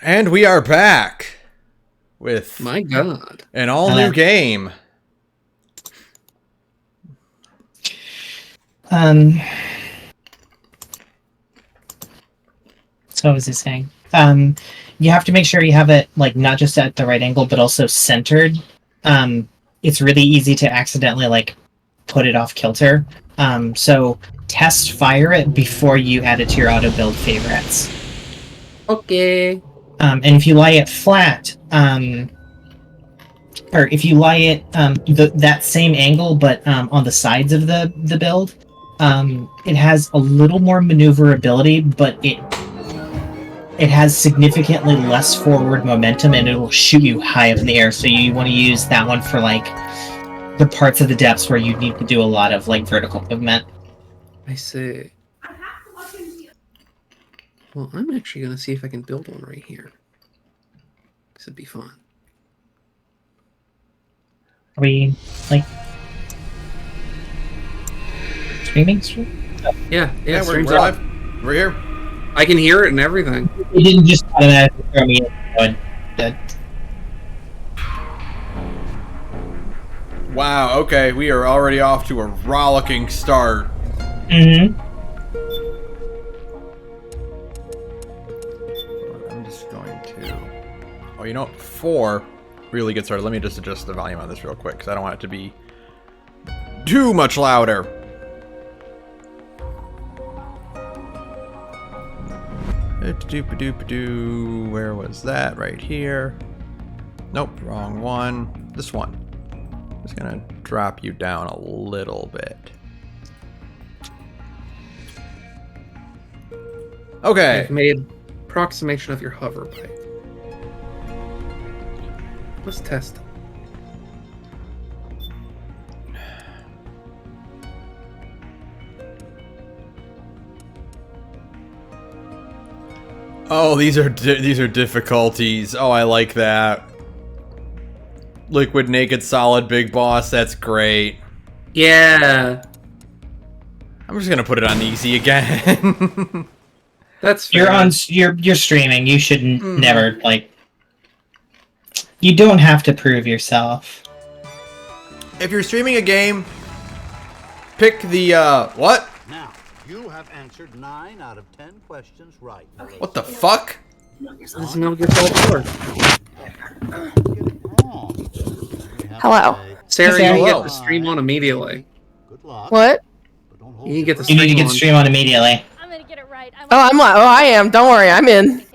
And we are back with My God, an all-new game. So what was he saying? You have to make sure you have it like not just at the right angle, but also centered. It's really easy to accidentally like put it off kilter. So test fire it before you add it to your auto build favorites. okay. And if you lie it flat, or if you lie it that same angle, but on the sides of the build, it has a little more maneuverability, but it has significantly less forward momentum, and it will shoot you high up in the air. So you want to use that one for like the parts of the depths where you need to do a lot of like vertical movement. I see. Well, I'm actually gonna see if I can build one right here. This would be fun. Are we like streaming? Yeah, We're stream's up. live. We're here. I can hear it and everything. You didn't just automatically throw me in. Good. Wow, okay, we are already off to a rollicking start. Mm-hmm. I'm just going to... Oh, you know what? Before really get started, let me just adjust the volume on this real quick, because I don't want it to be too much louder. Where was that? Right here. Nope, wrong one. This one. Just gonna drop you down a little bit. Okay. I've made approximation of your hover pipe. Let's test it. Oh, these are difficulties. Oh, I like that. Liquid, naked, solid, big boss. That's great. Yeah, I'm just gonna put it on easy again. that's fair. You're streaming. You shouldn't never like. You don't have to prove yourself. If you're streaming a game, pick the what? Now, you have answered 9 out of 10 questions right. What the fuck? This is Metal Gear Solid 4. Hello. Sarah, Hey, you Sarah. get the stream on immediately. Good luck. What? But don't hold You can get the You stream need to get on. the stream on immediately. I'm gonna get it right. Oh, I am. Don't worry, I'm in.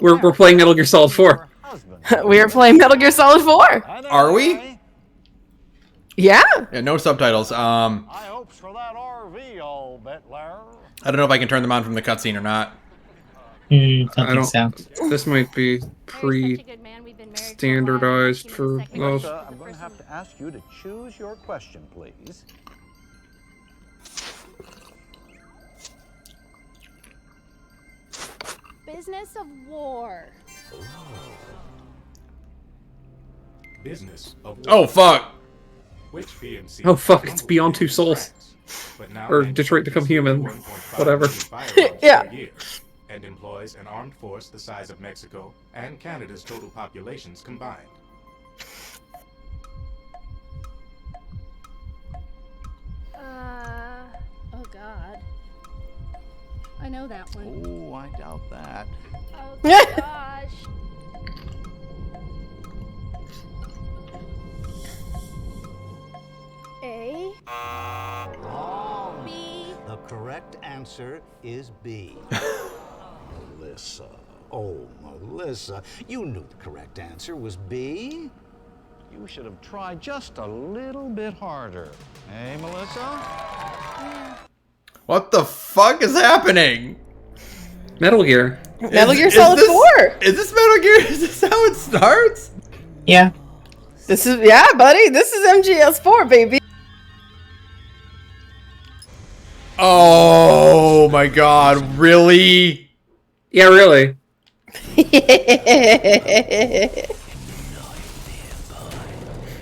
We're playing Metal Gear Solid 4. We are playing Metal Gear Solid 4. Are we? Yeah. Yeah, no subtitles. I hopes for that RV, old Betler. I don't know if I can turn them on from the cutscene or not. Don't I think so. This might be standardized for those. I'm going to have to ask you to choose your question, please. Business of war. Business of Oh fuck! which BMC Oh fuck, it's Beyond Two Souls. Or Detroit Become Human. Whatever. Yeah. And employs an armed force the size of Mexico and Canada's total populations combined. Oh god. I know that one. Oh, I doubt that. Oh gosh. A. Wrong. B. The correct answer is B. Melissa. Oh, Melissa. You knew the correct answer was B. You should have tried just a little bit harder. Hey, Melissa? What the fuck is happening? Metal Gear. Metal Gear Is Solid this- 4. Is this Metal Gear? Is this how it starts? Yeah. This is, yeah, buddy. This is MGS4, baby. Oh my god, really? Yeah, really.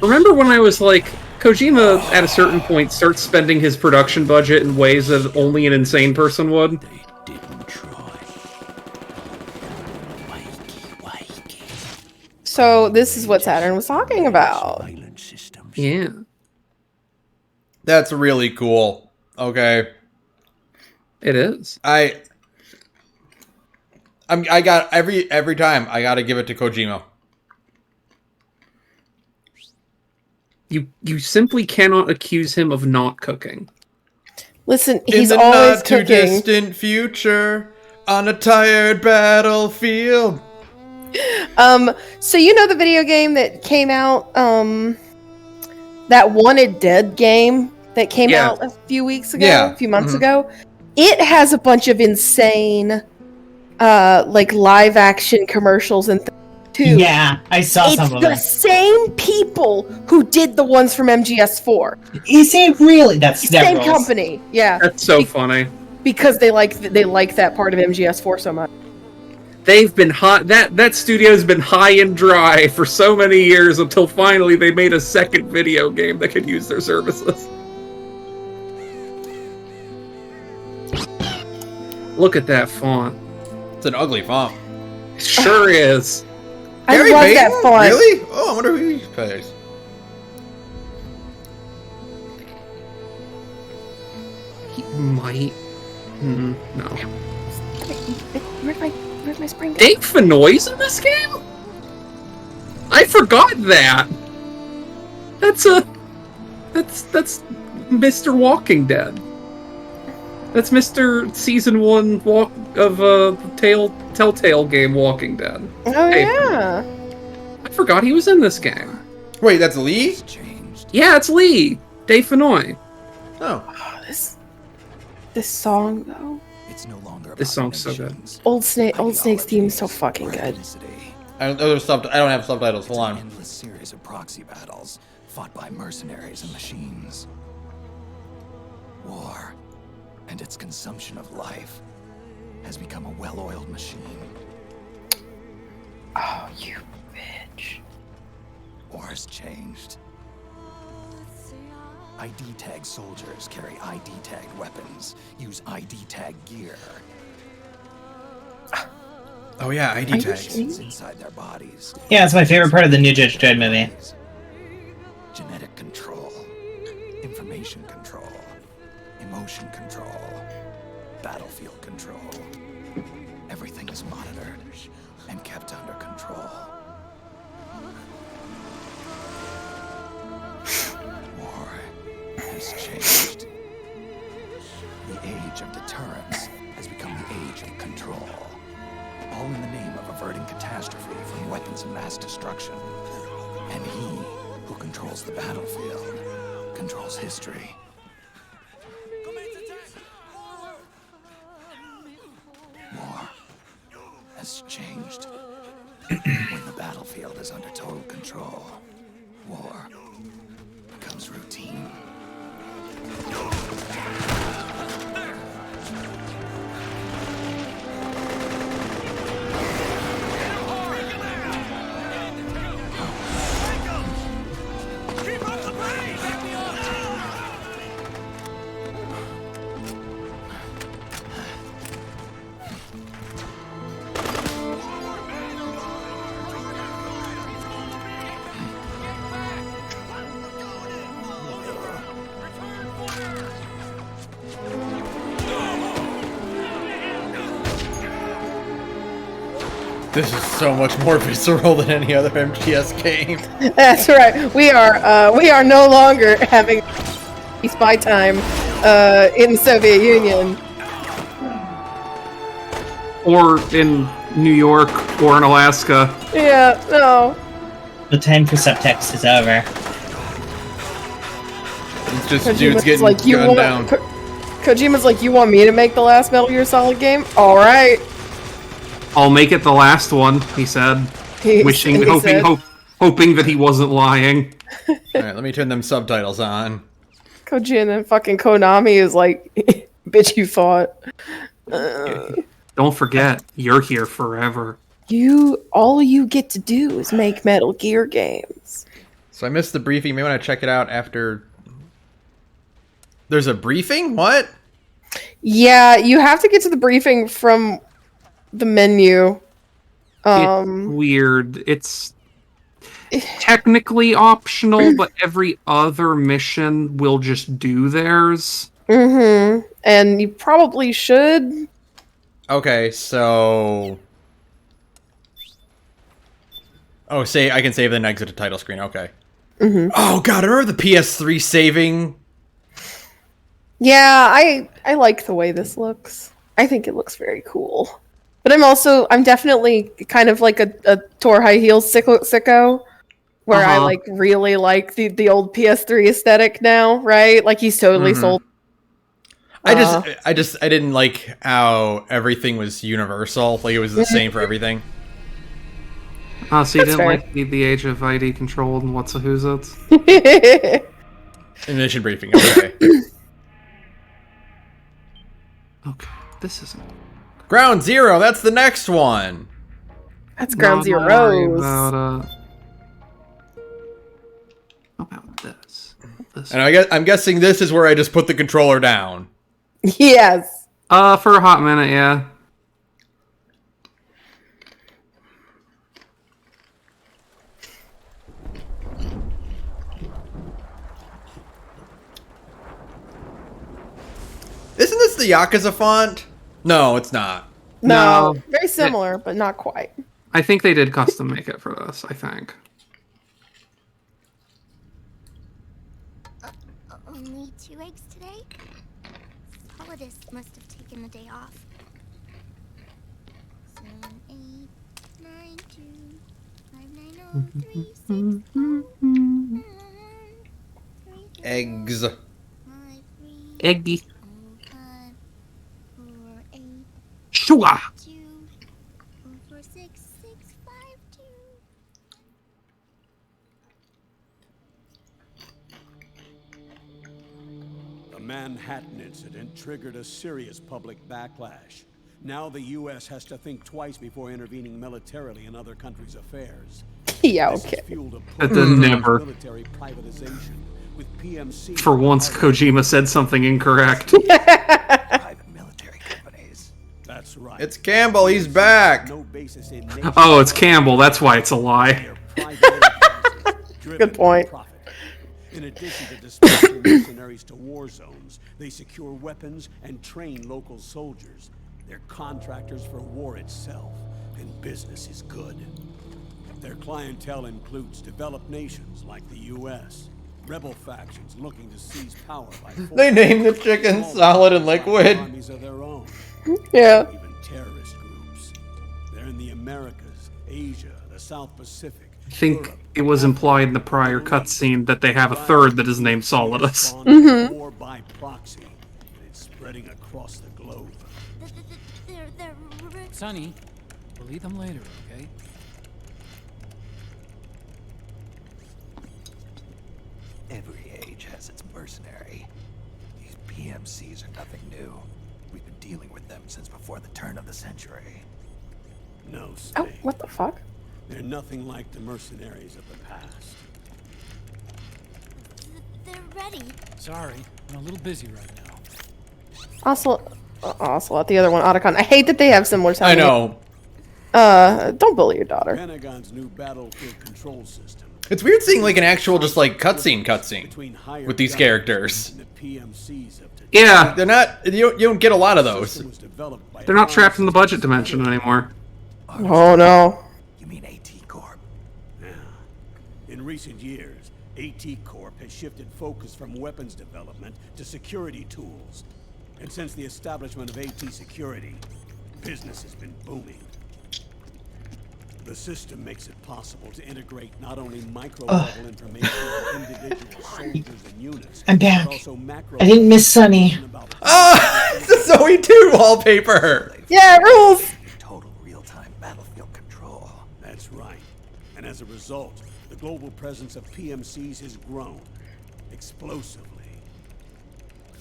Remember when I was like, Kojima at a certain point starts spending his production budget in ways that only an insane person would? So this is what Saturn was talking about. Yeah. That's really cool. Okay. It is. I got every time I gotta give it to Kojima. You simply cannot accuse him of not cooking. Listen, In he's the always not too cooking. distant future, on a tired battlefield. So you know the video game that came out, that Wanted Dead game that came Yeah. out a few weeks ago, Yeah. a few months Mhm. ago? It has a bunch of insane, like live action commercials and too. Yeah, I saw It's some of the them. same people who did the ones from MGS4. Is it really? That's that Same rules. company, yeah. That's so funny. Because they like that part of MGS4 so much. They've been hot. That studio's been high and dry for so many years until finally they made a second video game that could use their services. Look at that font. It's an ugly font. Sure is. I Gary love Payton? that font. Really? Oh, I wonder who he plays. He might. No. Where'd my spring go? Dave Fenoy's in this game? I forgot that. That's Mr. Walking Dead. That's Mr. Season 1 of Telltale game Walking Dead. Oh Hey. yeah. I forgot he was in this game. Wait, that's Lee? Yeah, it's Lee. Dave Fenoy. Oh. Oh, this song though. It's no longer This song's so good. Old Snake's theme is so fucking good. I don't have subtitles. Hold on. Endless series of proxy battles fought by mercenaries and machines. War and its consumption of life has become a well-oiled machine. Oh, you bitch. War has changed. ID tag soldiers carry ID tagged weapons, use ID tag gear. Oh yeah, ID tags. It's inside their bodies. Yeah, it's my favorite part of the new Judge Dredd movie. Genetic control, information control, emotion control, battlefield control. Everything is monitored and kept under control. War has changed. The age of deterrence has become the age of control. All in the name of averting catastrophe from weapons of mass destruction. And he who controls the battlefield controls history. War has changed. When the battlefield is under total control, war becomes routine. This is so much more visceral than any other MGS game. That's right. We are no longer having spy time in the Soviet Union. Or in New York, or in Alaska. Yeah, no. The time for subtext is over. It's just Kojima's dudes getting like, you gunned want, down. Kojima's like, you want me to make the last Metal Gear Solid game? All right. I'll make it the last one, he said. Wishing, he hoping, said. hoping that he wasn't lying. Alright, let me turn them subtitles on. Kojima and fucking Konami is like, bitch, you thought. Don't forget, you're here forever. All you get to do is make Metal Gear games. So I missed the briefing. You may want to check it out after. There's a briefing? What? Yeah, you have to get to the briefing from the menu. It's weird. technically optional, but every other mission will just do theirs. Mm-hmm. And you probably should. Okay, so... Oh, I can save then exit to title screen. Okay. Mm-hmm. Oh god, I remember the PS3 saving. Yeah, I like the way this looks. I think it looks very cool. But I'm definitely kind of like a Tor High Heels sicko, where I like really like the old PS3 aesthetic now, right? Like he's totally sold. I didn't like how everything was universal. Like it was the same for everything. Oh, so you That's didn't like the age of ID controlled and what's a who's it's? In mission briefing, okay. Okay, this isn't. Ground Zero, that's the next one. That's Ground Not worry Zeroes. About this. And I'm guessing this is where I just put the controller down. Yes. For a hot minute, yeah. Isn't this the Yakuza font? No, it's not. No, No. very similar, but not quite. I think they did custom make it for this, I think. Only 2 eggs today? Solidus must have taken the day off. 7, 8, 9, 2, 5, 9, 0, 3, 6, 0, 9, 3, Eggs. 5, 3, Eggy. 5, 4, 8, Sugar! 2, 4, 6, 6, 5, 2. The Manhattan incident triggered a serious public backlash. Now the U.S. has to think twice before intervening militarily in other countries' affairs. Yeah, This has okay. fueled a It push did towards never. military privatization, with PMC For once, Kojima said something incorrect. Private military companies. That's right. It's Campbell, he's back. No basis in Oh, it's Campbell, that's why it's a lie. They're private enterprises, driven Good point. by profit. In addition to dispatching mercenaries to war zones, they secure weapons and train local soldiers. They're contractors for war itself, and business is good. Their clientele includes developed nations like the U.S., rebel factions looking to seize power by force. They named the chicken Small Solid and sovereign Liquid. armies of their own. Yeah. Even terrorist groups. They're in the Americas, Asia, the South Pacific. I think it was implied in the prior cutscene that they have a third that is named Solidus. War by proxy, and it's spreading across the globe. They're Sonny, we'll eat them later, okay? Every age has its mercenary. These PMCs are nothing new. We've been dealing with them since before the turn of the century. No, Oh, Snake. what the fuck? They're nothing like the mercenaries of the past. ready. Sorry, I'm a little busy right now. Ocelot, the other one, Otacon. I hate that they have similar sounding. I know. Don't bully your daughter. Pentagon's new battlefield control system. It's weird seeing like an actual just like cutscene Between with these characters. and the PMCs of today. Yeah, They're not. You don't get a lot of those. System was developed by they're not trapped in the budget dimension anymore. Oh no. You mean AT Corp? Yeah. In recent years, AT Corp has shifted focus from weapons development to security tools. And since the establishment of AT Security, business has been booming. The system makes it possible to integrate not only micro-level information from individual soldiers and units, I'm back. but also macro I didn't miss Sunny. about Ah, it's the Zoe 2 wallpaper. Yeah, it rules. Total real-time battlefield control. That's right. And as a result, the global presence of PMCs has grown explosively.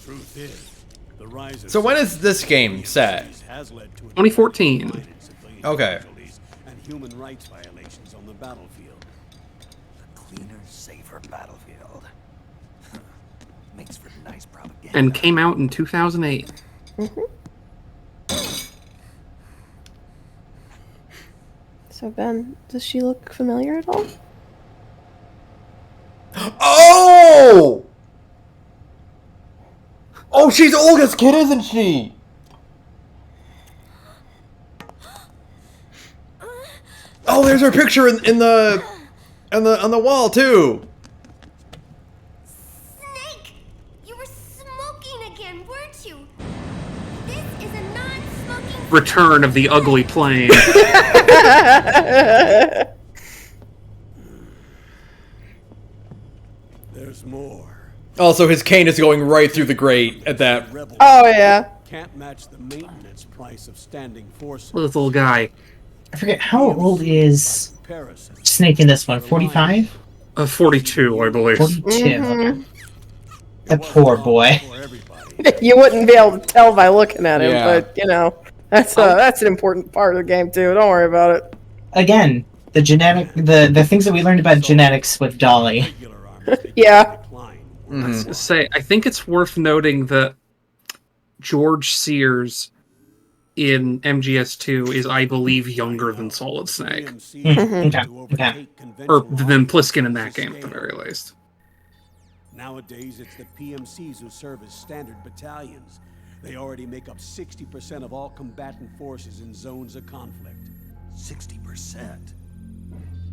Truth is, the rise of So when is this game set? has led to a 2014. decline in civilian Okay. casualties and human rights violations on the battlefield. A cleaner, safer battlefield. Makes for nice propaganda. And came out in 2008. So Ben, does she look familiar at all? Oh! Oh, she's Olga's kid, isn't she? Oh, there's her picture in the on the wall too. Snake! You were smoking again, weren't you? This is a non-smoking... Return of the ugly plane. There's more. Also, his cane is going right through the grate at that. Oh yeah. Can't match the maintenance price of standing forces. Little guy. I forget, how old is Comparison. Snake in this one? 45? 42, I believe. 42. Mhm. Okay. That poor boy. For everybody. You wouldn't be able to tell by looking at him, Yeah. but you know, that's an important part of the game too. Don't worry about it. Again, the things that we learned about genetics with Dolly. Regular armors, they Yeah. decline. Mhm. Say, I think it's worth noting that George Sears in MGS2 is, I believe, younger than Solid Snake. Okay. Or than Pliskin in that game, at the very least. Nowadays, it's the PMCs who serve as standard battalions. They already make up 60% of all combatant forces in zones of conflict. 60%.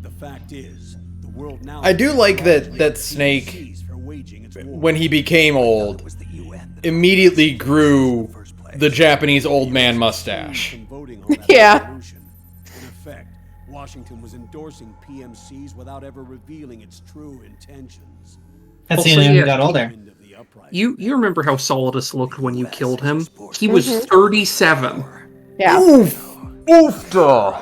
The fact is, the world now... I do like that Snake, PMCs for waging its war. when he became old, Was the UN that immediately grew first place? the Japanese old man mustache. From voting on that Yeah. resolution. In effect, Washington was endorsing PMCs without ever revealing its true intentions. That's the Also, only one yeah, who got older. Wind of the uprising. You remember how Solidus looked when you killed him? He was 37. Yeah. Oof! Oofta!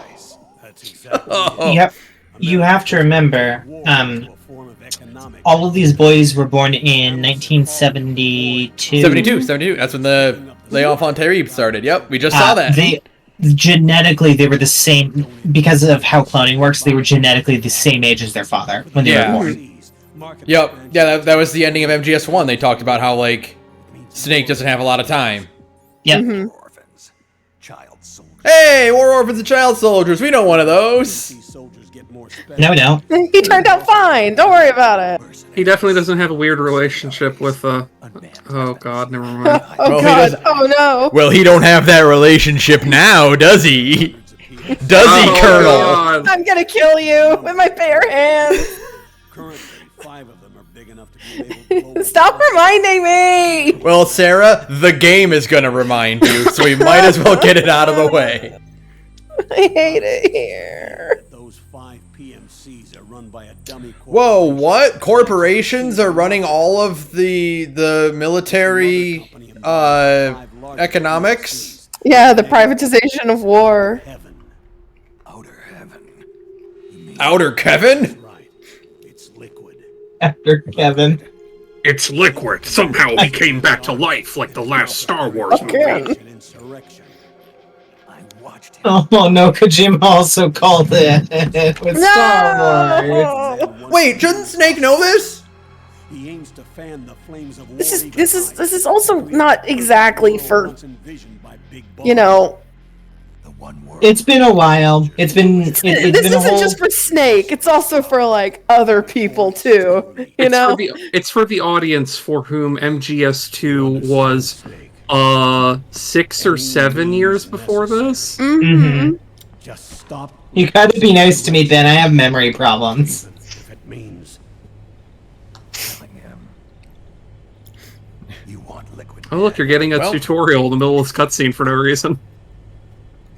That's exactly Yep. You have to remember, war into a form of economic... all of these boys were born in 1972. 72. That's when the L'Enfant Terrible started. Yep, we just saw that. They were the same because of how cloning works. They were genetically the same age as their father when they Yeah. were born. Yep. Yeah, that was the ending of MGS1. They talked about how, like, Snake doesn't have a lot of time. Yep. Orphans, child soldiers. Hey, war orphans and child soldiers. We know one of those. These soldiers get more special. No, we don't. He turned out fine. Don't worry about it. He definitely doesn't have a weird relationship with, oh god, never mind. Oh Well, he god. doesn't- Oh no. Well, he don't have that relationship now, does he? Does he, Oh, Colonel? God. I'm gonna kill you with my bare hands. Currently, 5 of them are big enough to be able to blow Stop reminding me. Well, Sarah, the game is gonna remind you, so we might as well get it out of the way. I hate it here. Those 5 PMCs are run by a dummy Whoa, corporation. what? Corporations are running all of the military economics? Yeah, the privatization of war. Heaven. Outer heaven. Outer Kevin? Right. It's liquid. After Kevin. It's liquid. Somehow he came back to life like the last Star Wars movie. Okay. An insurrection. I watched him. Oh no, Kojima also called it with Star Wars. No. Wait, shouldn't Snake know this? He aims to fan the flames of war. This is also not exactly for, you know, The one world. It's been a while. It's been this been a isn't whole... just for Snake. It's also for like other people too. You It's know. it's for the audience for whom MGS2 was 6 or 7 years before this. Mm-hmm. Just stop. You gotta be nice to me, Ben. I have memory problems. If it means Telling him. You want liquid. Oh look, you're getting a Well- tutorial in the middle of this cutscene for no reason.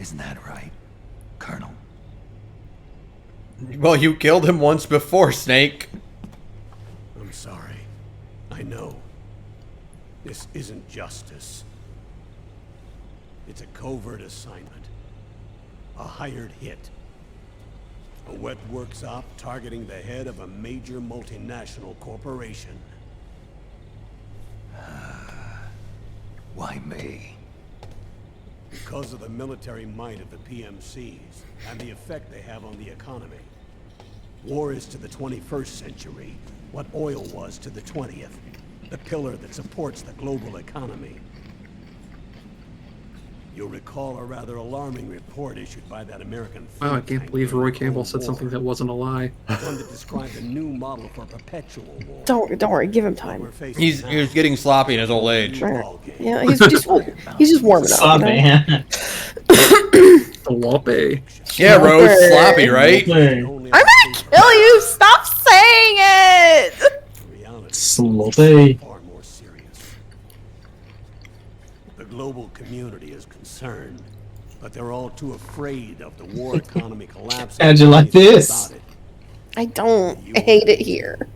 Isn't that right, Colonel? Well, you killed him once before, Snake. I'm sorry. I know. This isn't justice. It's a covert assignment. A hired hit. A wet works op targeting the head of a major multinational corporation. Why me? Because of the military might of the PMCs and the effect they have on the economy. War is to the 21st century what oil was to the 20th. The pillar that supports the global economy. You'll recall a rather alarming report issued by that American. Wow, I think can't tank believe during Roy the Campbell Cold said War. something that wasn't a lie. One that described a new model for perpetual war. Don't worry, give him time. We're facing He's now getting sloppy in his old age. ball game. Yeah, he's just warming up. Stop You know? it. Sloppy. Yeah, Rose, sloppy, right? I'm gonna kill you! Stop saying it! Reality Sloppy. is far more serious. The global community is concerned, but they're all too afraid of the war economy collapsing. How'd you like this? About it. I don't. I hate it here.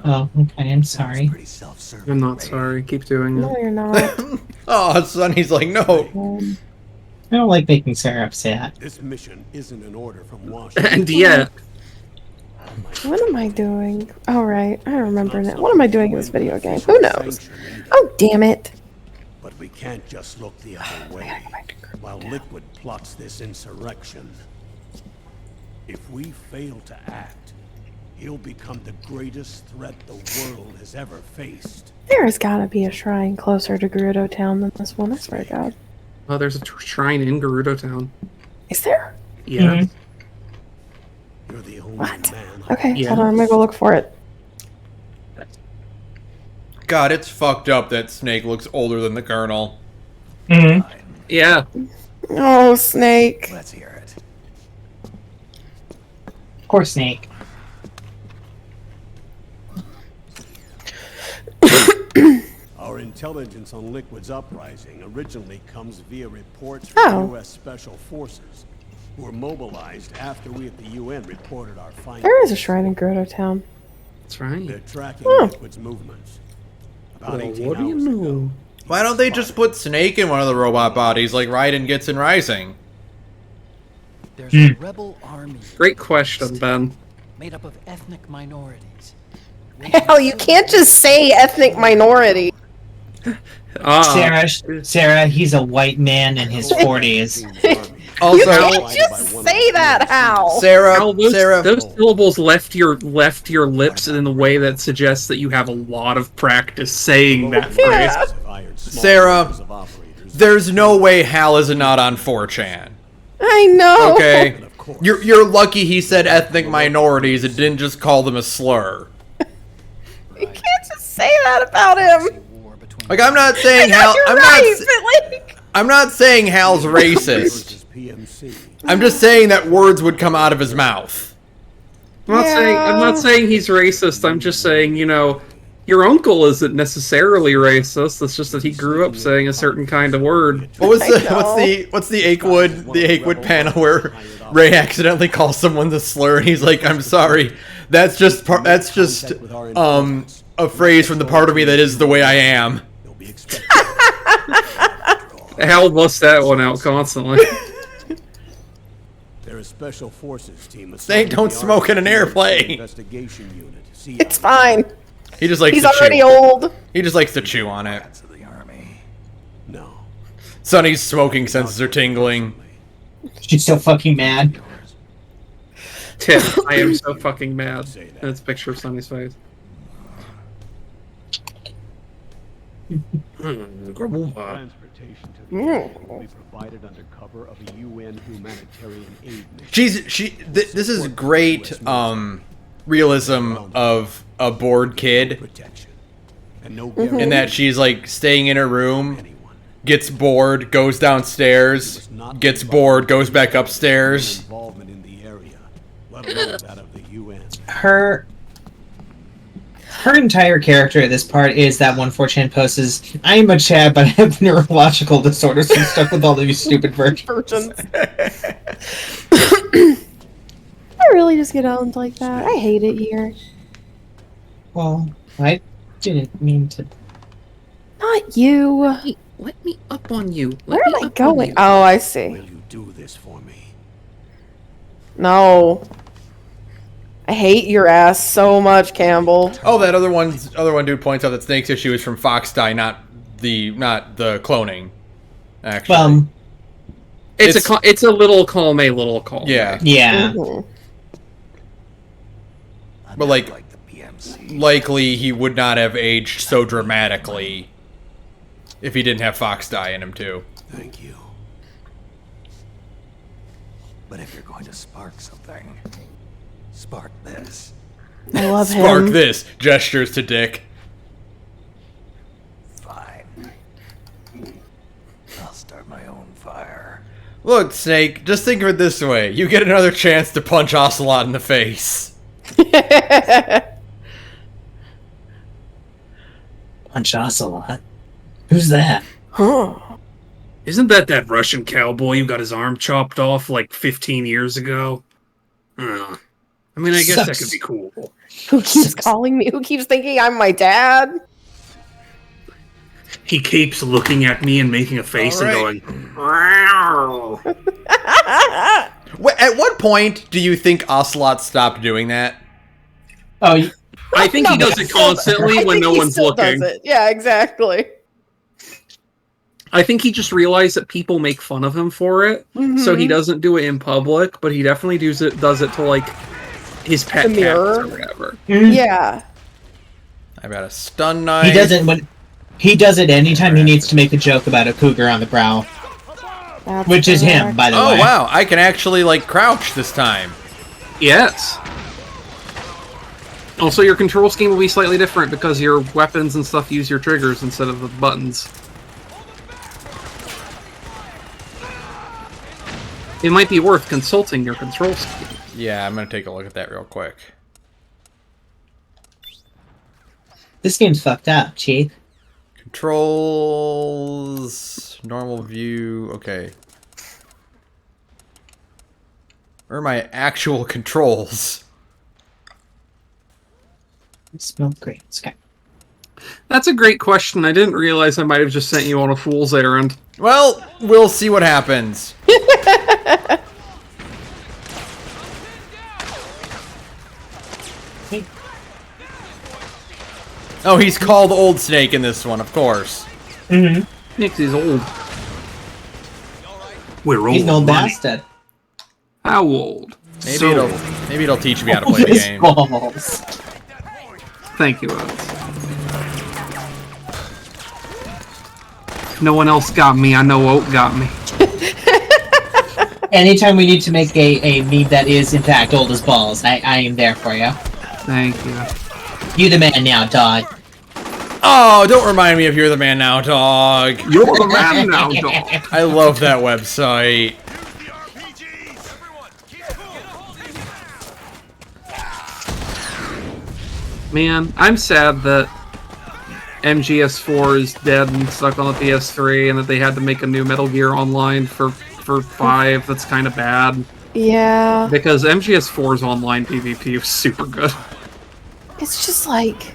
Oh, okay, I'm sorry. Pretty self-serving. I'm not sorry. Keep doing No, it. you're not. Oh, Sonny's like, no. I don't like making Sarah upset. This mission isn't an order from Washington. And yet, What am I doing? Oh, right. I remember now. What am I doing in this video game? Who knows? Oh, damn it. But we can't just look the other way while Liquid plots this insurrection. If we fail to act, he'll become the greatest threat the world has ever faced. There has got to be a shrine closer to Gerudo Town than this one, I swear to God. oh, there's a shrine in Gerudo Town. Is there? Yeah. Mhm. You're the only What? man. Okay, Yeah. hold on. I'm gonna go look for it. God, it's fucked up that Snake looks older than the Colonel. Mm-hmm. Yeah. Oh, Snake. Let's hear it. Poor Snake. Our intelligence on Liquid's uprising originally comes via reports from Oh. U.S. Special Forces, who were mobilized after we at the UN reported our findings. There is a shrine in Gerudo Town. That's right. They're tracking Huh. Liquid's movements. About Well, 18 what do you hours know? ago, Why don't they just put Snake in one of the robot bodies like Raiden gets in Rising? There's a rebel army Great question, Ben. made up of ethnic minorities. Hell, you can't just say ethnic minority. Sarah, he's a white man in his 40s. Also, You can't just say that, Hal. Sarah, Al, those Sarah, syllables left your lips in a way that suggests that you have a lot of practice saying that phrase. Yeah. have hired small Sarah, numbers of operators. there's no way Hal is not on 4chan. I know. Okay, And of course, you're lucky he said ethnic minorities. It didn't just call them a slur. You can't just say that about him. War between Like I'm not I saying know Hal. you're I'm right, not. but like, I'm not saying Hal's racist. versus PMC. I'm just saying that words would come out of his mouth. I'm not saying he's racist. I'm just saying, you know, your uncle isn't necessarily racist. It's just that he grew up saying a certain kind of word. What was I the know. what's the Achewood panel where Ray accidentally calls someone the slur and he's like, "I'm sorry, that's just a phrase from the part of me that is the way I am." They'll be expected. Hal busts that one out constantly. They're a special forces team. They don't smoke in an airplane. Investigation unit. it's fine. He just likes He's to already chew. old. He just likes to chew on it. Of the army. No. Sonny's smoking senses are tingling. She's so fucking mad. Tim, I am so fucking mad. And it's a picture of Sonny's face. Transportation to the area will be provided under cover of a UN humanitarian aid mission. This is great realism of a bored kid Protection. And no in that she's like staying in her room, anyone. gets bored, goes downstairs, gets bored, goes back upstairs. Involvement in the area, let alone that of the UN. Her entire character at this part is that one 4chan post is, I am a Chad, but I have neurological disorders, so I'm stuck with all of these stupid virgins. I really just get owned like that. I hate it here. Well, I didn't mean to. Not you. Hey, let me up on you. Where am I going? Oh, I see. Will you do this for me? No. I hate your ass so much, Campbell. Oh, that other one dude points out that Snake's issue is from Fox Die, not the cloning. Actually, It's a little column A, little column. yeah, Yeah. Mhm. but like the PMC. likely he would not have aged so dramatically if he didn't have Fox Die in him too. Thank you. But if you're going to spark something, spark this. I love Spark him. this. Gestures to Dick. Fine. I'll start my own fire. Look, Snake, just think of it this way. You get another chance to punch Ocelot in the face. Punch Ocelot. Who's that? Huh. Isn't that Russian cowboy who got his arm chopped off like 15 years ago? I mean, I guess that Sucks. could be cool. Who keeps calling me? Who keeps thinking I'm my dad? He keeps looking at me and making a face All and going, "Wow." At what point do you think Ocelot stopped doing that? Oh, I think he does it constantly I when think no he one's still looking. does it. Yeah, exactly. I think he just realized that people make fun of him for it, so he doesn't do it in public, but he definitely does it to, like, his pet The mirror? cats or whatever. Yeah. I've got a stun knife. he does it when he does it anytime he needs to make a joke about a cougar on the prowl, That's which is him, correct. by the Oh, way. wow. I can actually, like, crouch this time. Yes. Also, your control scheme will be slightly different because your weapons and stuff use your triggers instead of the buttons. It might be worth consulting your control scheme. Yeah, I'm going to take a look at that real quick. This game's fucked up, Chief. Controls... Normal view... Okay. Where are my actual controls? It smells great. Okay. That's a great question. I didn't realize I might have just sent you on a fool's errand. Well, we'll see what happens. Oh, he's called Old Snake in this one, of course. Nick, he's old. We're old. He's an old money. bastard. How old? Maybe it'll teach me how to play the His game. balls. Thank you, Oates. No one else got me. I know Oat got me. Anytime we need to make a mead that is in fact old as balls, I am there for you. Thank you. You the man now, dog. Oh, don't remind me of You're the Man Now, dog. You're the man now, dog. I love that website. Man, I'm sad that MGS4 is dead and stuck on the PS3, and that they had to make a new Metal Gear Online for 5. That's kind of bad. Yeah. Because MGS4's online PvP was super good. It's just like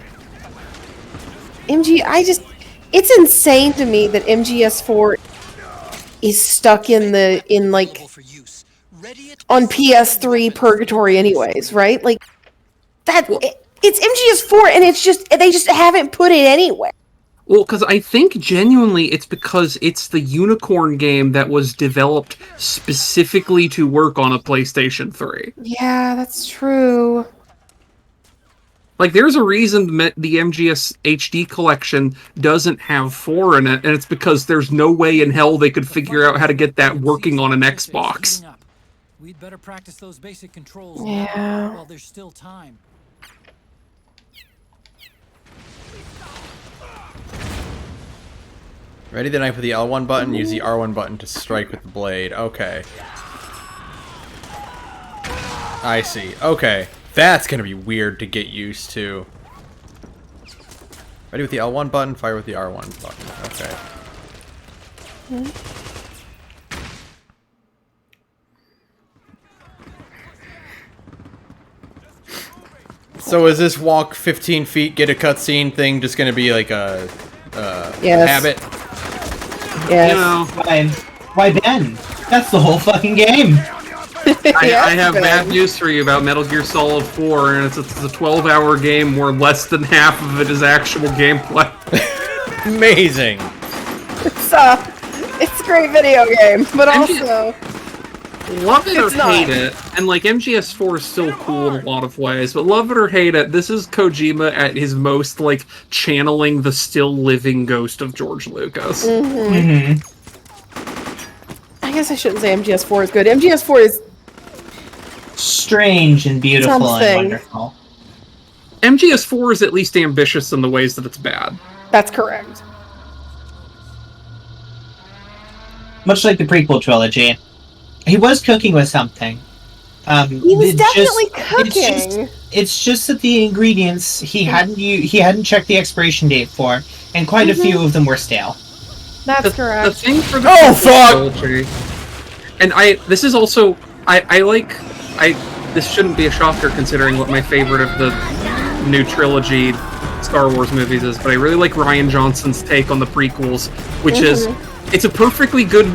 it's insane to me that MGS4 is stuck in like on PS3 purgatory anyways, right? Like it's MGS4 and they just haven't put it anywhere. Well, because I think genuinely it's because it's the Unicorn game that was developed specifically to work on a PlayStation 3. Yeah, that's true. Like, there's a reason the MGS HD collection doesn't have 4 in it, and it's because there's no way in hell they could figure out how to get that working on an Xbox. We'd better practice those basic controls Yeah. while there's still time. Ready the knife with the L1 button, use the R1 button to strike with the blade. Okay. I see. Okay. That's gonna be weird to get used to. Ready with the L1 button, fire with the R1 button. Okay. So is this walk 15 feet, get a cutscene thing just gonna be like a habit? Yes. You know, Why Ben? That's the whole fucking game. I have bad news for you about Metal Gear Solid 4, and it's a 12-hour game where less than half of it is actual gameplay. Amazing. It's a great video game, but also Love it or It's not. hate it, and like MGS4 is still cool in a lot of ways, but love it or hate it, this is Kojima at his most like channeling the still living ghost of George Lucas. Mm-hmm. I guess I shouldn't say MGS4 is good. MGS4 is strange and beautiful and Something. wonderful. MGS4 is at least ambitious in the ways that it's bad. That's correct. Much like the prequel trilogy. He was cooking with something. He was definitely It's cooking. it's just that the ingredients he hadn't checked the expiration date for, and quite a few of them were stale. That's The correct. thing for the Oh, prequel fuck! trilogy, and this is also this shouldn't be a shocker considering what my favorite of the new trilogy Star Wars movies is, but I really like Rian Johnson's take on the prequels, which is it's a perfectly good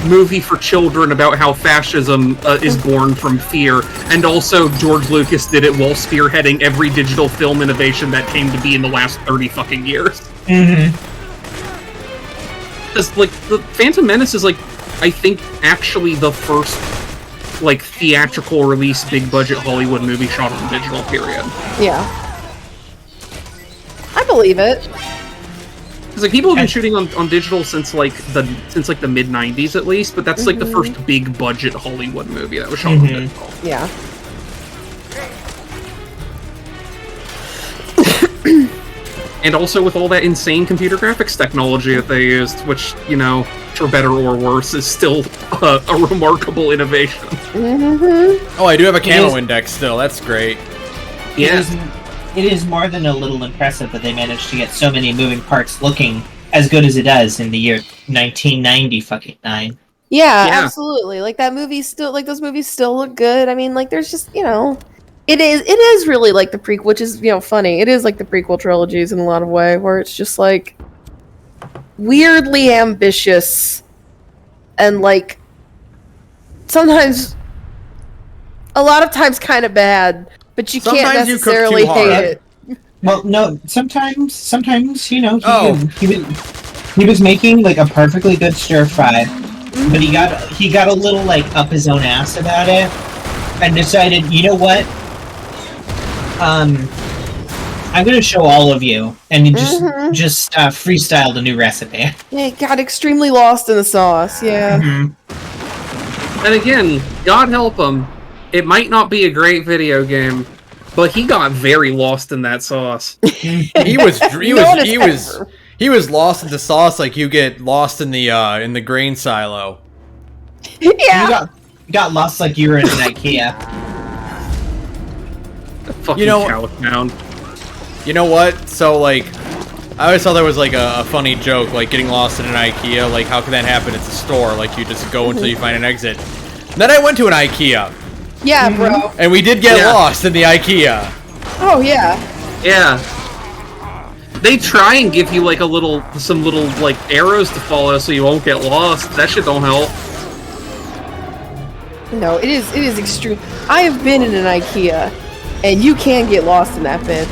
movie for children about how fascism is born from fear, and also George Lucas did it while spearheading every digital film innovation that came to be in the last 30 fucking years. Because, like, the Phantom Menace is, like, I think, actually the first, like, theatrical release, big-budget Hollywood movie shot on digital, period. Yeah. I believe it. Because, like, people have been shooting on digital since, like, the mid-90s, at least, but that's, like, the first big-budget Hollywood movie that was shot on digital. Yeah. And also with all that insane computer graphics technology that they used, which, you know, for better or worse, is still a remarkable innovation. Oh, I do have a camo index still. That's great. Yeah. It is more than a little impressive that they managed to get so many moving parts looking as good as it does in the year 1999. Yeah, Yeah. absolutely. Like that movie still, like those movies still look good. I mean, like there's just, you know, it is really like the prequel, which is, you know, funny. It is like the prequel trilogies in a lot of way, where it's just like weirdly ambitious and like sometimes, a lot of times, kind of bad, but you can't Sometimes you cook necessarily too hard. hate it. Well, no, sometimes you know, Oh. he was making like a perfectly good stir fry, but he got a little like up his own ass about it, and decided, you know what, I'm gonna show all of you, and he just freestyled a new recipe. Yeah, it got extremely lost in the sauce. Yeah. And again, God help him, it might not be a great video game, but he got very lost in that sauce. He was lost in the sauce like you get lost in the grain silo. Yeah. You got lost like you were in an IKEA. Fucking You know- cow town. You know what? So like, I always thought there was like a funny joke, like getting lost in an IKEA. Like, how can that happen? It's a store. Like, you just go until you find an exit. Then I went to an IKEA, Yeah, bro. and we did get Yeah. lost in the IKEA. Oh yeah. Yeah. They try and give you like some little like arrows to follow so you won't get lost. That shit don't help. No, it is extreme. I have been in an IKEA, and you can get lost in that bitch.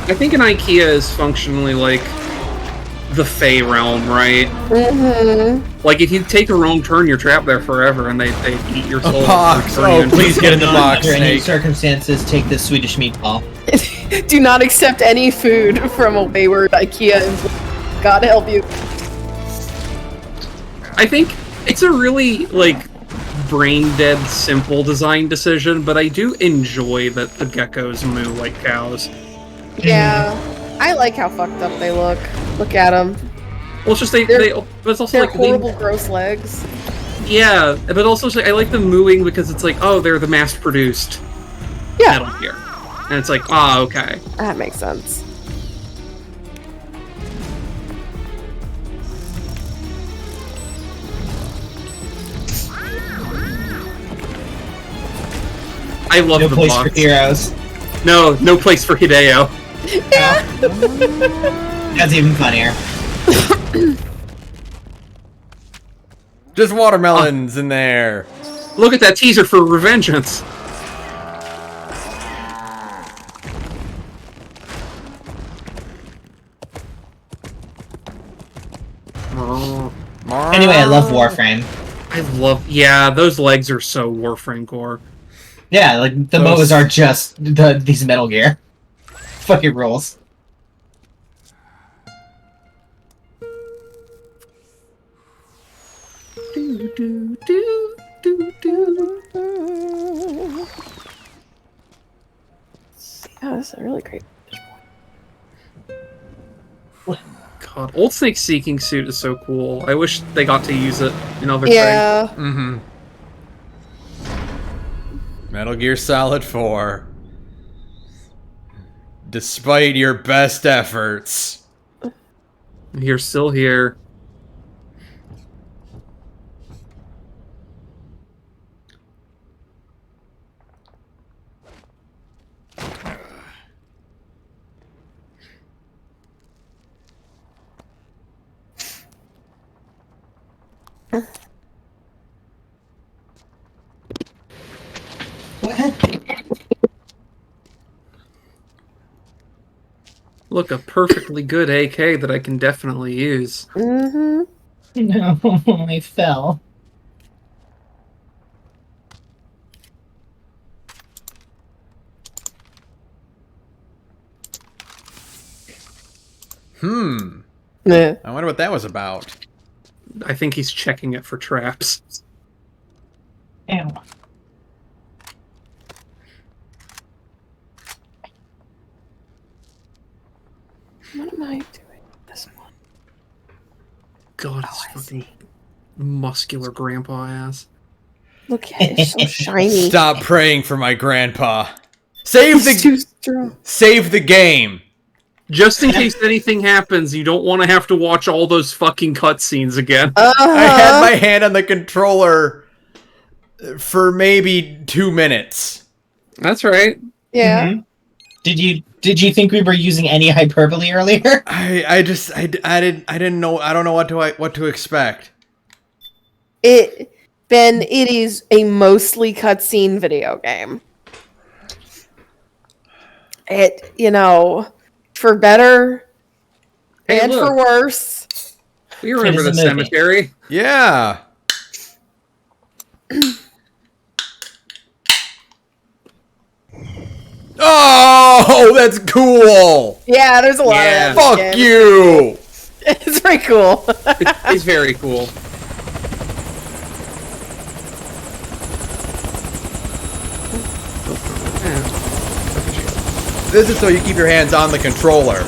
I think an IKEA is functionally like the Fey realm, right? Like if you take a wrong turn, you're trapped there forever, and they eat your soul. box. Turn you Oh, into- please get in the box, Under any Snake. circumstances, take the Swedish meatball. Do not accept any food from a wayward IKEA employee. God help you. I think it's a really like brain dead simple design decision, but I do enjoy that the geckos moo like cows. Yeah. I like how fucked up they look. Look at them. Well, it's just but it's also They're like horrible, gross legs. yeah, but also I like the mooing because it's like, oh, they're the mass-produced Metal Gear, and it's like, ah, okay. That makes sense. I love No the place box. for heroes. No place for Hideo. That's even funnier. Just watermelons in there. Look at that teaser for Revengeance. Oh. Anyway, I love Warframe. Yeah, those legs are so Warframe core. Yeah, like the Those- MOAs are just these Metal Gear. Fucking rules. It's a really great. God, Old Snake's seeking suit is so cool. I wish they got to use it in other Yeah. things. Mm-hmm. Metal Gear Solid 4. Despite your best efforts. You're still here. Look, a perfectly good AK that I can definitely use. Mm-hmm. No, I fell. Yeah. I wonder what that was about. I think he's checking it for traps. Ow. What am I doing? This one. God, it's fucking muscular grandpa ass. Look at it, it's so shiny. Stop praying for my grandpa. Save It's too the strong. save the game. Just in case anything happens, you don't want to have to watch all those fucking cutscenes again. I had my hand on the controller for maybe 2 minutes. That's right. Yeah. Mhm. Did you think we were using any hyperbole earlier? I didn't know. I don't know what to expect. Ben, it is a mostly cutscene video game. It, for better Hey, and look. for worse. We remember It the is a movie. cemetery. Yeah. Oh, that's cool. Yeah, there's a lot Yeah. of that. Fuck in this you. game. It's pretty cool. It's very cool. This is so you keep your hands on the controller.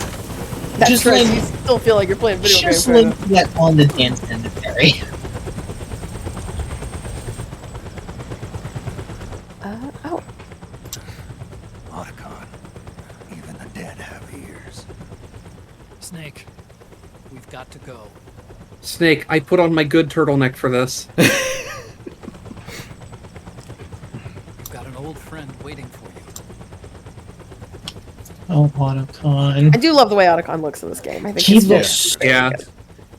That's Just right. like- You still feel like you're playing video games. Just right link that on the dance cemetery. now. Oh. Otacon, even the dead have ears. Snake, we've got to go. Snake, I put on my good turtleneck for this. We've got an old friend waiting for you. Oh, Otacon. I do love the way Otacon looks in this game. I think He it's looks Yeah.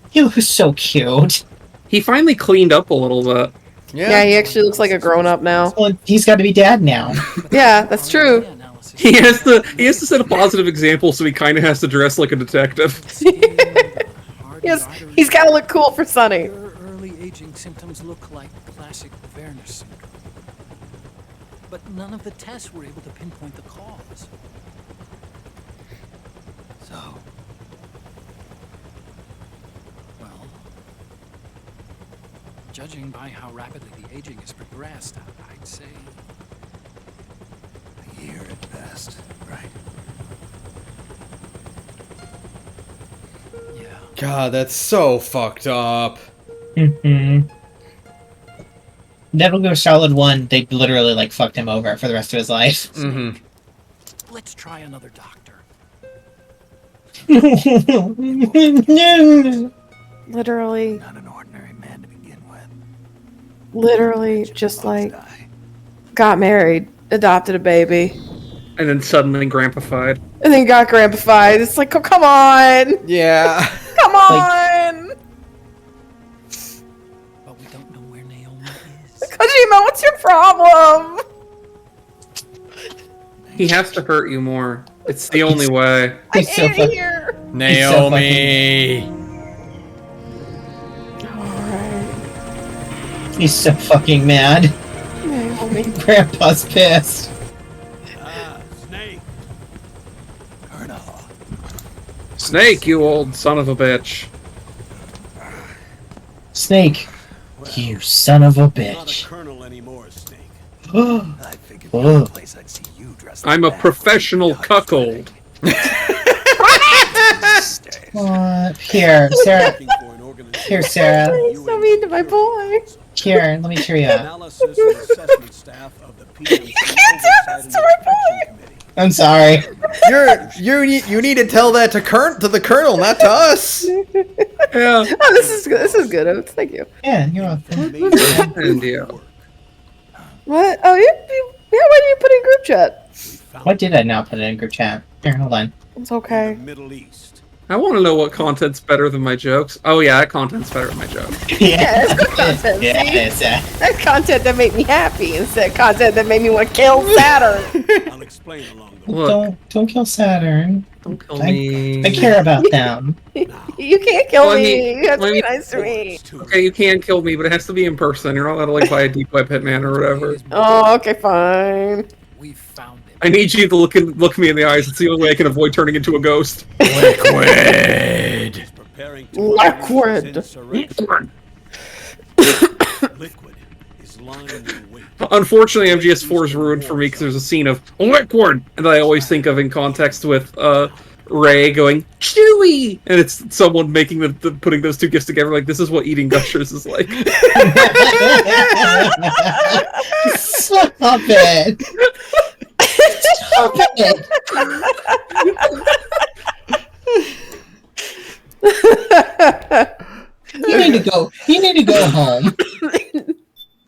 he was so cute. He finally cleaned up a little bit. Yeah, he actually looks like a grown-up now. Well, he's got to be dad now. Yeah, that's true. He has to set a positive example, so he kind of has to dress like a detective. He's got to look cool for Sunny. Your early aging symptoms look like classic Werner syndrome. But none of the tests were able to pinpoint the cause. So, Well, judging by how rapidly the aging has progressed, I'd say a year at best, right? yeah. God, that's so fucked up. Mm-hmm. Metal Gear Solid 1, they literally, like, fucked him over for the rest of his life. Mm-hmm. Let's try another doctor. No. Literally, Not an ordinary man to begin with. literally, just like, got married, adopted a baby, And then suddenly grandpa-fied. and then got grandpafied. It's like, oh, come on! Yeah. Come on! But we don't know where Naomi is. Kojima, what's your problem? He has to hurt you more. It's the only way. He's so I hate it fucking- here. Naomi. Alright. He's so fucking mad. Naomi. Grandpa's pissed. Snake. Colonel, Snake, you old son of a bitch. Snake, you son of a Not a bitch. colonel anymore, Snake. I figured Whoa. Place I'd see you dressed I'm a like that. professional cuckold. Here, Sarah. Looking for an organization. Here, Sarah. He's so mean to my boy. Here, let me cheer you up. Analysis and assessment staff of the PMC can't do this Oversight to and my Inspection Committee. I'm sorry. You need to tell that to the colonel, not to us. Yeah. Oh, this is good. This is good. Thank you. Yeah, you're welcome. And yeah. What? Oh, yeah. Why did you put in group chat? Why did I not put it in group chat? Here, hold on. It's okay. Middle East. I want to know what content's better than my jokes. Oh yeah, that content's better than my jokes. Yeah, it's good content. Yeah, see? it's, That's content that made me happy instead of content that made me want to kill Saturn. I'll explain along the way. Look, don't kill Saturn. don't kill I- me. I care about them. You can't kill Well, I me. mean- You have to well, I be mean- nice to me. Okay, you can kill me, but it has to be in person. You're not allowed to like buy a deep web hitman or whatever. Oh, okay, fine. We found it. I need you to look me in the eyes. It's the only way I can avoid turning into a ghost. Liquid. Preparing to Liquid. insurrection. Liquid is lying in wait. Unfortunately, MGS4 is ruined for me because there's a scene of liquid that I always think of in context with Ray going Chewy, and it's someone making the putting those two gifts together. Like, this is what eating Gushers is like. Stop it. Stop it. You need to go. You need to go home.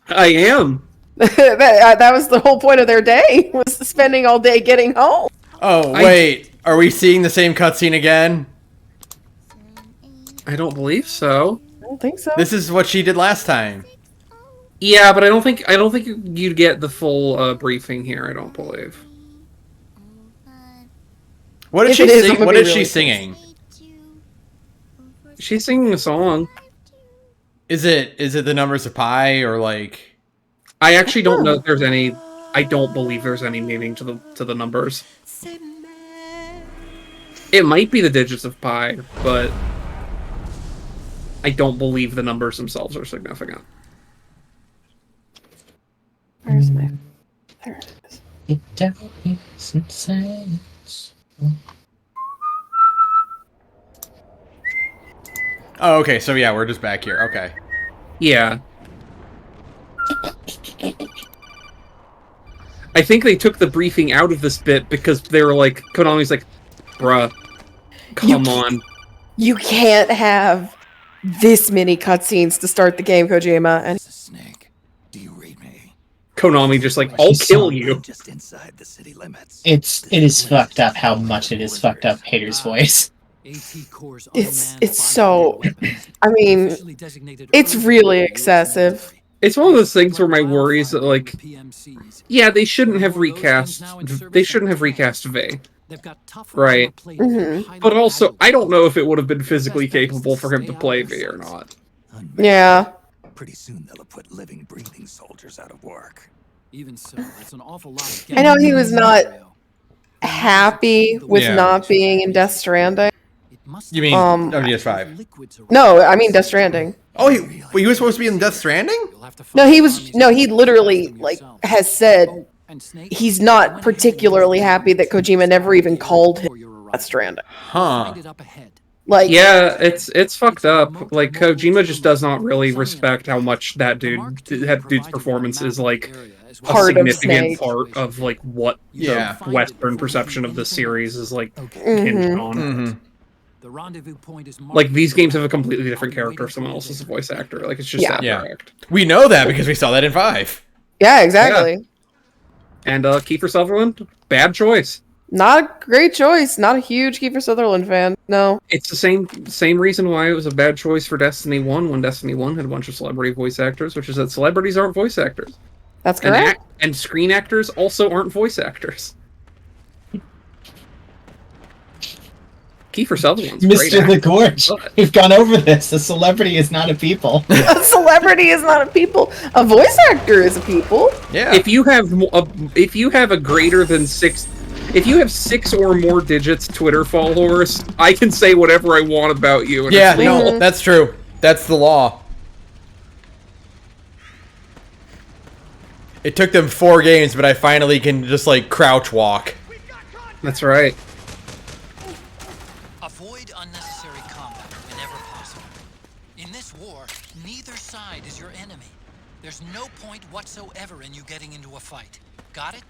I am. that was the whole point of their day, was spending all day getting home. Oh wait, are we seeing the same cutscene again? I don't believe so. I don't think so. This is what she did last time. Yeah, but I don't think you'd get the full briefing here. I don't believe. What did If she it is, sing? I'm gonna What be is she really singing? She's singing a song. Is it the numbers of pi or like? I actually don't know if there's any. I don't believe there's any meaning to the numbers. It might be the digits of pi, but I don't believe the numbers themselves are significant. Where's my... There it is. It don't make some sense. Oh, okay. So yeah, we're just back here. Okay. Yeah. I think they took the briefing out of this bit because they were like, Konami's like, bruh, come on. You can't have this many cutscenes to start the game, Kojima. And Snake, do you read me? Konami just like, I'll kill you. Just inside the city limits. It is fucked up how much it is fucked up Hater's voice. it's so... I mean, it's really excessive. It's one of those things where my worries that like, yeah, they shouldn't have recast. They shouldn't have recast Vey, right? Mm-hmm. But also, I don't know if it would have been physically capable for him to play Vey or not. Yeah. Pretty soon they'll have put living, breathing soldiers out of work. Even so, that's an awful lot. I know he was not happy with not being in Death Stranding. You mean MGS5? No, I mean Death Stranding. Oh, he was supposed to be in Death Stranding? No, he literally like has said he's not particularly happy that Kojima never even called him Death Stranding. Huh. Like, yeah, it's fucked up. Like, Kojima just does not really respect how much that dude's performance is like a Part of significant Snake. part of like what Yeah. the Western perception of the series is like Mhm. hinged on. Mm-hmm. The rendezvous point is Like, these games have a completely different character if someone else is a voice actor. Like, it's just Yeah. that Yeah. direct. We know that because we saw that in 5. yeah, exactly. And Kiefer Sutherland, bad choice. Not a great choice. Not a huge Kiefer Sutherland fan. No. It's the same reason why it was a bad choice for Destiny 1 when Destiny 1 had a bunch of celebrity voice actors, which is that celebrities aren't voice actors. That's correct. And screen actors also aren't voice actors. Kiefer Sutherland's great Mr. actor. The Gorge, we've gone over this. A celebrity is not a people. A celebrity is not a people. A voice actor is a people. Yeah. If you have a greater than 6, if you have 6 or more digits Twitter followers, I can say whatever I want about you. And Yeah, it's legal. no, that's true. That's the law. It took them 4 games, but I finally can just, like, crouch walk. That's right. Avoid unnecessary combat whenever possible. In this war, neither side is your enemy. There's no point whatsoever in you getting into a fight. Got it?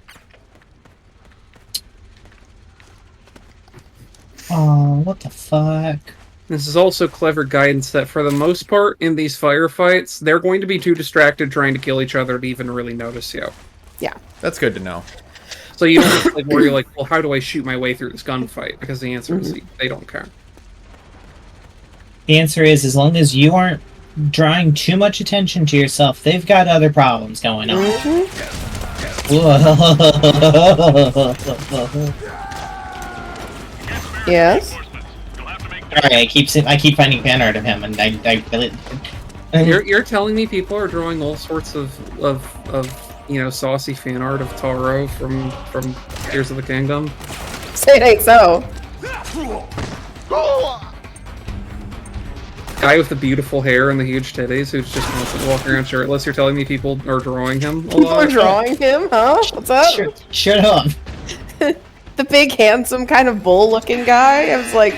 Oh, what the fuck? This is also clever guidance that for the most part in these firefights, they're going to be too distracted trying to kill each other to even really notice you. Yeah. That's good to know. So you don't just, like, worry like, well, how do I shoot my way through this gunfight? Because the answer is they don't care. The answer is, as long as you aren't drawing too much attention to yourself, they've got other problems going on. Yes. Sorry, I keep finding fan art of him, and I really. You're telling me people are drawing all sorts of saucy fan art of Taro from Tears of the Kingdom? Say it ain't so. Guy with the beautiful hair and the huge titties who's just constantly walking around shirtless. You're telling me people are drawing him a People lot? are drawing him, huh? What's up? Shut up. The big, handsome, kind of bull-looking guy. I was like,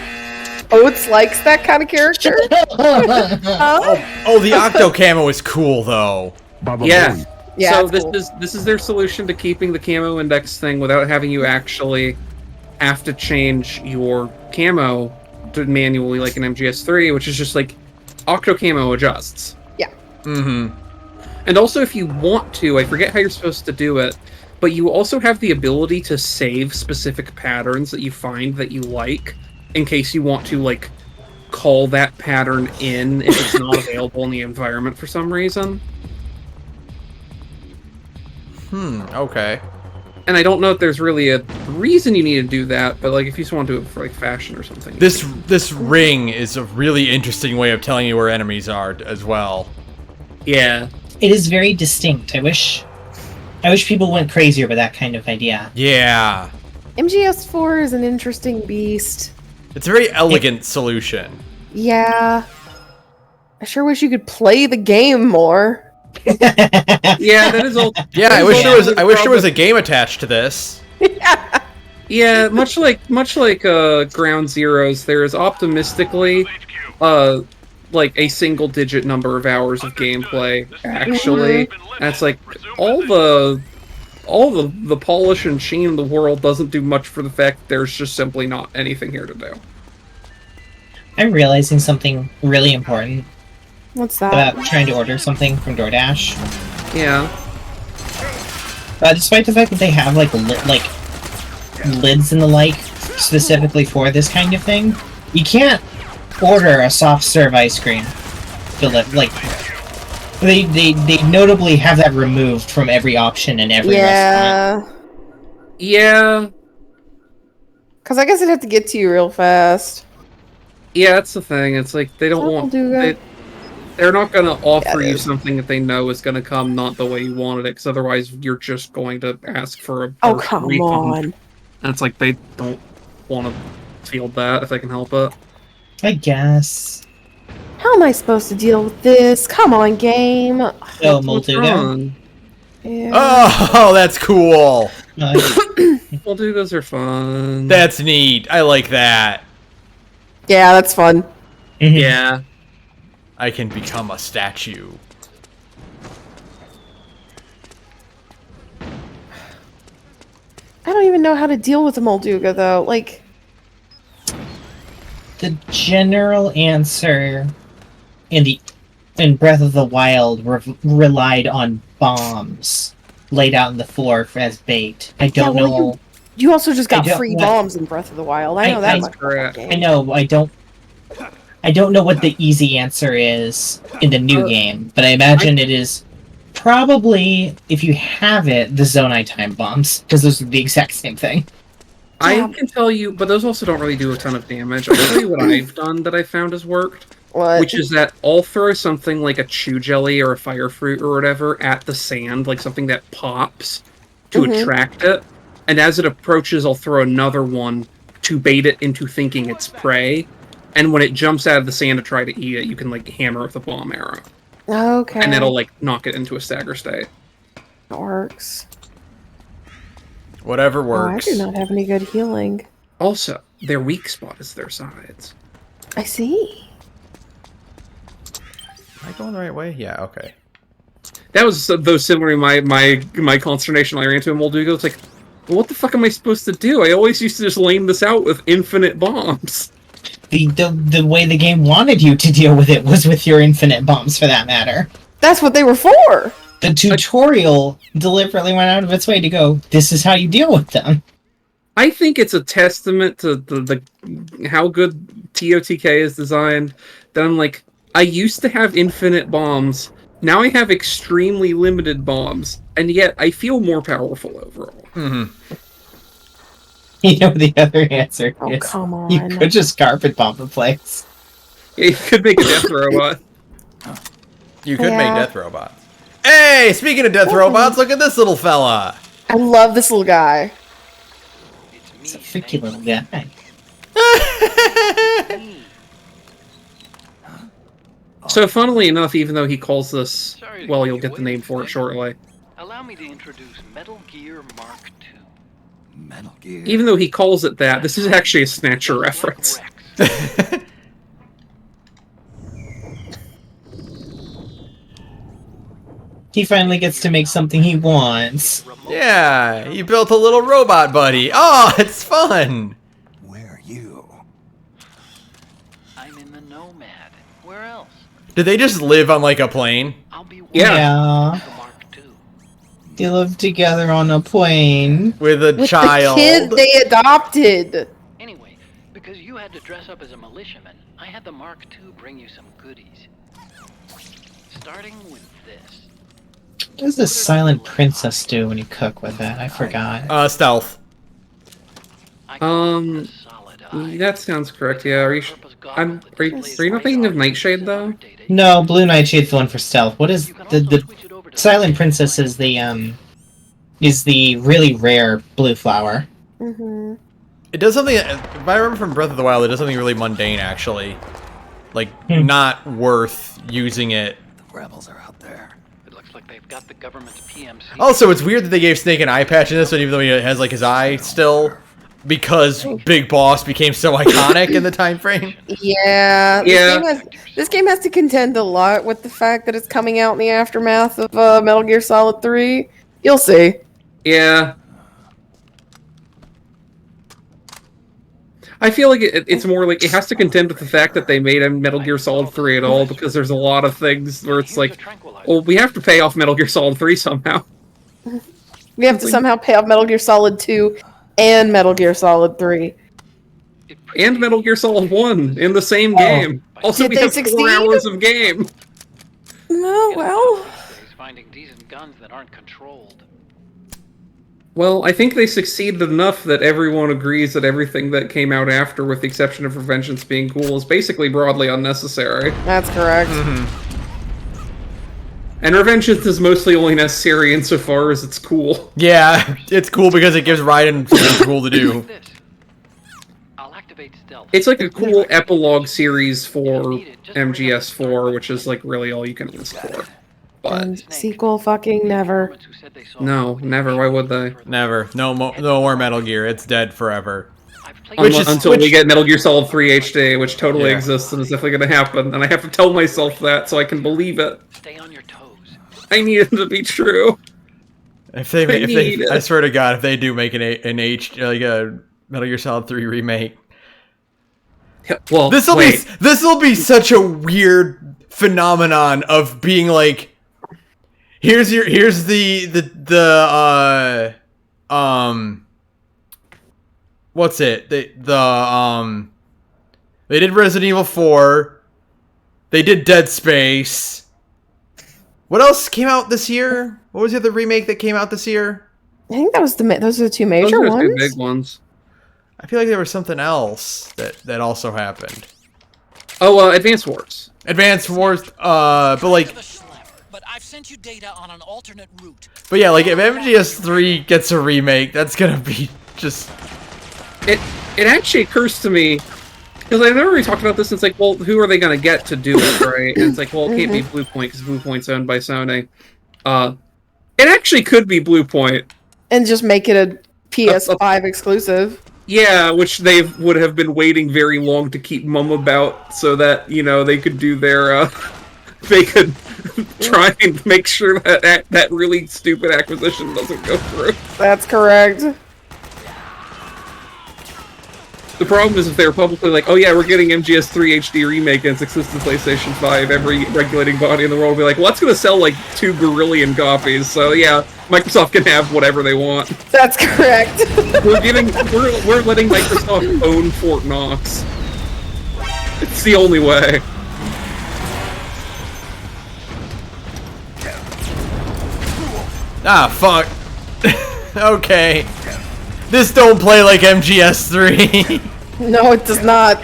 Oates likes that kind of character. Oh, the Octo camo is cool though. Yeah. Yeah, So it's cool. this is their solution to keeping the camo index thing without having you actually have to change your camo to manually like in MGS3, which is just like Octo camo adjusts. Yeah. Mm-hmm. And also, if you want to, I forget how you're supposed to do it, but you also have the ability to save specific patterns that you find that you like, in case you want to, like, call that pattern in if it's not available in the environment for some reason. Okay. And I don't know if there's really a reason you need to do that, but, like, if you just want to do it for, like, fashion or something. This ring is a really interesting way of telling you where enemies are as well. Yeah. It is very distinct. I wish people went crazy over that kind of idea. Yeah. MGS4 is an interesting beast. It's a very elegant solution. Yeah. I sure wish you could play the game more. Yeah, that is all. Yeah, I wish there was a game attached to this. Yeah, much like Ground Zeroes, there is optimistically like a single digit number of hours of gameplay actually. That's like all the polish and sheen in the world doesn't do much for the fact that there's just simply not anything here to do. I'm realizing something really important What's that? about trying to order something from DoorDash. Yeah. Despite the fact that they have like lids and the like specifically for this kind of thing, you can't order a soft serve ice cream. Like they notably have that removed from every option in every restaurant. Yeah. Because I guess it'd have to get to you real fast. Yeah, that's the thing. It's like they don't want they're not going to offer you something that they know is going to come not the way you wanted it, because otherwise you're just going to ask for a partial refund. On. And it's like they don't want to field that if they can help it. I guess. How am I supposed to deal with this? Come on, game. Oh, Molduga. Yeah. Oh, that's cool. Moldugas are fun. That's neat. I like that. Yeah, that's fun. Yeah. I can become a statue. I don't even know how to deal with a Molduga, though. Like, The general answer in Breath of the Wild relied on bombs laid out on the floor as bait. I don't know. You also just got I don't free know. bombs in Breath of the Wild. I know that much about that game. I know. I don't know what the easy answer is in the new game, but I imagine it is probably, if you have it, the Zonai time bombs, because those are the exact same thing. I can tell you, but those also don't really do a ton of damage. I'll tell you what I've done that I found has worked. What? Which is that I'll throw something like a chew jelly or a fire fruit or whatever at the sand, like something that pops to attract it. And as it approaches, I'll throw another one to bait it into thinking it's prey. And when it jumps out of the sand to try to eat it, you can like hammer with a bomb arrow. Okay. And that'll like knock it into a stagger state. That works. Whatever Oh, I works. do not have any good healing. Also, their weak spot is their sides. I see. Am I going the right way? Yeah, okay. That was though similar to my consternation I ran into in Moldugo. It's like, well, what the fuck am I supposed to do? I always used to just lame this out with infinite bombs. The way the game wanted you to deal with it was with your infinite bombs, for that matter. That's what they were for! The tutorial deliberately went out of its way to go, this is how you deal with them. I think it's a testament to the how good TOTK is designed. That I'm like, I used to have infinite bombs. Now I have extremely limited bombs, and yet I feel more powerful overall. Mm-hmm. You know the other answer Oh, is, come on. you could just carpet bomb the place. Yeah, you could make a death robot. You could Yeah. make death robots. Hey, speaking of death robots, look at this little fella. I love this little guy. It's a freaky little guy. So, funnily enough, even though he calls this, well, you'll get the name for it shortly. Allow me to introduce Metal Gear Mark II. Metal Gear. Even though he calls it that, this is actually a Snatcher reference. He finally gets to make something he wants. Yeah, you built a little robot buddy. Oh, it's fun. Where are you? I'm in the Nomad. Where else? Did they just live on like a plane? I'll be Yeah. the Mark II. They live together on a plane. With a With child. the kid they adopted. Anyway, because you had to dress up as a militiaman, I had the Mark II bring you some goodies. Starting with this. What does this silent princess do when you cook with it? I forgot. Stealth. That sounds correct. Yeah. Are you not thinking of Nightshade though? No, Blue Nightshade's the one for stealth. What is the silent princess is the really rare blue flower. Mm-hmm. It does something, if I remember from Breath of the Wild, it does something really mundane, actually. Like, not worth using it. The rebels are out there. It looks like they've got the government's PMC. Also, it's weird that they gave Snake an eye patch in this one, even though he has, like, his eye still. Because Big Boss became so iconic in the time frame. Yeah. This game has to contend a lot with the fact that it's coming out in the aftermath of Metal Gear Solid 3. You'll see. Yeah. I feel like it's more like it has to contend with the fact that they made a Metal Gear Solid 3 at all, because there's a lot of things where it's like, well, we have to pay off Metal Gear Solid 3 somehow. We have to somehow pay off Metal Gear Solid 2 and Metal Gear Solid 3. And Metal Gear Solid 1 in the same game. Also, Did we they have succeed? 4 hours of game. Oh, well. Finding decent guns that aren't controlled. Well, I think they succeeded enough that everyone agrees that everything that came out after, with the exception of Revengeance being cool, is basically broadly unnecessary. That's correct. And Revengeance is mostly only necessary insofar as it's cool. Yeah, it's cool because it gives Raiden something cool to do. I'll activate stealth. It's like a cool epilogue series for MGS4, which is like really all you can ask for. But And sequel fucking never. no, never. Why would they? Never. No more Metal Gear. It's dead forever. Until we get Metal Gear Solid 3 HD, which totally exists and is definitely going to happen, and I have to tell myself that so I can believe it. Stay on your toes. I need it to be true. I swear to God, if they do make a Metal Gear Solid 3 remake, well, this will be such a weird phenomenon of being like, here's the what's it? They did Resident Evil 4. They did Dead Space. What else came out this year? What was the other remake that came out this year? I think those are the two major Those are the ones. two big ones. I feel like there was something else that also happened. Oh, Advance Wars. Advance Wars, but like... But I've sent you data on an alternate route. But yeah, like, if MGS3 gets a remake, that's gonna be just... It actually occurs to me, because I've never really talked about this, and it's like, well, who are they going to get to do it, right? And it's like, well, it can't be Bluepoint, because Bluepoint's owned by Sony. It It actually could be Blue Point. And just make it a PS5 exclusive. Yeah, which they would have been waiting very long to keep mum about, so that they could do their they could try and make sure that really stupid acquisition doesn't go through. That's correct. The problem is if they were publicly like, oh yeah, we're getting MGS3 HD remake and it's exclusive to PlayStation 5, every regulating body in the world will be like, well, that's going to sell like 2 billion copies, so yeah, Microsoft can have whatever they want. That's correct. we're letting Microsoft own Fort Knox. It's the only way. Ah, fuck. Okay. This don't play like MGS3. No, it does not.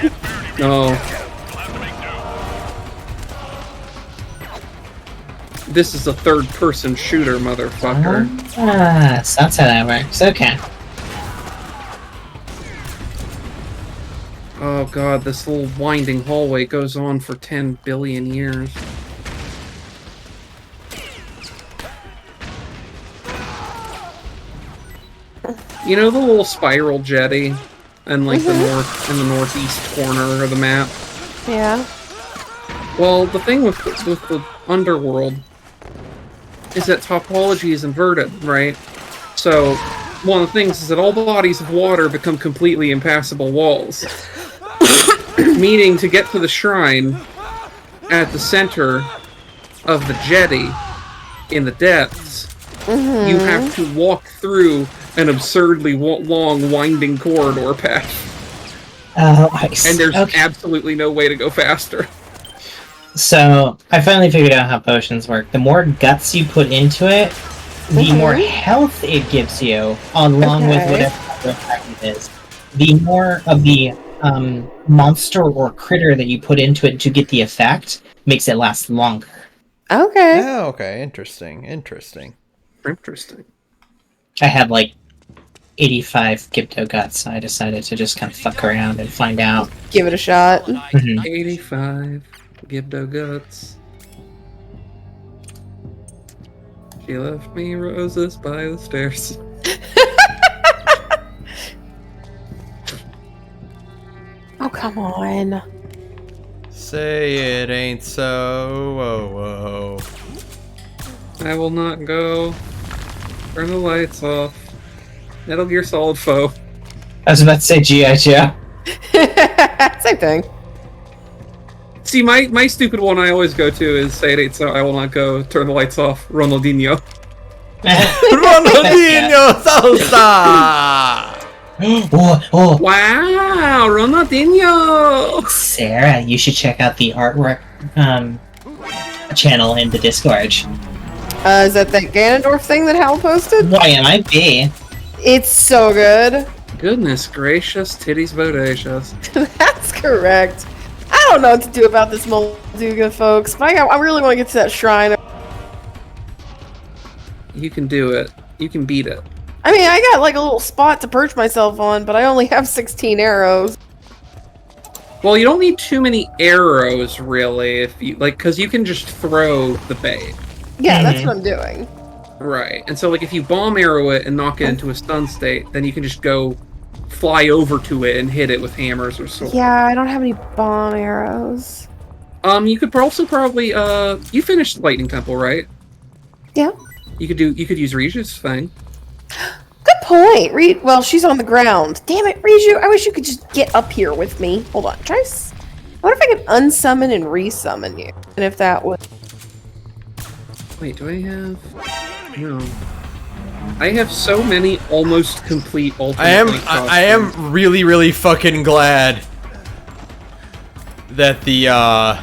No. This is a third-person shooter, motherfucker. So that's how that works. Okay. Oh god, this little winding hallway goes on for 10 billion years. You know the little spiral jetty and like the northeast corner of the map? Yeah. Well, the thing with the underworld is that topology is inverted, right? So one of the things is that all bodies of water become completely impassable walls. Meaning to get to the shrine at the center of the jetty in the depths, you have to walk through an absurdly long, winding corridor path. Oh, I see. And there's absolutely no way to go faster. So, I finally figured out how potions work. The more guts you put into it, the more health it gives you, along with whatever other effect it is. The more of the monster or critter that you put into it to get the effect makes it last longer. Okay. Oh, okay. Interesting. Interesting. I had like 85 Gibdo guts, so I decided to just kind of fuck around and find out. Give it a shot. 85 Gibdo guts. She left me roses by the stairs. Oh, come on. Say it ain't so. Whoa, whoa. I will not go. Turn the lights off. Metal Gear Solid foe. I was about to say G.I. Joe. Same thing. See, my stupid one I always go to is say it ain't so, I will not go. Turn the lights off. Ronaldinho. Ronaldinho Salsa! Wow, Ronaldinho! Sarah, you should check out the artwork channel in the Discord. Is that Ganondorf thing that Hal posted? Why am I B? It's so good. Goodness gracious, titties bodacious. That's correct. I don't know what to do about this Molduga, folks, but I really want to get to that shrine. You can do it. You can beat it. I mean, I got like a little spot to perch myself on, but I only have 16 arrows. Well, you don't need too many arrows, really, if you because you can just throw the bait. Yeah, that's what I'm doing. Right, and so if you bomb arrow it and knock it into a stun state, then you can just go fly over to it and hit it with hammers or swords. Yeah, I don't have any bomb arrows. You could also probably you finished Lightning Temple, right? Yeah. You could use Riju's thing. Good point. Well, she's on the ground. Damn it, Riju! I wish you could just get up here with me. Hold on, what if I could unsummon and resummon you? And if that would. Wait, do I have? No. I have so many almost complete ultimate. I am really, really fucking glad that the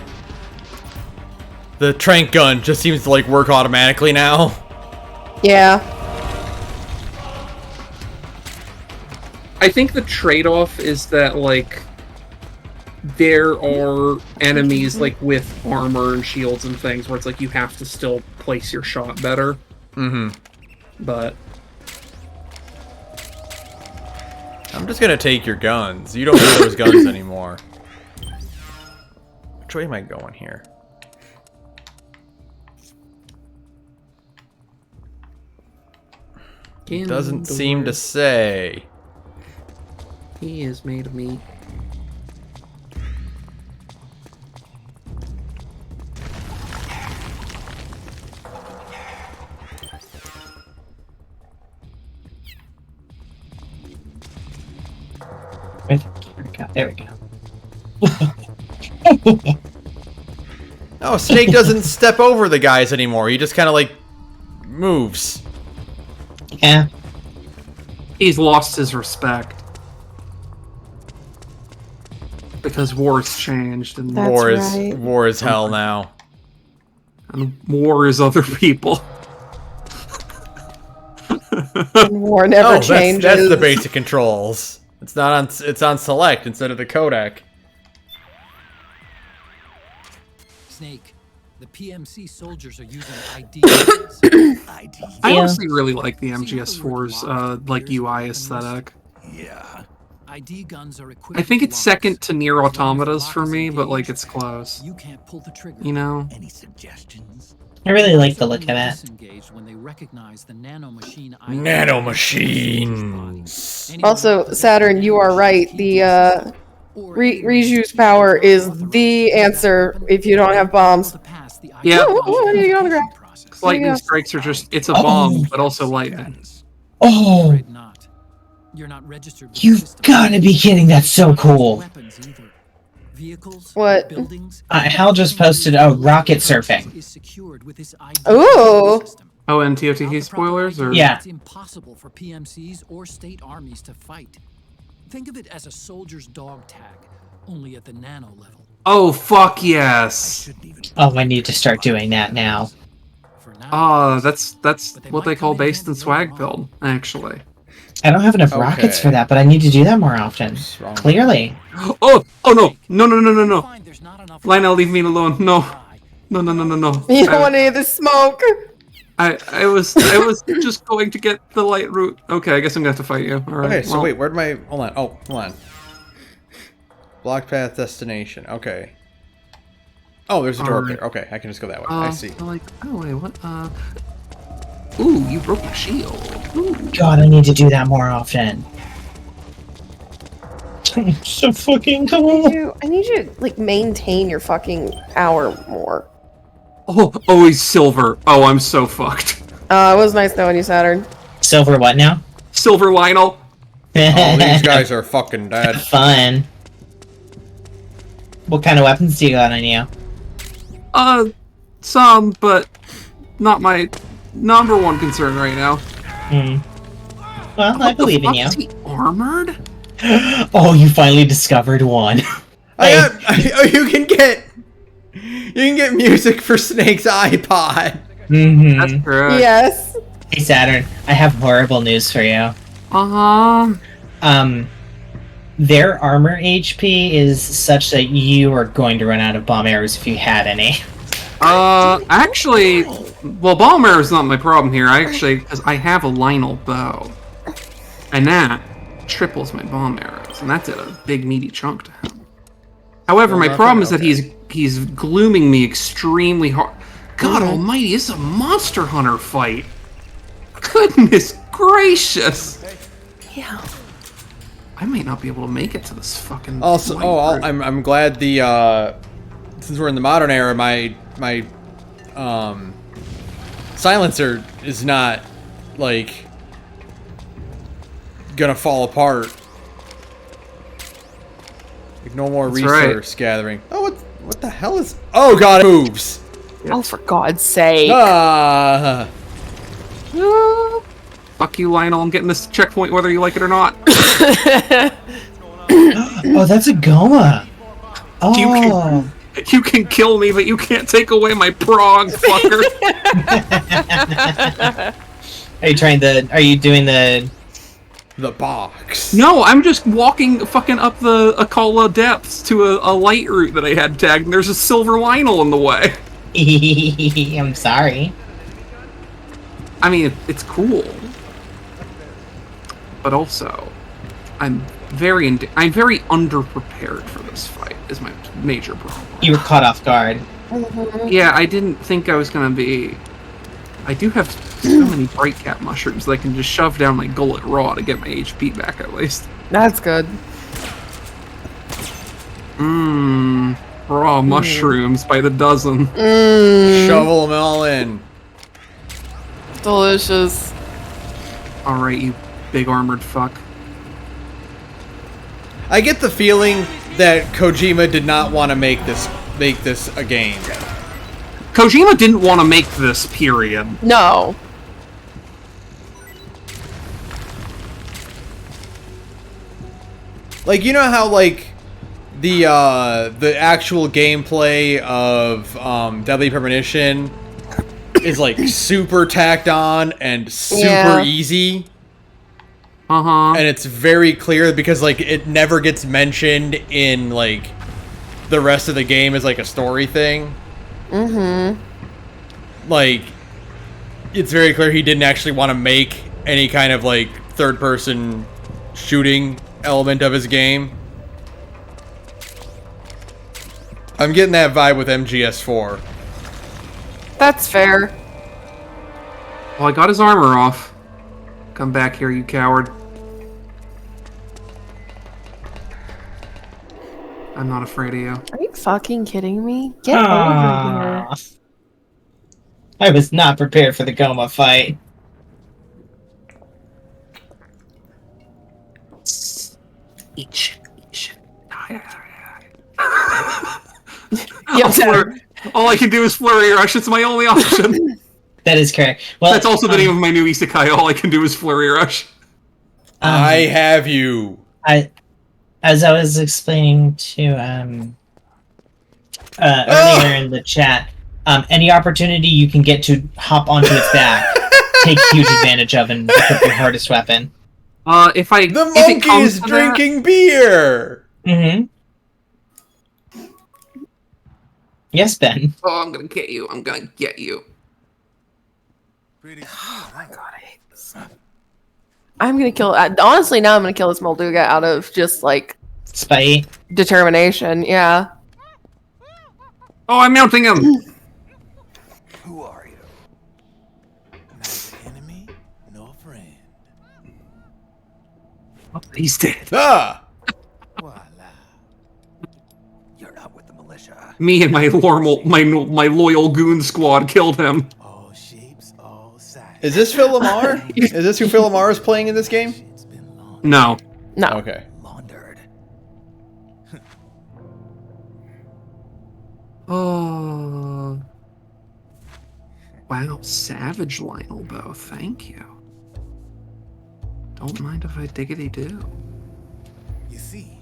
trank gun just seems to work automatically now. Yeah. I think the trade-off is that there are enemies with armor and shields and things where it's you have to still place your shot better. Mm-hmm. But I'm just gonna take your guns. You don't need those guns anymore. Which way am I going here? Doesn't seem to say. He is made of meat. There we go. Oh, Snake doesn't step over the guys anymore. He just kind of like moves. Yeah. He's lost his respect. Because war's changed and That's right. War is hell now. And war is other people. And war never changes. That's the basic controls. It's not on. It's on select instead of the codec. Snake, the PMC soldiers are using ID guns. I honestly really like the MGS4's like UI aesthetic. Yeah. ID guns are equipped I think with it's locks. second to Nier Automata's for me, but like it's close. You can't pull the trigger. You know? Any suggestions? I really like the look of it. Disengaged when they recognize the nanomachine. Nanomachines. Also, Saturn, you are right. The Riju's power is the answer if you don't have bombs. Yeah. What are you on the ground? Lightning strikes are just—it's a bomb, but also lightning. Oh, You're not registered with you've got to be kidding! That's so cool. What? Hal just posted a rocket surfing. Ooh. Oh, and TOTK spoilers, or Yeah. It's impossible for PMCs or state armies to fight. Think of it as a soldier's dog tag, only at the nano level. Oh fuck yes! Oh, I need to start doing that now. That's what they call based in swag build, actually. I don't have enough rockets for that, but I need to do that more often. Clearly. Oh no! Lionel, leave me alone! No! No! You don't want any of this smoke. I was just going to get the light route. Okay, I guess I'm gonna have to fight you. All right. Okay, so well, wait, where'd my... Hold on. Oh, hold on. Block path destination. Okay. Oh, there's a door up there. Okay, I can just go that way. I see. Oh wait, what? Ooh, you broke my shield. Ooh. God, I need to do that more often. So fucking cool. I need you to like maintain your fucking power more. Oh, he's silver. Oh, I'm so fucked. It was nice knowing you, Saturn. Silver what now? Silver Lionel. Oh, these guys are fucking dead. Fun. What kind of weapons do you got on you? Some, but not my number one concern right now. Well, I believe in you. Is he armored? Oh, you finally discovered one. You can get music for Snake's iPod. That's correct. Yes. Hey Saturn, I have horrible news for you. Their armor HP is such that you are going to run out of bomb arrows if you had any. Actually, well, bomb arrow is not my problem here. Because I have a Lionel bow, and that triples my bomb arrows, and that's a big meaty chunk to him. However, my problem is that he's glooming me extremely hard. God almighty, this is a Monster Hunter fight. Goodness gracious. Yeah. I might not be able to make it to this fucking. Also, I'm glad the since we're in the modern era, my silencer is not like gonna fall apart. Like no more resource gathering. Oh, what the hell is? Oh god, it moves. Oh, for God's sake. Fuck you, Lionel. I'm getting this checkpoint whether you like it or not. Oh, that's a Goma. Oh. You can kill me, but you can't take away my prog, fucker. Are you doing the box? No, I'm just walking fucking up the Akala depths to a light route that I had tagged, and there's a silver Lionel in the way. I'm sorry. I mean, it's cool. But also, I'm very underprepared for this fight, is my major problem. You were caught off guard. Yeah, I didn't think I was gonna be... I do have so many bright cap mushrooms that I can just shove down my gullet raw to get my HP back at least. That's good. Raw mushrooms by the dozen. Shovel them all in. Delicious. Alright, you big armored fuck. I get the feeling that Kojima did not want to make this a game. Kojima didn't want to make this, period. No. Like, you know how, like, the actual gameplay of Deadly Premonition is, like, super tacked on and super easy? Uh-huh. And it's very clear because, like, it never gets mentioned in, like, the rest of the game as, like, a story thing. Like, it's very clear he didn't actually want to make any kind of, like, third-person shooting element of his game. I'm getting that vibe with MGS4. That's fair. Well, I got his armor off. Come back here, you coward. I'm not afraid of you. Are you fucking kidding me? Get over here. I was not prepared for the Goma fight. Each. All I can do is flurry rush. It's my only option. That is correct. Well, that's also the name of my new isekai. All I can do is flurry rush. I have you. As I was explaining to earlier in the chat, any opportunity you can get to hop onto its back, take huge advantage of and equip your hardest weapon. The monkey is drinking beer. Yes, Ben. Oh, I'm gonna get you. I'm gonna get you. Oh my god, I hate this. I'm gonna kill. Honestly, now I'm gonna kill this Molduga out of just like spite, determination. Yeah. Oh, I'm mounting him. Who are you? Neither enemy nor friend. Oh, he's dead. Ah. You're not with the militia. Me and my loyal goon squad killed him. All shapes, all sizes. Is this Phil Lamar? Is this who Phil Lamar is playing in this game? No. No. Okay. Laundered. Oh. Wow, savage Lionel Bow, thank you. Don't mind if I diggity do. You see,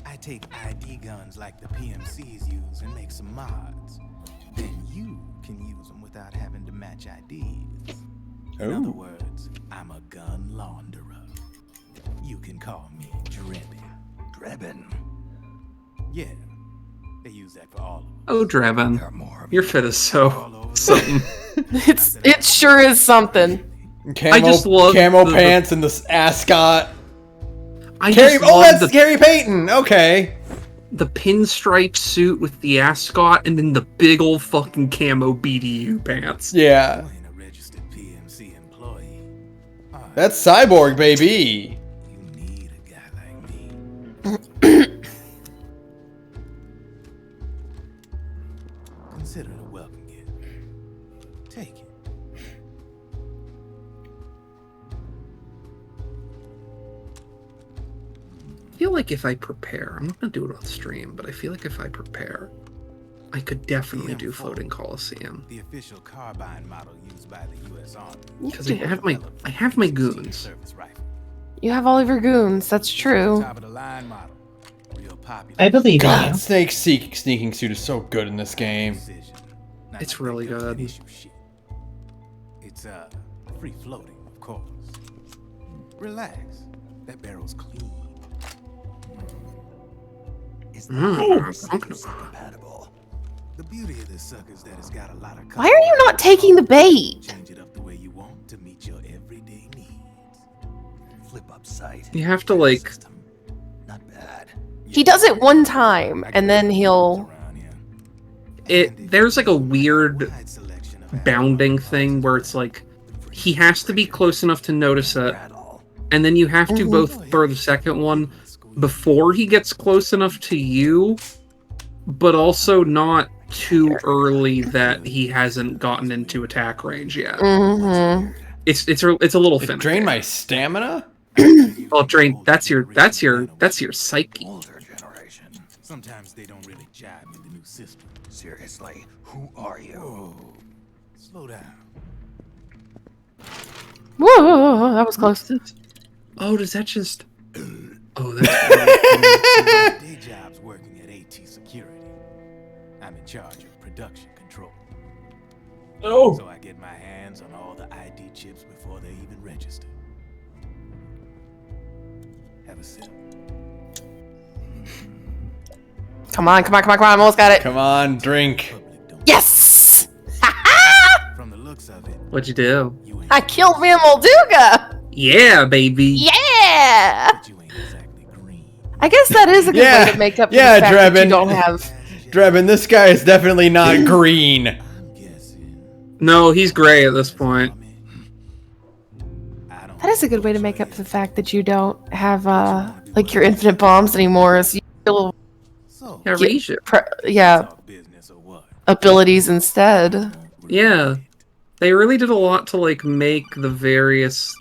I take ID guns like the PMCs use and make some mods. Then you can use them without having to match IDs. In other words, I'm a gun launderer. You can call me Drebin. Drebin? Yeah, they use that for all of them. Oh, Drebin, your fit is so something. It sure is something. I just love camo pants and this ascot. That's Gary Payton. Okay. The pinstripe suit with the ascot and then the big old fucking camo BDU pants. Yeah. That's Cyborg, baby. Consider it a welcome gift. Take it. I feel like if I prepare, I'm not gonna do it on stream, but I feel like if I prepare, I could definitely do Floating Coliseum. The official carbine model used by the U.S. Army. Because I have my goons. You have all of your goons. That's true. Top of the line model. Real popular. I believe in you. Snake's sneaking suit is so good in this game. It's really good. It's free floating, of course. Relax. That barrel's clean. Compatible. The beauty of this sucker is that it's got a lot of. Why are you not taking the bait? Change it up the way you want to meet your everyday needs. Flip up sight. You have to like. Not bad. He does it one time, and then he'll. There's like a weird bounding thing where it's like he has to be close enough to notice it, and then you have to both throw the second one before he gets close enough to you, but also not too early that he hasn't gotten into attack range yet. It's a little It finicky. drained my stamina? Well, drain. That's your psyche. Older generation. Sometimes they don't really jive with the new system. Seriously, who are you? Whoa. Slow down. Whoa, that was close. Oh, does that just? Oh, that's. My day job's working at AT Security. I'm in charge of production control. Oh. So I get my hands on all the ID chips before they even register. Have a sip. Come on, I almost got it. Come on, drink. Yes! From the looks of it, What'd you do? you ain't, I killed me a Molduga! Yeah, baby. Yeah! but you ain't exactly green. I guess that is a good Yeah. way to make up for Yeah, the fact that you Drebin. don't have... Drebin, this guy is definitely not green. I'm guessing. No, he's gray at this point. I don't That is a good way to make up for the fact that you don't have, like, your infinite bombs anymore, so you still So, Yeah, Get- Reisha. yeah, talk business or what? abilities instead. Yeah, they really did a lot to like make the various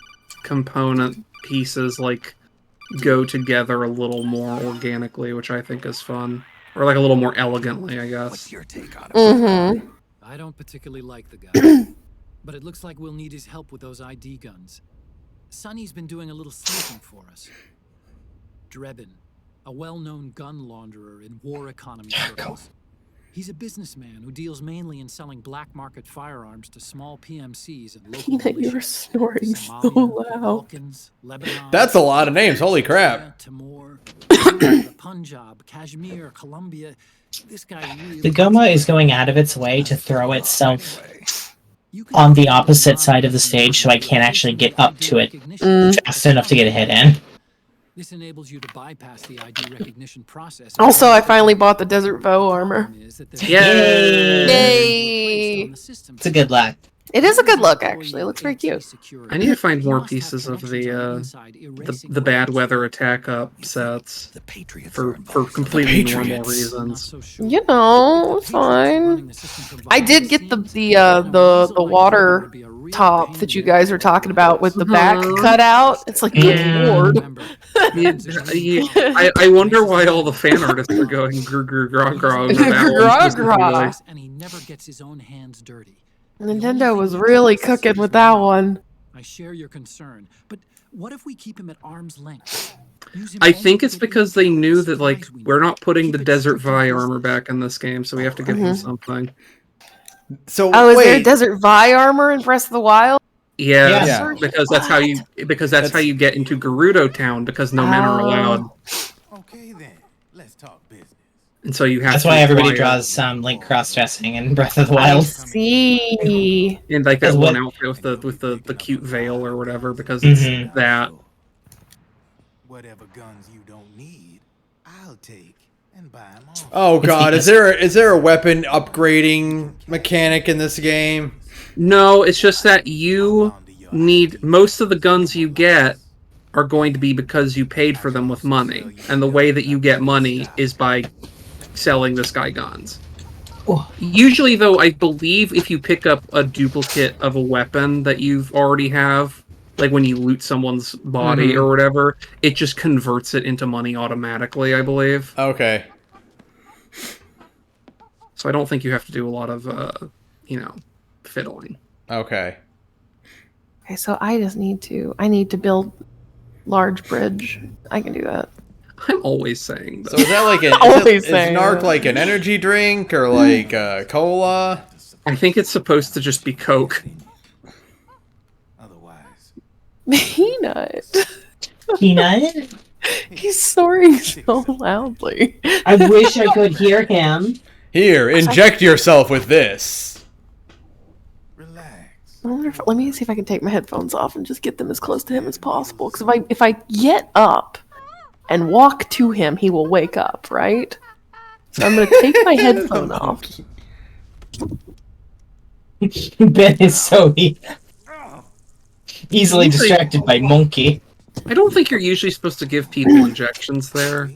component pieces like go together a little more organically, which I think is fun, or like a little more elegantly, I What's guess. your take on it? Mm-hmm. I don't particularly like the guy, but it looks like we'll need his help with those ID guns. Sonny's been doing a little sneaking for us. Drebin, a well-known gun launderer in war economy circles. He's a businessman who deals mainly in selling black market firearms to small PMCs and local Tina, you were militias. snoring so Somalia, the loud. Balkans, Lebanon, That's a lot of names, holy crap. Timor, the Punjab, Kashmir, Colombia. This guy really The Goma is going out of its way to throw itself You can on the see opposite the side of the line stage so I can't actually get up to it Mm. fast enough to get a hit in. This enables you to bypass the ID recognition process. Also, I finally bought the Desert Bow armor. Yay! Yay! It's a good luck. It is a good look, actually. It looks very cute. I need to find more pieces of the bad weather attack up sets The Patriots for are completely The normal Patriots. reasons. You know, it's fine. I did get the water top that you guys were talking about with the back Mhm. cut out. It's like, good Yeah. lord. I wonder why all the fan artists are going grr grr grog grog. over that one Grog specifically. grog. And he never gets his own hands dirty. Nintendo was really cooking with that one. I share your concern, but what if we keep him at arm's length? Use him I only think it's to get because the they knew that like supplies we we're need. not putting Keep the it Desert strictly Vi business. armor back in this game, so we have to give them something. So Oh, is there a wait, Desert Vi armor in Breath of the Wild? Yeah, Yeah. because that's how you how you get into Gerudo Town because no men are Oh. allowed, Okay then, let's talk business. and so you have. That's to why everybody acquire- draws Link cross-dressing in Breath of the I Wild. see. and like that Because one what- outfit with the cute veil or whatever because it's Mhm. that. Whatever guns you don't need, I'll take and buy them all. oh It's god, because- is there a weapon upgrading mechanic in this game? No, it's just that you need most of the guns you get are going to be because you paid for them with money, and the way that you get money is by selling this guy guns. Oh. Usually, though, I believe if you pick up a duplicate of a weapon that you've already have, like when you loot someone's body Mhm. or whatever, it just converts it into money automatically, I believe. Okay. So I don't think you have to do a lot of, fiddling. Okay. Okay, so I need to build large bridge. I can do that. I'm always saying that. So is that like an Always is saying Narc that. like an energy drink or like cola? I think it's supposed to just be Coke. Otherwise, Peanut. Peanut? He's snoring so loudly. I wish I could hear him. Here, inject yourself with this. relax. I wonder if, let me see if I can take my headphones off and just get them as close to him as possible. Because if I get up and walk to him, he will wake up, right? So I'm gonna take my headphone off. Ben is so Easily distracted by monkey. I don't think you're usually supposed to give people injections there.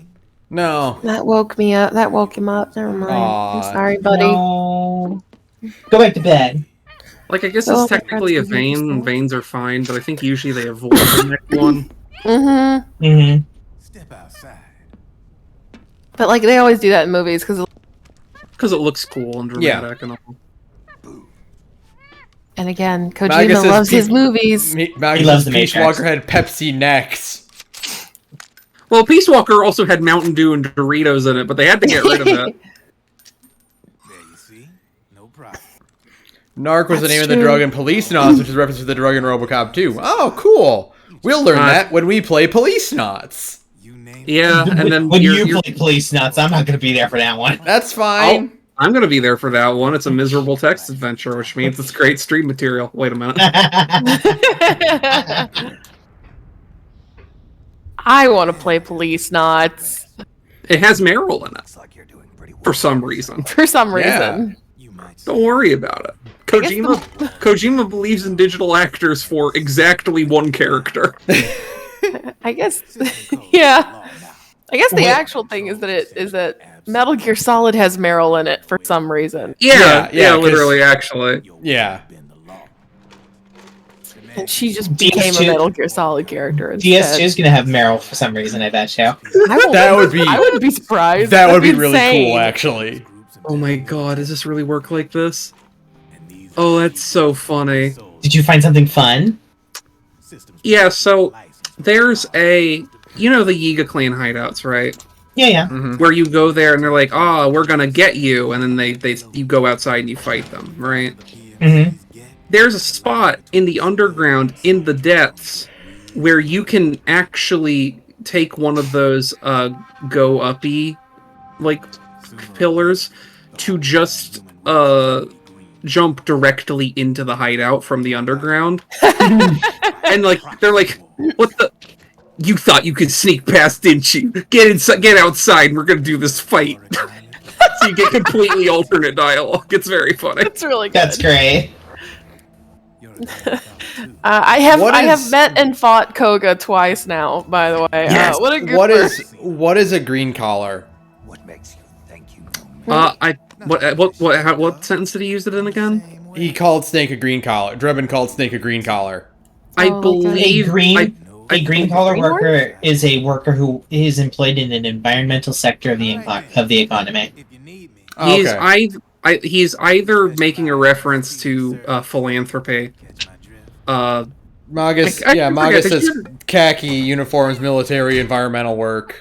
No. That woke me up. That woke him up. Never mind. Aw, I'm sorry, buddy. No. Go back to bed. Like, I guess Oh, it's technically a that's vein, and interesting. veins are fine, but I think usually they avoid the next one. Mm-hmm. Mm-hmm. Step outside. But like they always do that in movies because. Because it looks cool and dramatic and all. And again, Magus Kojima says loves his Pe- movies. Magus He loves says the Peace Matrix. Walker had Pepsi necks. Well, Peace Walker also had Mountain Dew and Doritos in it, but they had to get rid of it. There you see? No problem. Narc was the That's name of the true. drug in Police Knots, which is a reference to the drug in RoboCop 2. Oh, cool. We'll learn that when we play Police Knots. You name Yeah, and then when you're- you play Police Nuts, I'm not going to be there for that one. That's fine. I'm going to be there for that one. It's a miserable text adventure, which means it's great stream material. Wait a minute. I want to play Police Knots It has Meryl in it, Looks like you're doing pretty well. for some reason. for some Yeah. reason. You might Don't worry about it. Kojima believes in digital actors for exactly one character. I guess. Yeah. I guess the actual thing is that Metal Gear Solid has Meryl in it for some reason, Yeah, Yeah, 'cause- literally, actually. Yeah. and she just became a DS2 Metal Gear Solid character. DS2 instead. is going to have Meryl for some reason, I bet you. That would be I wouldn't be surprised. that would That'd be really insane. cool, actually. Oh my god, does this really work like this? Oh, that's so funny. Did you find something fun? Yeah, so there's a... You know the Yiga clan hideouts, right? Yeah, yeah. Where you go there and they're like, oh, we're gonna get you, and then you go outside and you fight them, right? Mm-hmm. There's a spot in the underground, in the depths, where you can actually take one of those go-uppy, like, pillars to just jump directly into the hideout from the underground. And, like, they're like, what the... You thought you could sneak past, didn't you? Get inside, get outside, and we're gonna do this fight. So you get completely alternate dialogue. It's very funny. It's really good. That's great. I have What I have is- met and fought Koga twice now. By the way, Yes. what a good What person. what is a green collar? What makes you think you know me? What sentence did he use it in again? He called Snake a green collar. Drebin called Snake a green collar. I Oh, believe A green collar Green worker is a worker who is employed in an environmental sector of the economy. If you need me, Oh, he's okay. he's either making a reference to philanthropy. catch my drift. Magus, I yeah, forget, Magus did says you- khaki, uniforms, military, environmental work,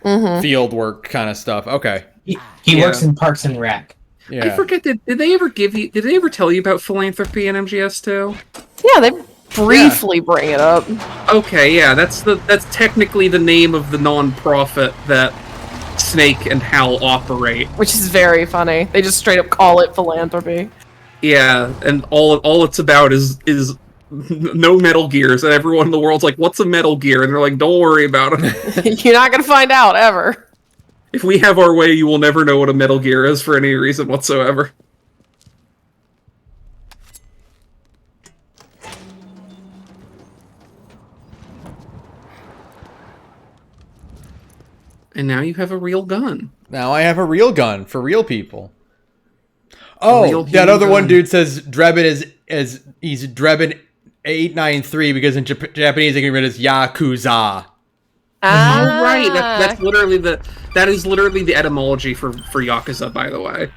Mhm. field work kind of stuff. Okay. He Yeah. works in Parks and Rec. I Yeah. forget. Did they ever Did they ever tell you about philanthropy in MGS2? Yeah, they briefly bring it up. Okay, yeah, that's technically the name of the non-profit that Snake and Hal operate. Which is very funny. They just straight up call it philanthropy. Yeah, and all it's about is no Metal Gears, and everyone in the world's like, "What's a Metal Gear?" And they're like, "Don't worry about it. You're not gonna find out ever. If we have our way, you will never know what a Metal Gear is for any reason whatsoever." And now you have a real gun. Now I have a real gun for real people. Oh, real that human other one gun. dude says Drebin he's Drebin 893 because in Japanese they can read it as Yakuza. Ah, Oh, right. That's literally that is literally the etymology for Yakuza, by the way.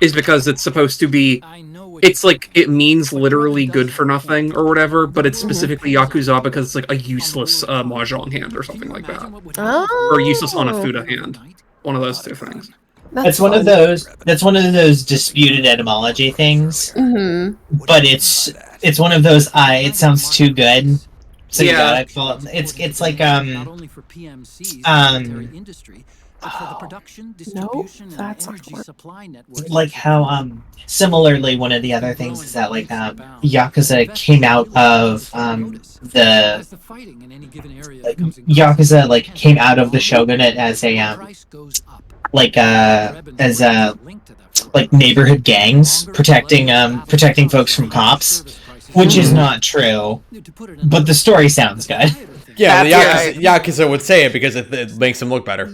Is because it's supposed to be, I know what it's like, it means literally good for nothing or whatever, but it's specifically Yakuza because it's like a useless mahjong hand or something like that. Oh. Or a useless Hanafuda hand. One of those two things. That's one of those. That's one of those disputed etymology things. Hmm. But it's one of those. It sounds too good. So you Yeah. gotta call it. It's like not only for PMCs, military industry, but for the production, distribution, that's and not energy correct. supply networks. like how similarly one of the other things is that like Yakuza came out of the As the fighting in any given area becomes Yakuza like came out of the shogunate as a price goes up. like like neighborhood gangs protecting folks from cops. Which is not true, but the story sounds good. Yeah, the That's Yakuza would say it because it makes him look better.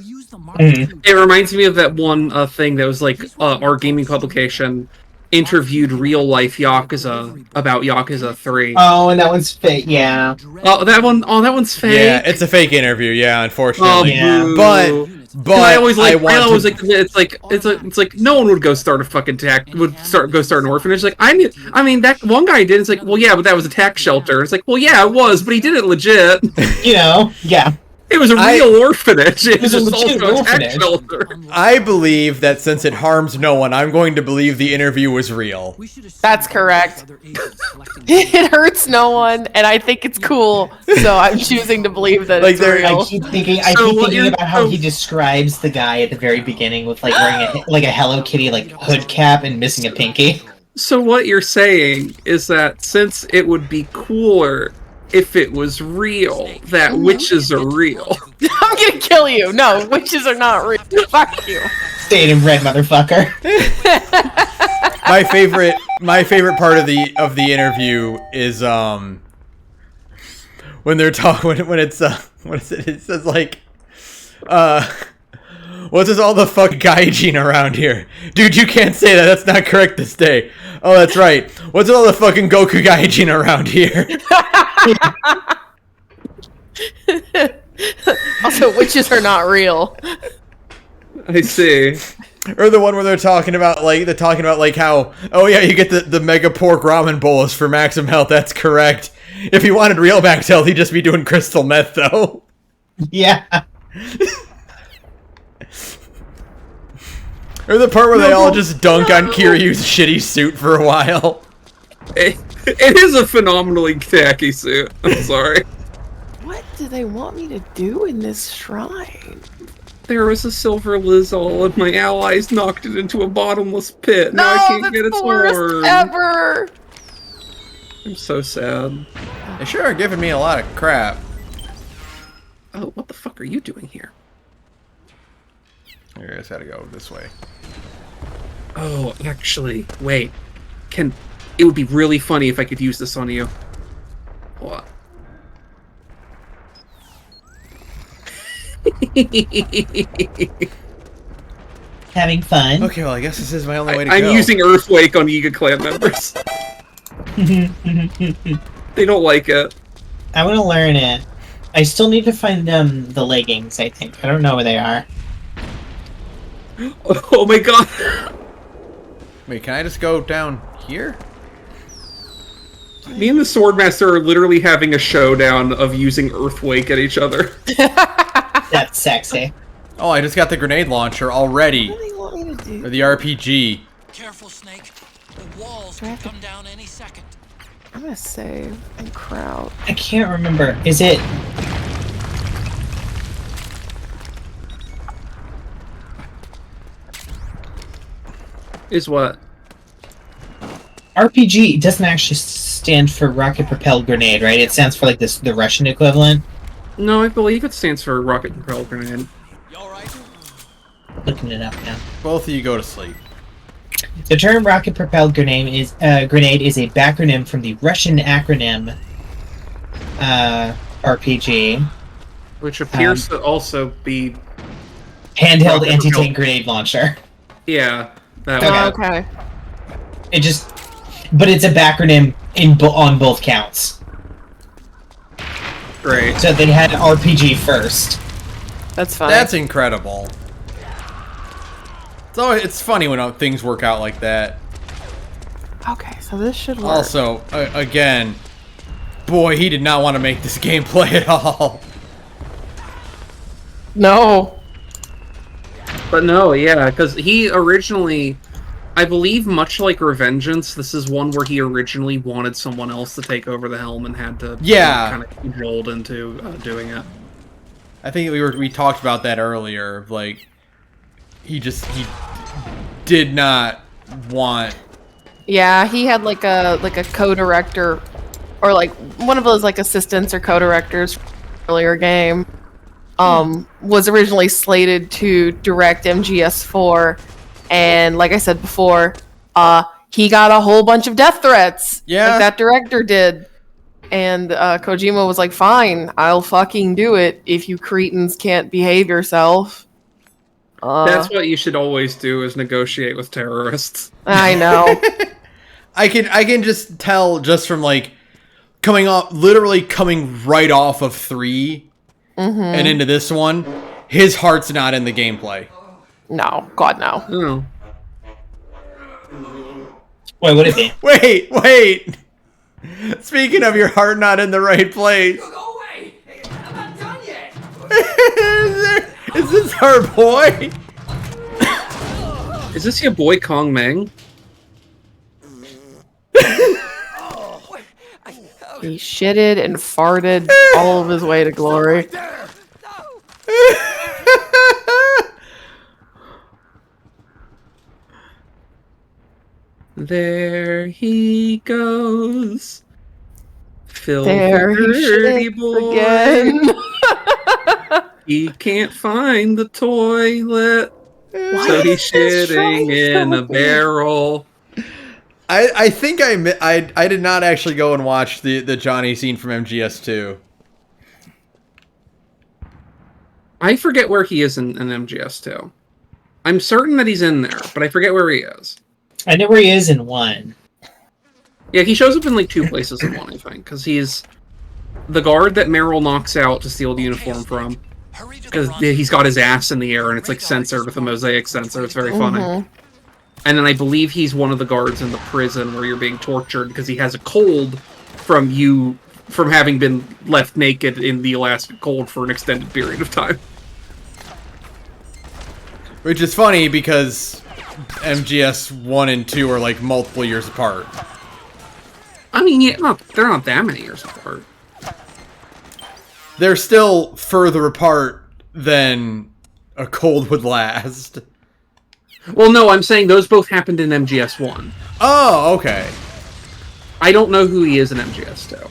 It reminds me of that one thing that was like our gaming publication interviewed real life Yakuza about Yakuza 3. Oh, and that one's fake. Yeah. Oh, that one's fake. Yeah, it's a fake interview. Yeah, unfortunately. yeah. But I always like, it's like no one would go start a fucking go start an orphanage. Like I mean that one guy did. It's like, well, yeah, but that was a tax shelter. It's like, well, yeah, it was, but he did it legit. You know, yeah. It was a real orphanage. It was a just legit also a tax orphanage. shelter. I believe that since it harms no one, I'm going to believe the interview was real. That's correct. It hurts no one, and I think it's cool, so I'm choosing to believe that Like, it's they're- real. I keep thinking about how he describes the guy at the very beginning with like wearing a Hello Kitty like hood cap and missing a pinky. So what you're saying is that since it would be cooler if it was real, that witches are real. I'm gonna kill you. No, witches are not real. Fuck you. Stayed in red, motherfucker. My favorite part of the interview is when they're talking when it's what is it? It says like what's this all the fuck gaijin around here? Dude, you can't say that. That's not correct this day. Oh, that's right. What's all the fucking Goku gaijin around here? Also, witches are not real. I see. Or the one where they're talking about how, oh yeah, you get the mega pork ramen bolus for maximum health. That's correct. If he wanted real max health, he'd just be doing crystal meth though. Yeah. Or the part where they all just dunk on Kiryu's shitty suit for a while. It is a phenomenally tacky suit. I'm sorry. What do they want me to do in this shrine? There was a silver Lizal and my allies knocked it into a bottomless pit. Now I can't that's get its the worst horn. ever. I'm so sad. They sure are giving me a lot of crap. Oh, what the fuck are you doing here? I just gotta go this way. Oh, actually, wait. It would be really funny if I could use this on you. What? Having fun. Okay, well, I guess this is my only way to go. I'm using Earthquake on Yiga Clan members. They don't like it. I want to learn it. I still need to find the leggings, I think. I don't know where they are. Oh my god. Wait, can I just go down here? Me and the Swordmaster are literally having a showdown of using Earthquake at each other. That's sexy. Oh, I just got the grenade launcher already. What do they want me to do? Or the RPG. Careful, Snake. The walls can come down any second. I'm gonna save and crouch. I can't remember. Is it... Is what? RPG doesn't actually stand for rocket propelled grenade, right? It stands for like the Russian equivalent. No, I believe it stands for Rocket Propelled Grenade. Looking it up now. Both of you go to sleep. The term rocket propelled grenade is a backronym from the Russian acronym RPG, Which appears to also be handheld rocket anti-tank propelled. grenade launcher. Yeah, that Okay. one. Okay. It just, but it's a backronym on both counts. Great. So they had RPG first. That's fine. That's incredible. It's funny when things work out like that. Okay, so this should work. Also, again, boy, he did not want to make this game play at all. No. But no, yeah, because he originally, I believe, much like Revengeance, this is one where he originally wanted someone else to take over the helm and had to kind of cajoled into doing it. I think we talked about that earlier. Like, he did not want. Yeah, he had like a co-director, or like one of those like assistants or co-directors from the earlier game. Was originally slated to direct MGS4, and like I said before, he got a whole bunch of death threats. Yeah. Like that director did. And Kojima was like, fine, I'll fucking do it if you cretins can't behave yourself. That's what you should always do, is negotiate with terrorists. I know. I can just tell just from like literally coming right off of 3 and into this one, his heart's not in the gameplay. No, God, no. Oh. Wait, what is it? Wait! Speaking of your heart not in the right place. Go away! I'm not done yet! Is this our boy? Is this your boy Kong Meng? He shitted and farted all of his way to glory. There he goes. There he Filthy shits boy. again. He can't find the toilet. So he's shitting in a barrel. I think I did not actually go and watch the Johnny scene from MGS2. I forget where he is in MGS2. I'm certain that he's in there, but I forget where he is. I know where he is in 1. Yeah, he shows up in like 2 places in 1, I think, because he's the guard that Meryl knocks out to steal the uniform from. Because he's got his ass in the air and it's like censored with a mosaic sensor. It's very funny. And then I believe he's one of the guards in the prison where you're being tortured because he has a cold from having been left naked in the Alaska cold for an extended period of time. Which is funny because MGS 1 and 2 are like multiple years apart. I mean, yeah, they're not that many years apart. They're still further apart than a cold would last. Well, no, I'm saying those both happened in MGS1. Oh, okay. I don't know who he is in MGS2.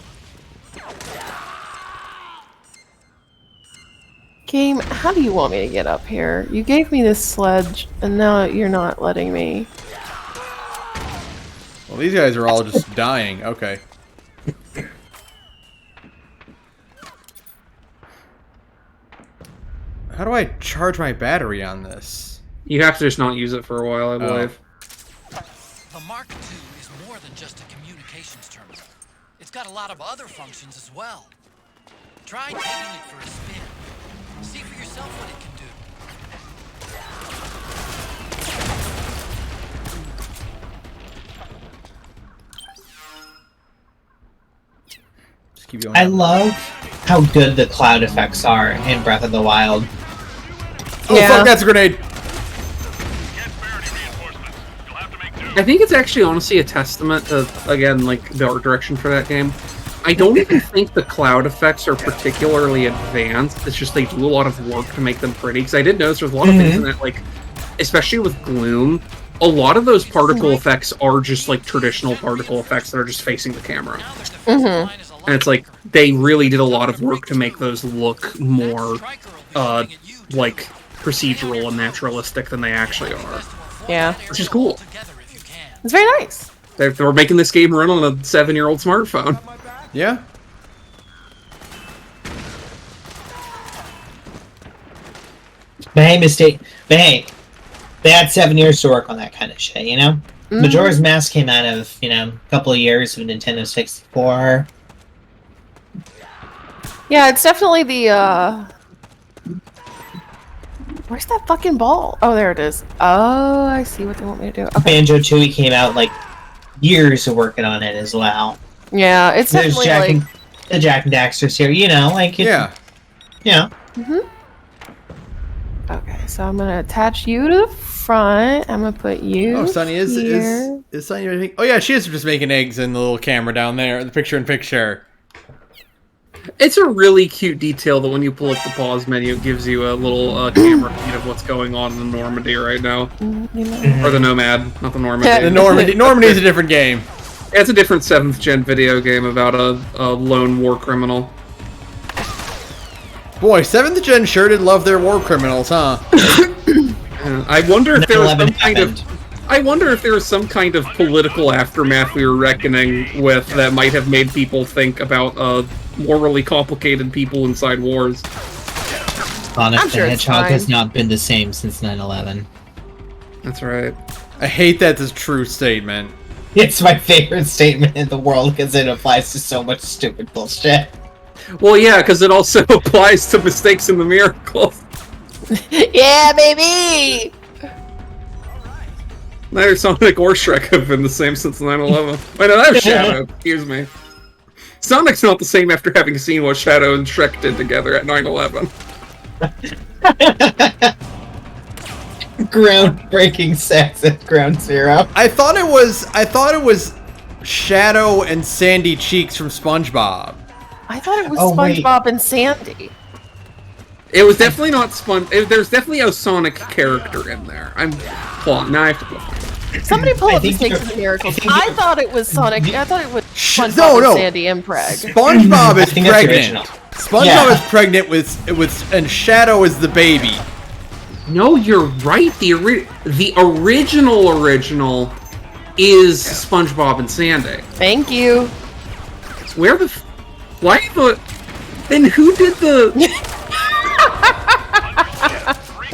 Game, how do you want me to get up here? You gave me this sledge, and now you're not letting me. Well, these guys are all just dying. Okay. How do I charge my battery on this? You have to just not use it for a while, I believe. The Mark II is more than just a communications terminal. It's got a lot of other functions as well. Try taking it for a spin. See for yourself what it can do. Just keep going. I love how good the cloud effects are in Breath of the Wild. Oh, fuck, that's a grenade! I think it's actually honestly a testament to, again, like, the art direction for that game. I don't even think the cloud effects are particularly advanced. It's just they do a lot of work to make them pretty. Because I did notice there's a lot of things in it, like, especially with Gloom, a lot of those particle effects are just, like, traditional particle effects that are just facing the camera. And it's like, they really did a lot of work to make those look more, like, procedural and naturalistic than they actually are. Yeah. Which is cool. It's very nice. They're making this game run on a 7-year-old smartphone. Yeah. But hey, they had 7 years to work on that kind of shit, you know? Majora's Mask came out of, a couple of years of Nintendo 64. Yeah, it's definitely the, Where's that fucking ball? Oh, there it is. Oh, I see what they want me to do. Okay. Banjo-Tooie came out, like, years of working on it as well. Yeah, it's There's definitely the Jak and Daxter's here, like... Yeah. Yeah. Okay, so I'm gonna attach you to the front. I'm gonna put you Oh, Sunny is Sunny making... Oh yeah, she is just making eggs in the little camera down there, the picture-in-picture. It's a really cute detail that when you pull up the pause menu, it gives you a little camera feed of what's going on in the Normandy right now. Or the Nomad, not the Normandy. The Normandy's a different game. It's a different 7th gen video game about a lone war criminal. Boy, 7th gen sure did love their war criminals, huh? I wonder if there was some kind of... I wonder if there was some kind of political aftermath we were reckoning with that might have made people think about morally complicated people inside wars. Sonic I'm the sure it's Hedgehog fine. has not been the same since 9/11. That's right. I hate that's a true statement. It's my favorite statement in the world because it applies to so much stupid bullshit. Well, yeah, because it also applies to mistakes in the miracle. Yeah, baby. Neither Sonic or Shrek have been the same since 9/11. Wait, no, that was Shadow. Excuse me. Sonic's not the same after having seen what Shadow and Shrek did together at 9/11. Groundbreaking sex at Ground Zero. I thought it was Shadow and Sandy Cheeks from SpongeBob. I thought it was Oh, wait. SpongeBob and Sandy. It was definitely not There's definitely a Sonic character in there. Hold on, now I have to go. Somebody pull I up think Mistakes you're- and Miracles. I think I you're- thought it was Sonic. I thought it was SpongeBob No, and no. Sandy and Preg. SpongeBob I is think that's pregnant. original. SpongeBob Yeah. is pregnant with and Shadow is the baby. No, you're right. The original is SpongeBob and Sandy. Thank you. Where the? Why the? Then who did the?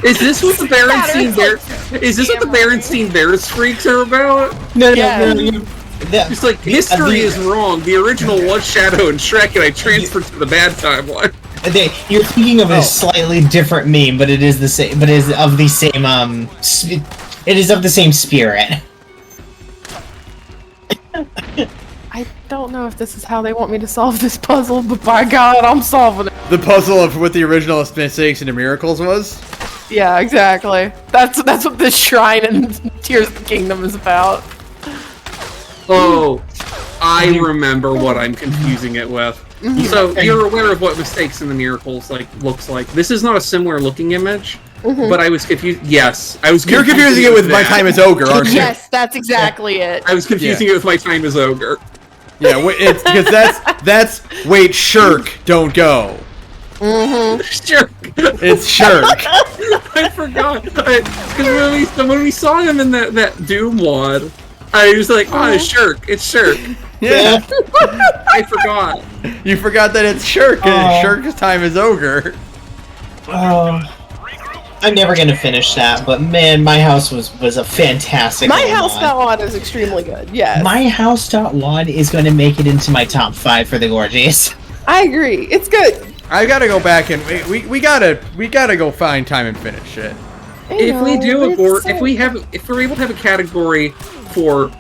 Is this what the Berenstein Bear? Is this what the Berenstein Bears freaks are about? No, Yeah. It's like history is wrong. The original was Shadow and Shrek, and I transferred to the bad timeline. You're thinking of a slightly different meme, but it is the same. But it is of the same. It is of the same spirit. I don't know if this is how they want me to solve this puzzle, but by God, I'm solving it. The puzzle of what the original Mistakes and Miracles was. Yeah, exactly. That's what this shrine and Tears of the Kingdom is about. Oh, I remember what I'm confusing it with. So you're aware of what Mistakes in the Miracles looks like. This is not a similar looking image, but I was confused. Yes, I was. You're confusing it with My Time as Ogre, aren't you? Yes, that's exactly it. I was confusing it with My Time as Ogre. Yeah, it's because that's wait, Shirk, don't go. Shirk. It's Shirk. I forgot because when we saw him in that Doom wad, I was like, oh, it's Shirk. It's Shirk. Yeah. I forgot. You forgot that it's Shirk, and Shirk's Time as Ogre. Oh, I'm never gonna finish that, but man, My House was a fantastic. My little house mod. that one is extremely good. Yes, My House.wad is going to make it into my top 5 for the Gorgies. I agree. It's good. I gotta go back and we gotta go find time and finish it. If we do if we're able to have a category for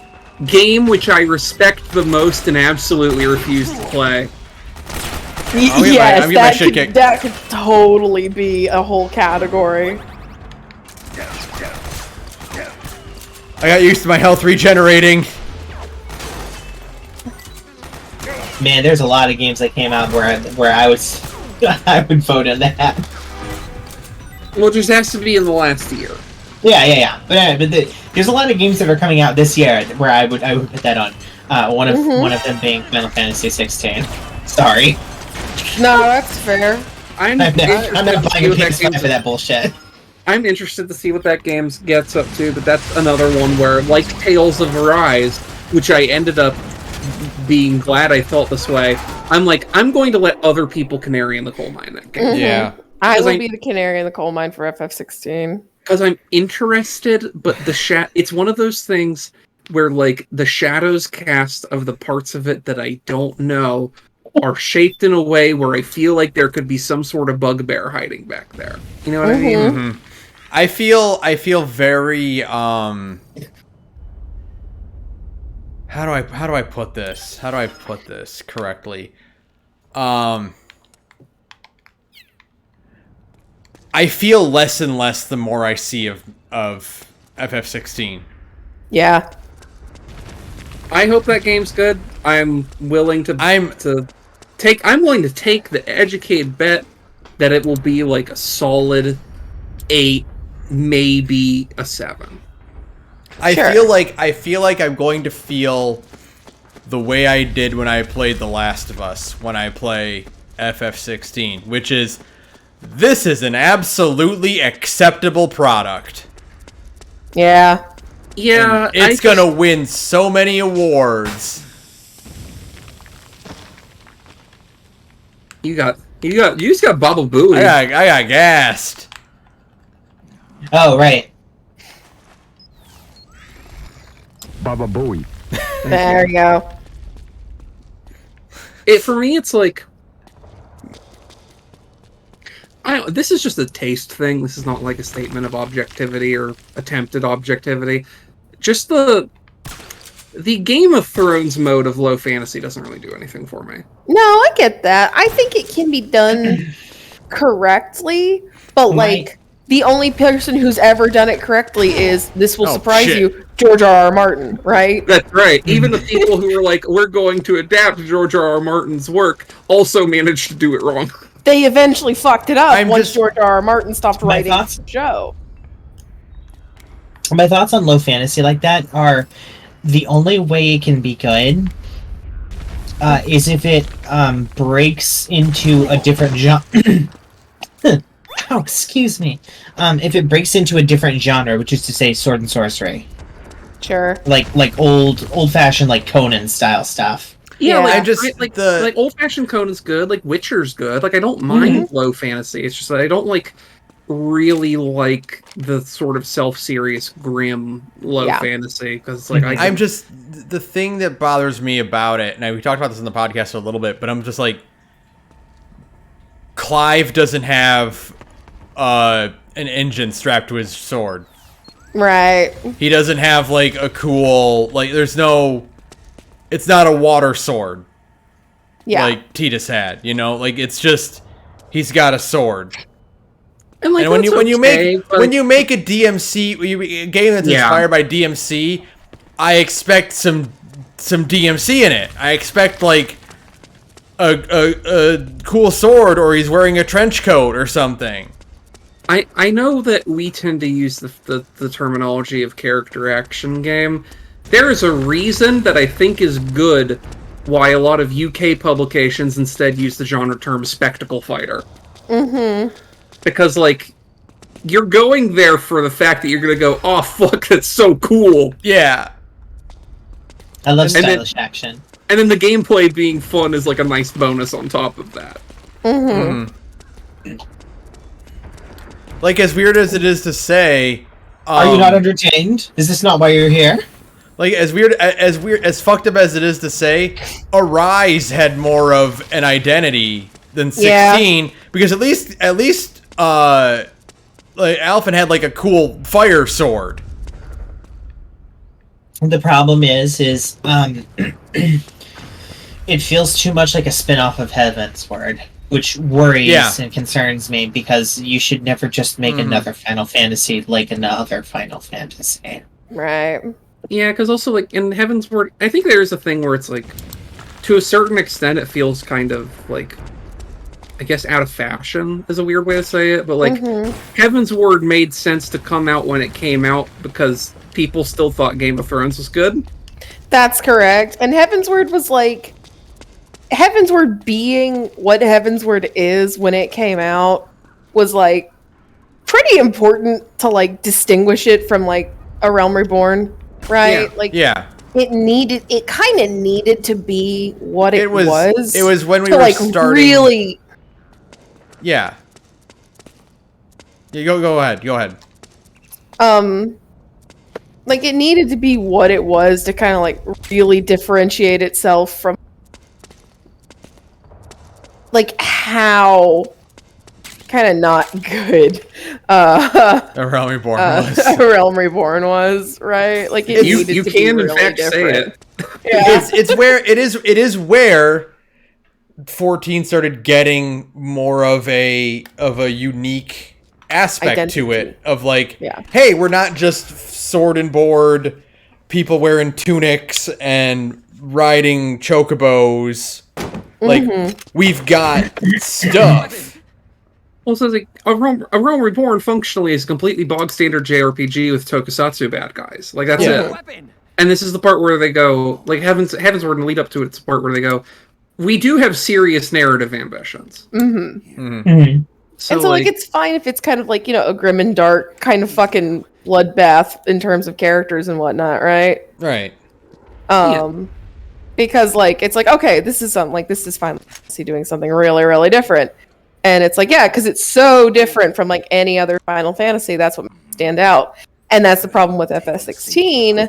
game which I respect the most and absolutely refuse to play. Yes, that could totally be a whole category. I got used to my health regenerating. Man, there's a lot of games that came out where I was I would vote on that. Well, it just has to be in the last year. Yeah. But there's a lot of games that are coming out this year where I would put that on. One of them being Final Fantasy 16. Sorry. No, that's fair. I'm not buying a PS5 for that bullshit. I'm interested to see what that game gets up to, but that's another one where, like Tales of Arise, which I ended up being glad I felt this way, I'm like, I'm going to let other people canary in the coal mine that game. Yeah. I will be the canary in the coal mine for FF16. Because I'm interested, but it's one of those things where, like, the shadows cast of the parts of it that I don't know are shaped in a way where I feel like there could be some sort of bugbear hiding back there. You know what I mean? Mm-hmm. I feel very how do I put this? How do I put this correctly? I feel less and less the more I see of FF16. Yeah. I hope that game's good. I'm willing to take the educated bet that it will be like a solid 8, maybe a 7. I feel like I'm going to feel the way I did when I played The Last of Us when I play FF16, which is this is an absolutely acceptable product. Yeah. Yeah, And it's gonna win so many awards. You just got Baba Booey. I got gassed. Oh, right. Baba Booey. There you go. For me, it's like, this is just a taste thing. This is not like a statement of objectivity or attempted objectivity. Just the Game of Thrones mode of low fantasy doesn't really do anything for me. No, I get that. I think it can be done correctly, but like the only person who's ever done it correctly is, this will surprise you, George R.R. Martin, right? That's right. Even the people who were like, we're going to adapt George R.R. Martin's work also managed to do it wrong. They eventually fucked it up once George R.R. Martin stopped writing the show. My thoughts on low fantasy like that are, the only way it can be good is if it breaks into a different genre. Oh, excuse me. If it breaks into a different genre, which is to say sword and sorcery. Sure. Like old-fashioned, like Conan style stuff. Yeah, like old-fashioned Conan's good, like Witcher's good. Like, I don't mind low fantasy. It's just that I don't really like the sort of self-serious, grim low fantasy, because it's like the thing that bothers me about it, and we talked about this in the podcast a little bit, but I'm just like, Clive doesn't have an engine strapped to his sword. Right. He doesn't have like a cool, like, it's not a water sword. Yeah. Like Tidus had, you know, like, it's just, he's got a sword. And like, when you make a DMC, a game that's inspired by DMC, I expect some DMC in it. I expect like a cool sword, or he's wearing a trench coat or something. I know that we tend to use the terminology of character action game. There is a reason that I think is good why a lot of UK publications instead use the genre term spectacle fighter. Mm-hmm. Because, like, you're going there for the fact that you're going to go, oh, fuck, that's so cool. Yeah. I love stylish action. And then the gameplay being fun is, like, a nice bonus on top of that. Mm-hmm. Like, as weird as it is to say... Are you not entertained? Is this not why you're here? Like, as fucked up as it is to say, Arise had more of an identity than 16, because at least like, Alphen had like a cool fire sword. The problem is it feels too much like a spin-off of Heavensward, which worries and concerns me, because you should never just make another Final Fantasy like another Final Fantasy. Right. Yeah, because also, like, in Heavensward, I think there's a thing where it's, like, to a certain extent, it feels kind of, like, I guess out of fashion is a weird way to say it, but, like, Heavensward made sense to come out when it came out because people still thought Game of Thrones was good. That's correct. And Heavensward was, like, Heavensward being what Heavensward is when it came out was, like, pretty important to, like, distinguish it from, like, A Realm Reborn. Right? Yeah. Like, it kind of needed to be what it was. It was when we to, were like, starting. Really. Yeah. Go ahead. Like, it needed to be what it was to kind of, like, really differentiate itself from, like, how kind of not good A Realm Reborn was. A Realm Reborn was, right? Like, it you needed to can be in really fact different. say it. Yeah. It is where 14 started getting more of a unique aspect to it, of like, hey, we're not just sword and board people wearing tunics and riding chocobos. Like, we've got stuff. Well, so it's like a Realm Reborn functionally is a completely bog standard JRPG with tokusatsu bad guys. Like, that's it. And this is the part where they go, like, Heavensward and lead up to it's the part where they go, we do have serious narrative ambitions. So, and so, like, it's fine if it's kind of like, you know, a grim and dark kind of fucking bloodbath in terms of characters and whatnot, right? Right. Because like it's like, okay, this is something like this is Final Fantasy doing something really, really different. And it's like, yeah, because it's so different from like any other Final Fantasy, that's what makes it stand out. And that's the problem with FF16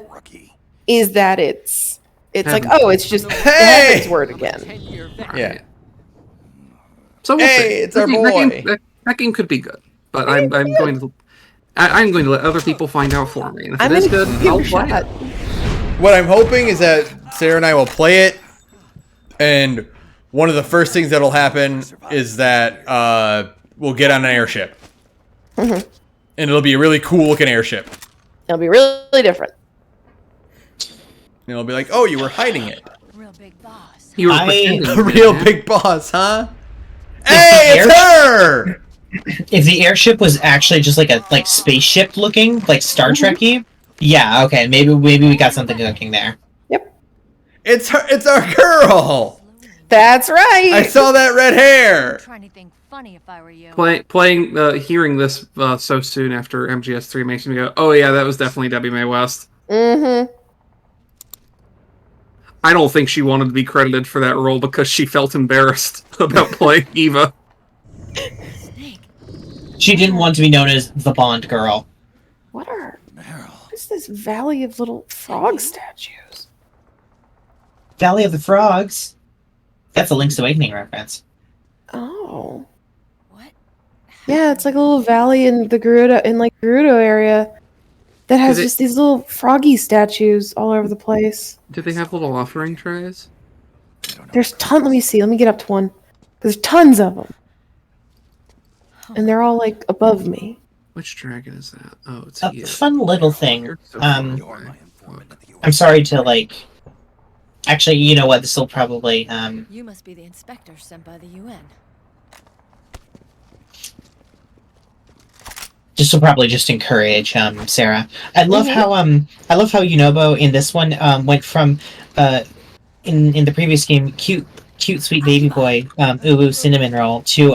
is that it's like, oh, it's just Heaven's Word again. Yeah. So we'll see. Hey, it's our That boy. that game could be good, but I'm going to let other people find out for me. And if I'm it is gonna good, give I'll it a play shot. it. What I'm hoping is that Sarah and I will play it, and one of the first things that'll happen is that we'll get on an airship. And it'll be a really cool looking airship. It'll be really different. And it'll be like, oh, you were hiding it. Real big boss. You were I- pretending A to, real man. big boss, huh? Hey, it's her! If the airship was actually just like a spaceship looking, like Star Trek-y, yeah, okay, maybe we got something cooking there. It's her. It's our girl. That's right. I saw that red hair. Trying to think funny if I were you. Hearing this so soon after MGS3 makes me go, oh yeah, that was definitely Debbie Mae West. Mm-hmm. I don't think she wanted to be credited for that role because she felt embarrassed about playing Eva. Snake. She didn't want to be known as the Bond girl. What is this Valley of Little Frog statues? Valley of the Frogs. That's a Link's Awakening reference. Oh. What? Yeah, it's like a little valley in the Gerudo area that has Is it- just these little froggy statues all over the place. Do they have little offering trays? There's ton. Let me see. Let me get up to one. There's tons of them, and they're all like above me. Which dragon is that? Oh, it's A you. fun little thing. You're so far away. I'm sorry to Actually, you know what? This will probably You must be the inspector sent by the UN. this will probably just encourage Sarah. I love how Yunobo in this one went from in the previous game cute sweet baby boy Uwu cinnamon roll to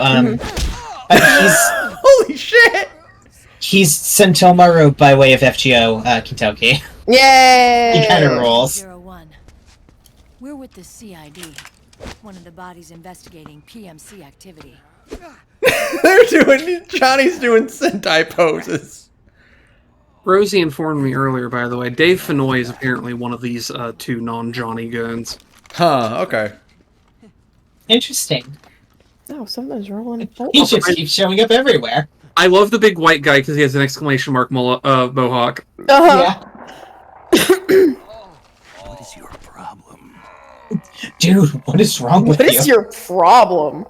Holy shit! he's Sentomaru by way of FGO Kentucky. Yay! He kind of rolls. 01. We're with the CID, one of the bodies investigating PMC activity. Johnny's doing Sentai poses. Rosie informed me earlier, by the way, Dave Fenoy is apparently one of these two non-Johnny goons. Huh, okay. Interesting. Oh, something's rolling. He just keeps showing up everywhere. I love the big white guy because he has an exclamation mark mohawk. Uh-huh. Yeah. What is your problem? Dude, what is wrong with What you? is your problem?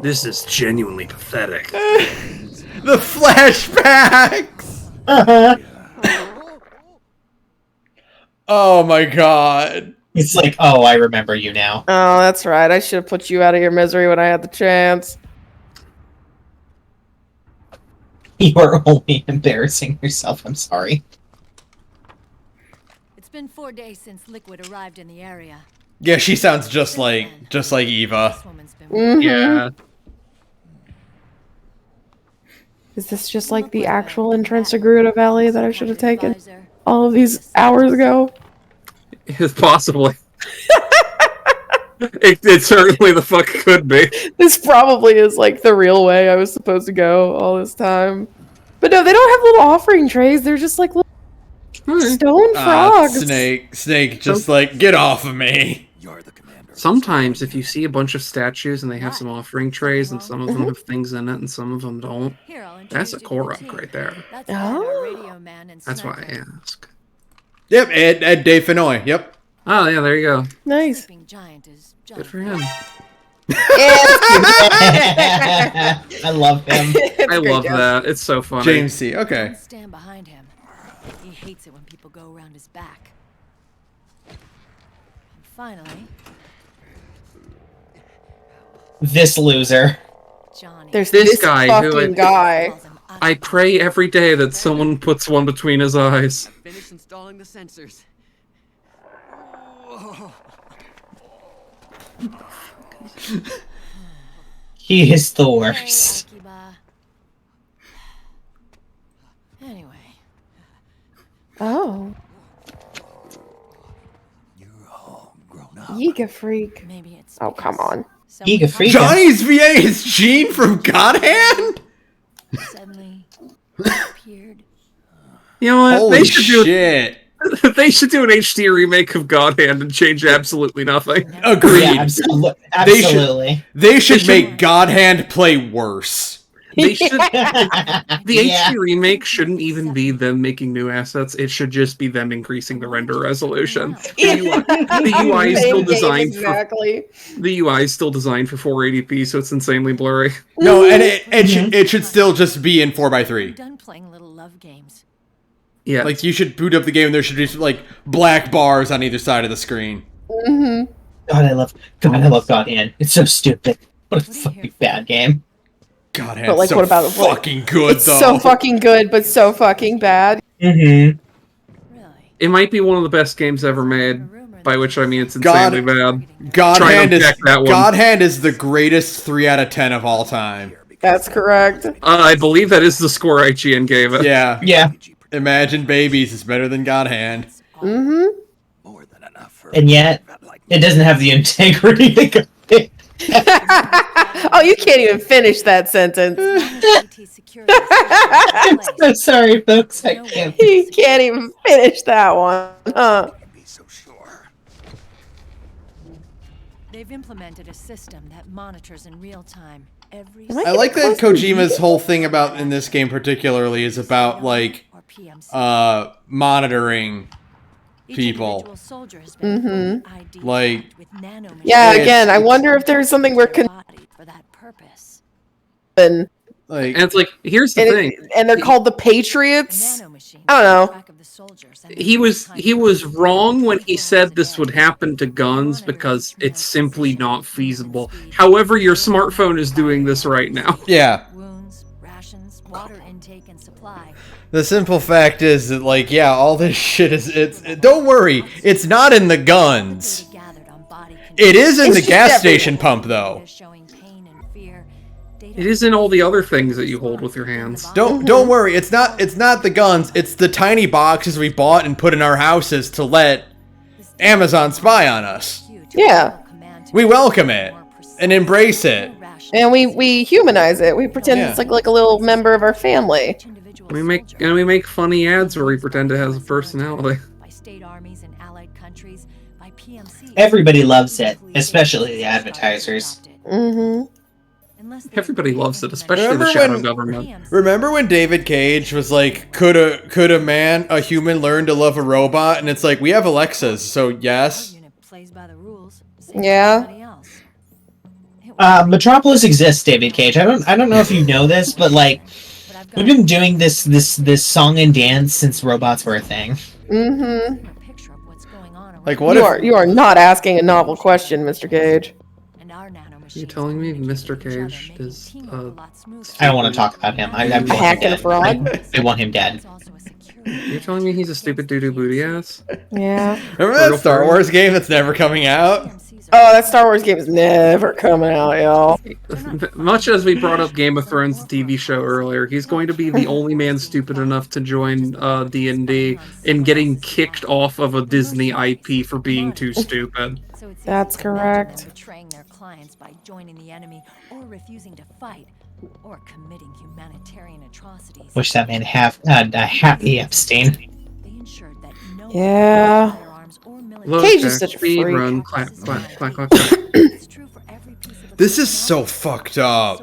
This is genuinely pathetic. The flashbacks! Uh-huh. Oh my god. It's like, oh, I remember you now. Oh, that's right. I should have put you out of your misery when I had the chance. You are only embarrassing yourself. I'm sorry. It's been 4 days since Liquid arrived in the area. Yeah, she sounds just like Eva. This woman's been Mhm. Yeah. Is this just like the actual entrance to Gerudo Valley that I should have taken all of these hours ago? It's possibly. It certainly the fuck could be. This probably is like the real way I was supposed to go all this time. But no, they don't have little offering trays. They're just like little stone frogs. Snake, just like, get off of me. You're the commander. Sometimes if you see a bunch of statues and they have some offering trays and some of them have things in it and some of them don't, Here, I'll that's a introduce you to core the up team. right there. That's our radio man and That's why sniper. I ask. Yep, Ed Dave Fenoy, yep. Oh yeah, there you go. Nice. Sleeping giant is Good for him. I love him. I love that. It's so funny. James C, okay. Don't stand behind him. He hates it when people go around his back. And finally, This loser. Johnny. There's This this guy who fucking I- guy. calls him I pray every day that someone puts one between his eyes. Finish installing the sensors. He is the worst. Hey, Akiba. Anyway, Giga Freak. Maybe it's Oh, come on. Giga Freak. Johnny's VA is Gene from God Hand? Suddenly appeared. You know what? Holy shit. They should do an HD remake of God Hand and change absolutely nothing. Agreed. Yeah, absolutely. They should make God Hand play worse. They should. The Yeah. HD remake shouldn't even be them making new assets. It should just be them increasing the render resolution. The UI is still Same game, designed exactly. for the UI is still designed for 480p, so it's insanely blurry. No, and it should still just be in 4x3. Done playing little love games. Yeah, Like, you should boot up the game and there should be, like, black bars on either side of the screen. Mm-hmm. God, I love God Hand. It's so stupid. What a fucking bad game. God Hand's But like, so what about fucking good, It's though. so fucking good, but so fucking bad. Mm-hmm. it might be one of the best games ever made. By which I mean it's insanely bad. God Try Hand to is check that one. God Hand is the greatest 3 out of 10 of all time. That's correct. I believe that is the score IGN gave it. Yeah. Yeah. Imagine Babies is better than God Hand. Mm-hmm. And yet, it doesn't have the integrity to go. Oh, you can't even finish that sentence. I'm so sorry, folks. I can't. He can't even finish that one. Huh? They've implemented a system that monitors in real time every. I like that Kojima's whole thing about in this game particularly is about like monitoring people. Mm-hmm. Like Yeah, it's- again, I wonder if there's something we're and And it's like, here's the thing. and they're called the Patriots. I don't know. He was wrong when he said this would happen to guns because it's simply not feasible. However, your smartphone is doing this right now. Yeah. Wounds, rations, water intake, and supply. The simple fact is that, like, yeah, all this shit don't worry, it's not in the guns. It is in It's the just gas everywhere. station pump, though. It is in all the other things that you hold with your hands. Don't worry, it's not the guns, it's the tiny boxes we bought and put in our houses to let Amazon spy on us. Yeah, We welcome it and embrace it. and we humanize it. We pretend Yeah. it's like a little member of our family. We make funny ads where we pretend it has a personality. Everybody loves it, especially the advertisers. Mm-hmm. Everybody loves it, especially the shadow government. Remember when David Cage was like, could a human learn to love a robot? And it's like, we have Alexas, so yes. Yeah. Metropolis exists, David Cage. I don't know if you know this, but like we've been doing this song and dance since robots were a thing. Mm-hmm. Like, what You are not asking a novel question, Mr. Cage. You're telling me Mr. Cage is I don't want to talk about him. I want him Hack and dead. fraud? I want him dead. You're telling me he's a stupid doo-doo booty ass? Yeah. Remember that Star Wars game that's never coming out? Oh, that Star Wars game is never coming out, y'all. Much as we brought up Game of Thrones, the TV show earlier, he's going to be the only man stupid enough to join D&D in getting kicked off of a Disney IP for being too stupid. That's correct. Betraying their clients by joining the enemy or refusing to fight or committing humanitarian atrocities. Wish that man have a happy Epstein. Yeah. Look, Cage is such a speed freak. run, clap, clap, clap, clap, clap. This is so fucked up.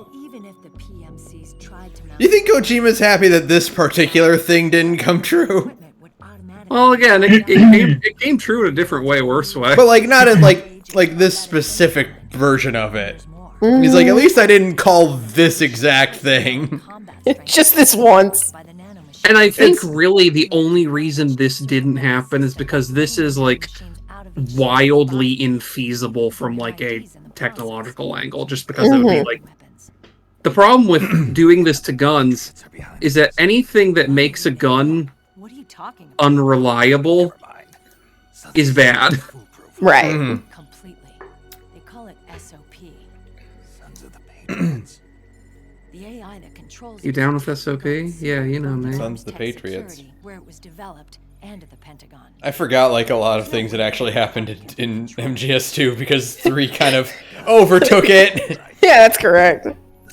You think Kojima's happy that this particular thing didn't come true? Well, again, it came true in a different way, worse way. But like not in like this specific version of it. He's like, at least I didn't call this exact thing. Just this once. And I think really the only reason this didn't happen is because this is like wildly infeasible from like a technological angle, just because it would be like the problem with doing this to guns is that anything that makes a gun unreliable is bad. Right. Completely. They call it SOP. The AI that controls You down with SOP? Yeah, you know me. Sons of the Patriots. where it was developed and the Pentagon. I forgot like a lot of things that actually happened in MGS2 because 3 kind of overtook it. Yeah, that's correct.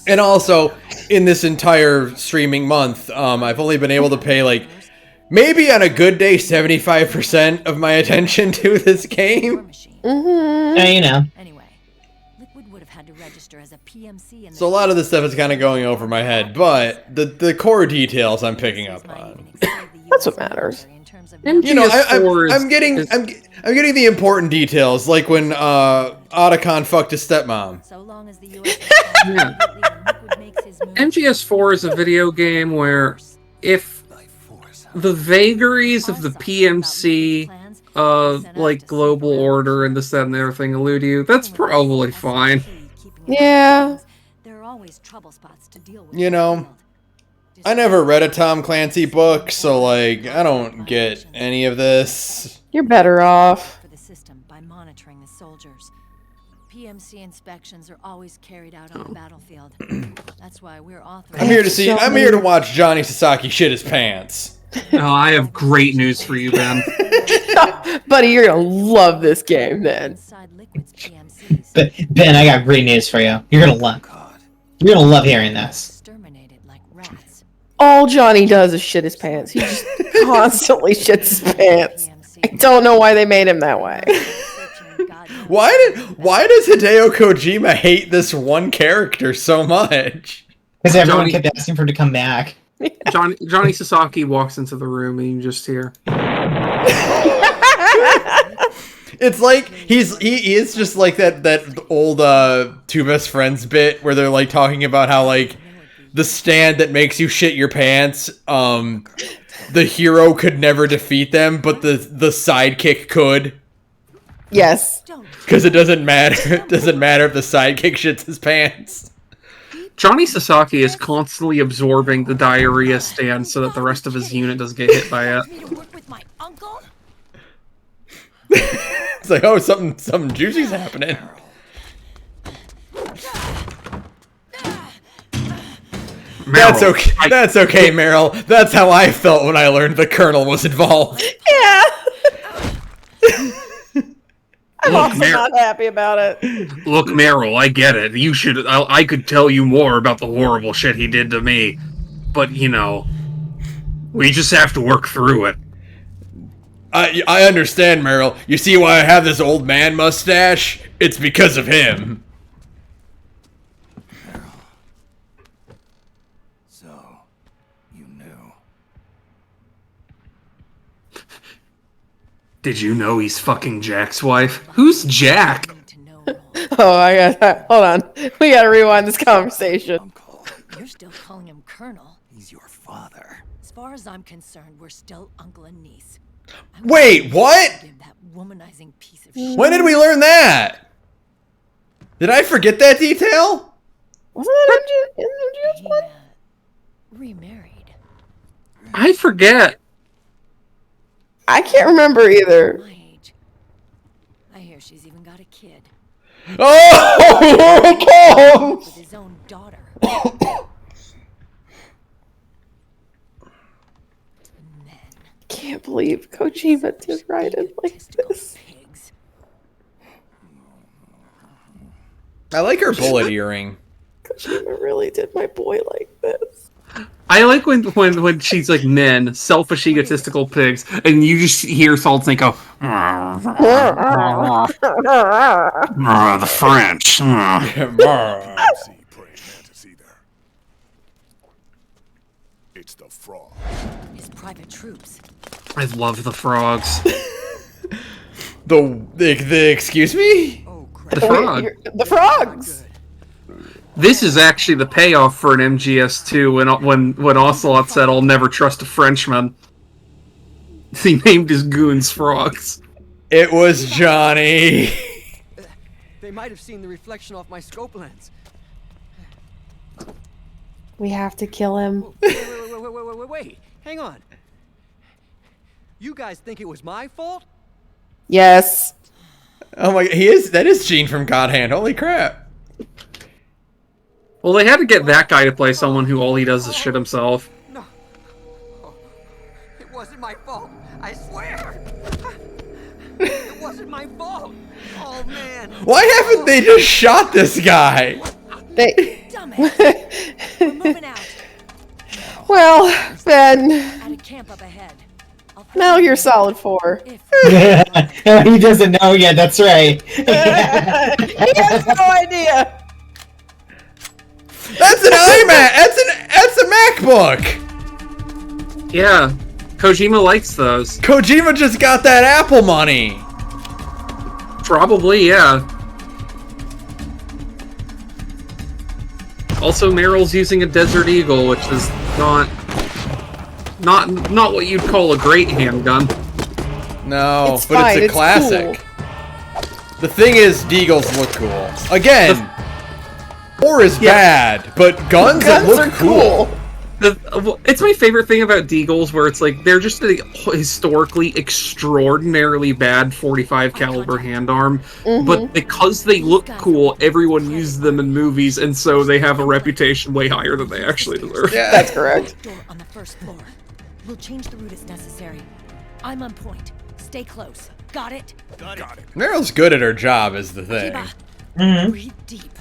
And also, in this entire streaming month, I've only been able to pay like maybe on a good day 75% of my attention to this game. You know. Anyway, Liquid would have had to register as a PMC in the So a lot of this stuff is kind of going over my head, but the core details I'm picking up on. That's what matters. You know, MGS4 I'm getting the important details, like when Otacon fucked his stepmom. So long as the US Yeah. MGS4 is a video game where if the vagaries of the PMC, like global order and this, that, and the other thing elude you, that's probably fine. Yeah. There are always trouble spots to deal with. You know, I never read a Tom Clancy book, so like I don't get any of this. You're better off. For the system by monitoring the soldiers. PMC inspections are always carried out on the battlefield. That's why we're authorized. I'm here to watch Johnny Sasaki shit his pants. Oh, I have great news for you, Ben. Buddy, you're gonna love this game then. But Ben, I got great news for you. You're gonna love. You're gonna love hearing this. All Johnny does is shit his pants. He just constantly shits his pants. I don't know why they made him that way. Why does Hideo Kojima hate this one character so much? Because everyone kept asking for him to come back. Johnny Sasaki walks into the room and you just hear. It's like he is just like that old Two Best Friends bit where they're like talking about how like the stand that makes you shit your pants, the hero could never defeat them, but the sidekick could. Yes. Because it doesn't matter. It doesn't matter if the sidekick shits his pants. Johnny Sasaki is constantly absorbing the diarrhea stand so that the rest of his unit doesn't get hit by it. It's like, oh, something juicy's happening. That's okay. That's okay, Meryl. That's how I felt when I learned the Colonel was involved. Yeah. I'm Look, also not happy about it. Look, Meryl, I get it. You should. I could tell you more about the horrible shit he did to me, but you know, we just have to work through it. I understand, Meryl. You see why I have this old man mustache? It's because of him. So, you knew. Did you know he's fucking Jack's wife? Who's Jack? Oh, I got. Hold on. We gotta rewind this conversation. You're still calling him Colonel. He's your father. As far as I'm concerned, we're still uncle and niece. Wait, what? That womanizing piece of shit. When did we learn that? Did I forget that detail? Wasn't that in MGS1? Remarried. I forget. I can't remember either. I hear she's even got a kid. Oh, with his own daughter. Can't believe Kojima did write it like this. I like her bullet earring. Kojima really did my boy like this. I like when she's like men, selfish, egotistical pigs, and you just hear Solid Snake go, the French. It's the frog. His private troops. I love the frogs. The excuse me? The frog. The frogs. This is actually the payoff for an MGS2 when Ocelot said, "I'll never trust a Frenchman." He named his goons frogs. It was Johnny. They might have seen the reflection off my scope lens. We have to kill him. Wait. Hang on. You guys think it was my fault? Yes. Oh my, that is Gene from God Hand. Holy crap. Well, they had to get that guy to play someone who all he does is shit himself. No. Oh, it wasn't my fault. I swear. It wasn't my fault. Oh man. Why haven't they just shot this guy? They. Dumbass. We're moving out. Well, Ben. At a camp up ahead. Metal Gear Solid 4. He doesn't know yet. That's right. He has no idea. That's an iMac. That's a MacBook. Yeah, Kojima likes those. Kojima just got that Apple money. Probably, yeah. Also, Meryl's using a Desert Eagle, which is not what you'd call a great handgun. No, It's but fine, it's a it's classic. The thing is, Deagles look cool. Again, war is bad, but guns that Guns look are cool. It's my favorite thing about Deagles, where it's like they're just a historically extraordinarily bad 45 caliber hand arm, but because they look cool, everyone uses them in movies, and so they have a reputation way higher than they actually deserve. Yeah. That's correct. Door on the first floor. We'll change the route as necessary. I'm on point. Stay close. Got it? Got it. Meryl's good at her job, is the thing. Akiba, breathe deep.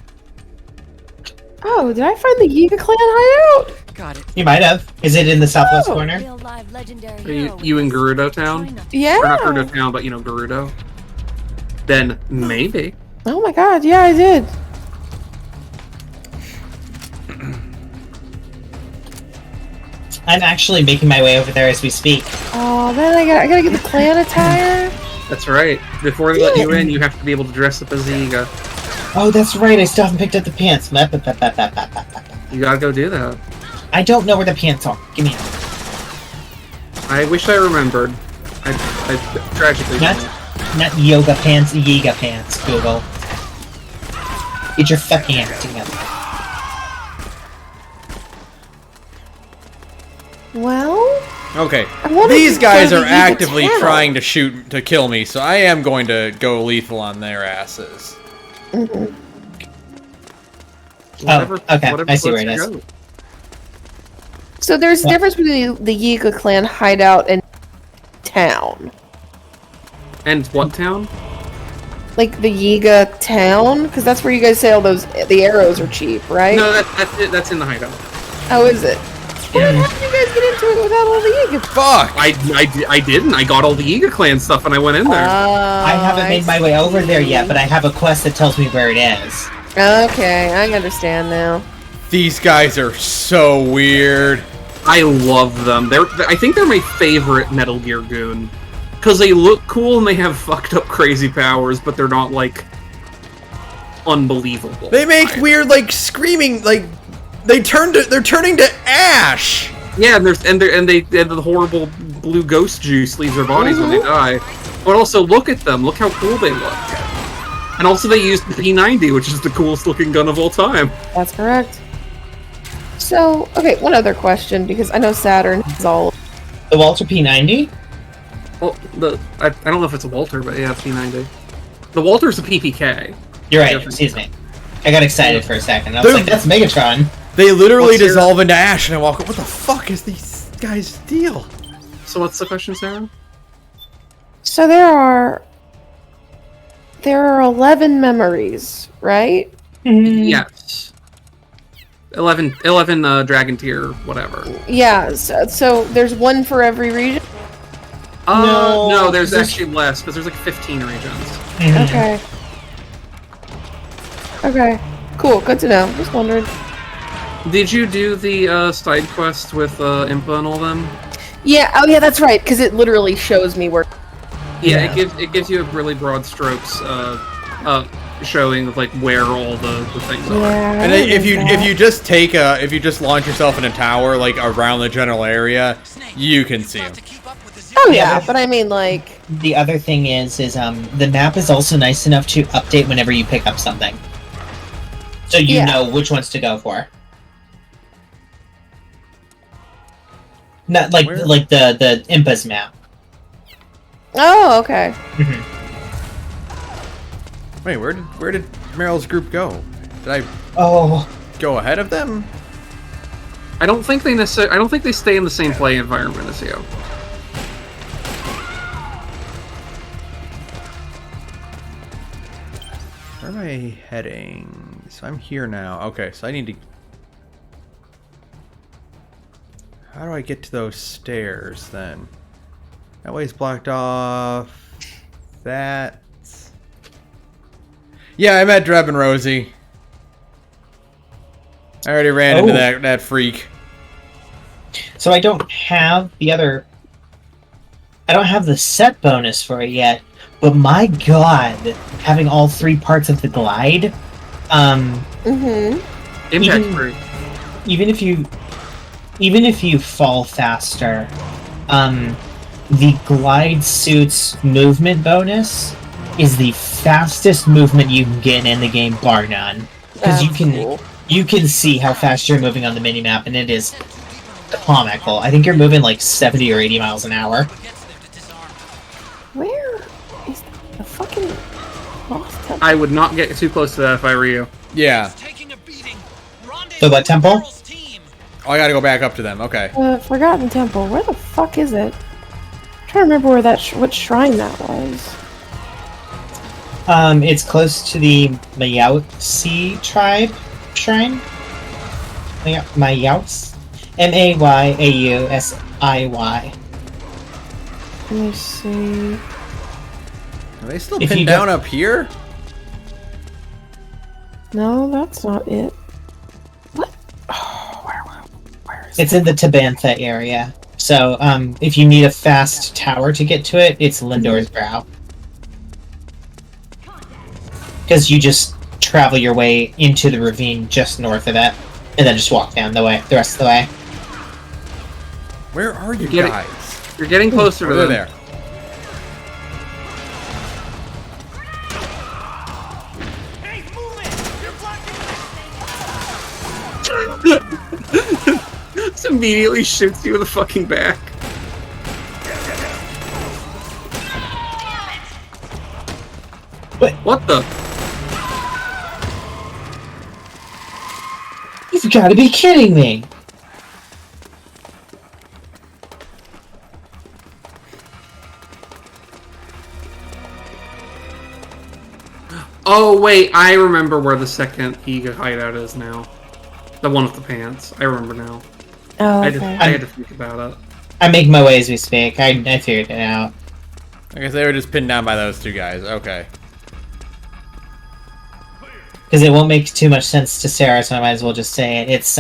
Oh, did I find the Yiga clan hideout? Got it. You might have. Is it in the southwest Oh. corner? Real live legendary Are hero you in with us. Gerudo Try Town? not to- Yeah. Or not Gerudo Town, but Gerudo. Then maybe. Oh my god, yeah, I did. I'm actually making my way over there as we speak. Oh man, I gotta get the clan attire. That's right. Before they let you in, you have to be able to dress up as Yiga. Oh, that's right. I still haven't picked up the pants. You gotta go do that. I don't know where the pants are. Give me a I wish I remembered. I tragically Not, don't. not yoga pants, Yiga pants, Google. Get your fucking act together. Well, Okay, I wanted these to guys go are to Yiga actively Town. trying to kill me, so I am going to go lethal on their asses. Whatever, okay, whatever I see where floats it your is. boat. so there's a difference between the Yiga clan hideout and town. And what town? Like the Yiga town, because that's where you guys say all the arrows are cheap, right? No, that's it. That's in the hideout. Oh, is it? Well, how did you guys get into it without all the Yiga? Fuck! I didn't. I got all the Yiga clan stuff and I went in there. I haven't made my way over there yet, but I have a quest that tells me where it is. Okay, I understand now. These guys are so weird. I love them. I think they're my favorite Metal Gear goon. Because they look cool and they have fucked up crazy powers, but they're not, like, unbelievable. They make weird, like, screaming, like, they're turning to ash! Yeah, and the horrible blue ghost juice leaves their bodies when they die. But also, look at them. Look how cool they look. And also they used the P90, which is the coolest looking gun of all time. That's correct. So, okay, one other question, because I know Saturn is all... The Walter P90? Well, I don't know if it's a Walter, but yeah, P90. The Walter's a PPK. You're right, excuse me. I got excited for a second. I was Dude. like, that's Megatron. They literally What's your- dissolve into ash, and I walk up, what the fuck is these guys' deal? So what's the question, Sarah? So there are 11 memories, right? Yes. 11 Dragon Tier, whatever. Yeah, so there's one for every region? No, there's actually less, because there's like 15 regions. Okay. Okay. Cool, good to know. Just wondering. Did you do the side quest with Impa and all them? Yeah, oh yeah, that's right, because it literally shows me where... Yeah, it gives you a really broad strokes showing of like where all the things are. And if you just launch yourself in a tower like around the general area, you can see them. Oh yeah, but I mean like... The other thing is the map is also nice enough to update whenever you pick up something. So you know which ones to go for. Not like the Impa's map. Oh, okay. Wait, where did Meryl's group go? Did I go ahead of them? I don't think they stay in the same play environment as you. I heading? So I'm here now. Okay, so I need to... How do I get to those stairs, then? That way's blocked off. That... Yeah, I met Dreb and Rosie. I already ran into that freak. So I don't have the other... I don't have the set bonus for it yet, but my god, having all 3 parts of the glide, even if you fall faster, the glide suit's movement bonus is the fastest movement you can get in the game, bar none. Because you can see how fast you're moving on the minimap, and it is comical. I think you're moving like 70 or 80 miles an hour. Where is the fucking lost temple? I would not get too close to that if I were you. Yeah. So what temple? Oh, I gotta go back up to them. Okay. Forgotten Temple. Where the fuck is it? I'm trying to remember where that what shrine that was. It's close to the Mayausi tribe shrine. Mayausi. Mayausiy. Let me see. Are they still pinned down up here? No, that's not it. What? Oh, where is It's in the Tabantha area. So, if you need a fast tower to get to it, it's Lindor's Brow. Because you just travel your way into the ravine just north of it, and then just walk down the rest of the way. Where are you guys? You're getting closer to them. There. Just immediately shoots you in the fucking back. What the? You've got to be kidding me! Oh wait, I remember where the second Ega hideout is now. The one with the pants. I remember now. Oh, I okay. had to think about it. I make my way as we speak. I figured it out. I guess they were just pinned down by those 2 guys. Okay. Because it won't make too much sense to Sarah, so I might as well just say it. It's,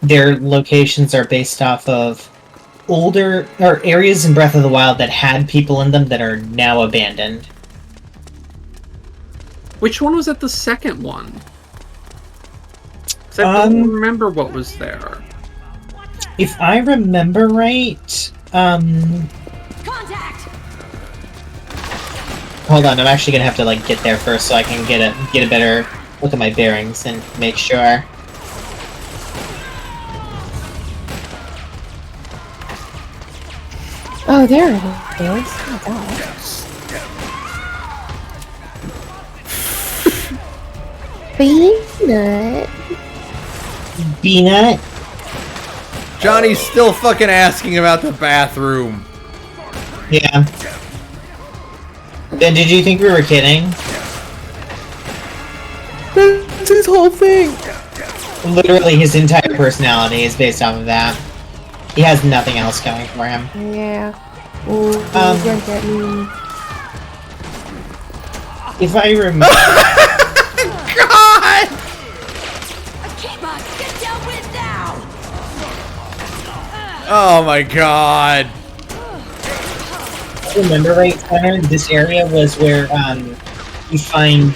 their locations are based off of older, or areas in Breath of the Wild that had people in them that are now abandoned. Which one was at the second one? 'Cause I don't remember what was there. If I remember right, Contact! hold on, I'm actually gonna have to like get there first so I can get a better look at my bearings and make sure. Oh, there it is. Oh, God. Peanut. Peanut? Johnny's still fucking asking about the bathroom. Yeah. Ben, did you think we were kidding? That's his whole thing. Literally, his entire personality is based off of that. He has nothing else going for him. Yeah. Ooh, you're getting me. If I remember... God! Akiba, get down with now! Oh my god. If I remember right, Connor, this area was where you find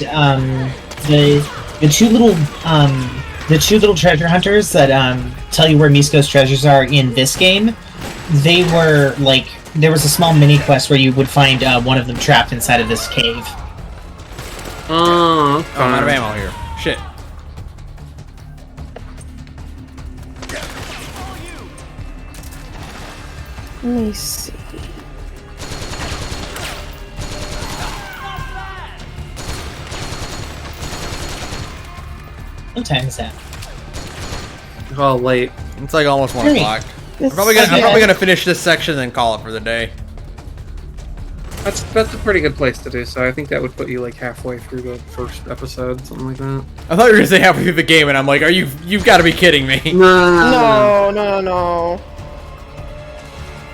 the two little treasure hunters that tell you where Misko's treasures are in this game. They were like, there was a small mini quest where you would find one of them trapped inside of this cave. Oh, okay. I'm out of ammo here. Shit. Let me see. What time is that? Oh, late. It's like almost 1 Hey. o'clock. I'm probably gonna finish this section and then call it for the day. That's a pretty good place to do so. I think that would put you like halfway through the first episode, something like that. I thought you were gonna say halfway through the game, and I'm like, you've got to be kidding me. No.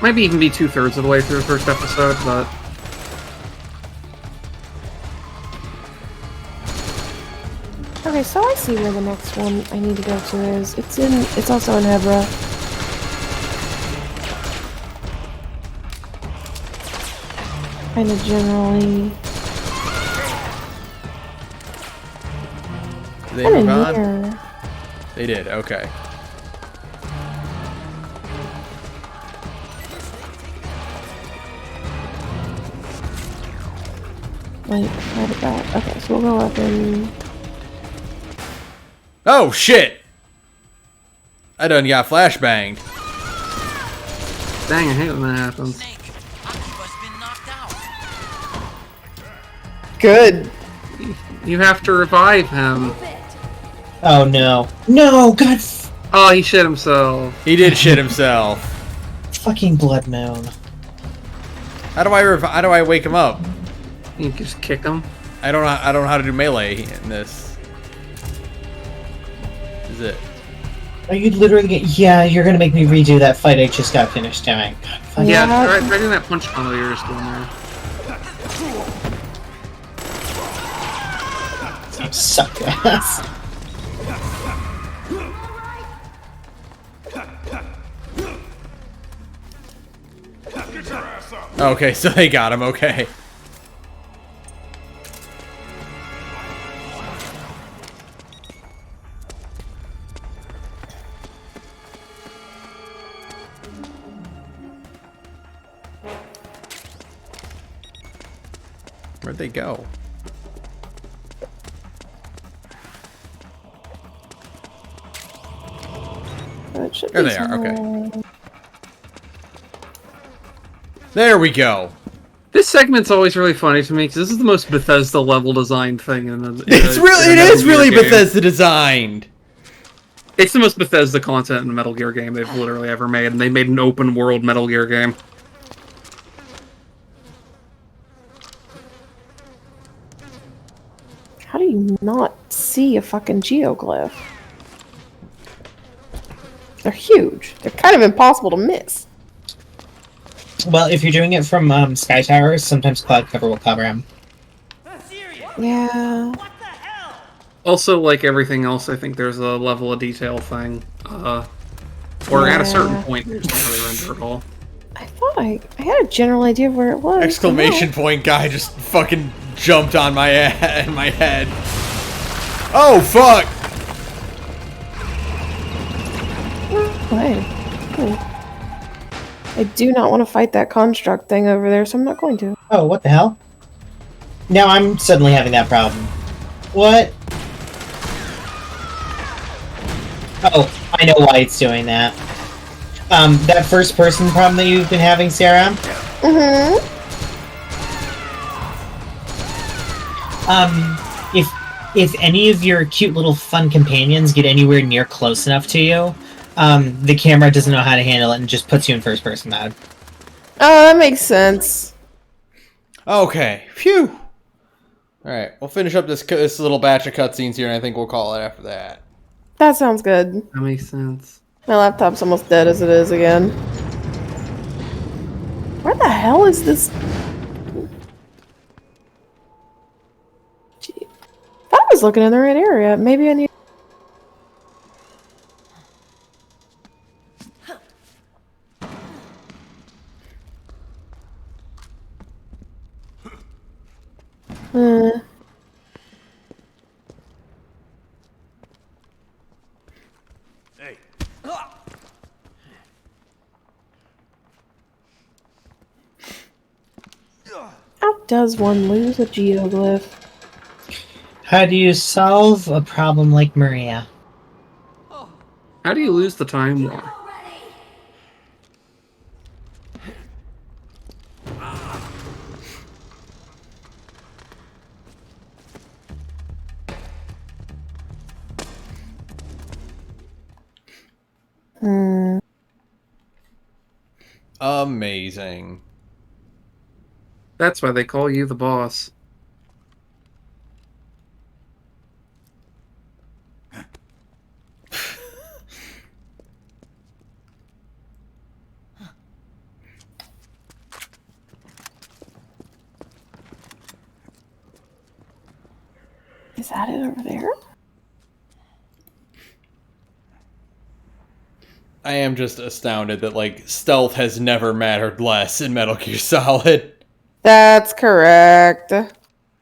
Maybe even be 2/3 of the way through the first episode, but Okay, so I see where the next one I need to go to is. It's also in Hebra. Kind of generally. They I'm move in on? here. They did. Okay. Wait, right about. Okay, so we'll go up and. Oh shit! I done got flashbanged. dang, I hate when that happens. Good. You have to revive him. Oh no. No, God. Oh, he shit himself. He did shit himself. Fucking Blood Moon. How do I wake him up? You can just kick him. I don't know how to do melee in this. Is it? Are you literally? Yeah, you're gonna make me redo that fight I just got finished doing. God, fuck. Yeah, try doing that punch combo you're just doing there. You suck ass. Okay, so they got him. Okay. Where'd they go? There they are, okay. There we go. This segment's always really funny to me because this is the most Bethesda level designed thing in the. It is really Bethesda designed. It's the most Bethesda content in a Metal Gear game they've literally ever made, and they made an open world Metal Gear game. How do you not see a fucking geoglyph? They're huge. They're kind of impossible to miss. Well, if you're doing it from Sky Towers, sometimes Cloud Cover will cover him. Yeah. Also, like everything else, I think there's a level of detail thing. Or at a certain point, there's not really render at all. I thought I had a general idea of where it was. Exclamation point guy just fucking jumped on my head. Oh fuck! Hey. I do not want to fight that construct thing over there, so I'm not going to. Oh, what the hell? Now I'm suddenly having that problem. What? Oh, I know why it's doing that. That first person problem that you've been having, Sarah? If any of your cute little fun companions get anywhere near close enough to you, the camera doesn't know how to handle it and just puts you in first person mode. Oh, that makes sense. Okay, phew. Alright, we'll finish up this little batch of cutscenes here, and I think we'll call it after that. That sounds good. That makes sense. My laptop's almost dead as it is again. Where the hell is this? Gee. I thought I was looking in the right area. Maybe I need... Hey. How does one lose a geoglyph? How do you solve a problem like Maria? How do you lose the Time War? Amazing. That's why they call you the boss. Is that it over there? I am just astounded that, like, stealth has never mattered less in Metal Gear Solid. That's correct.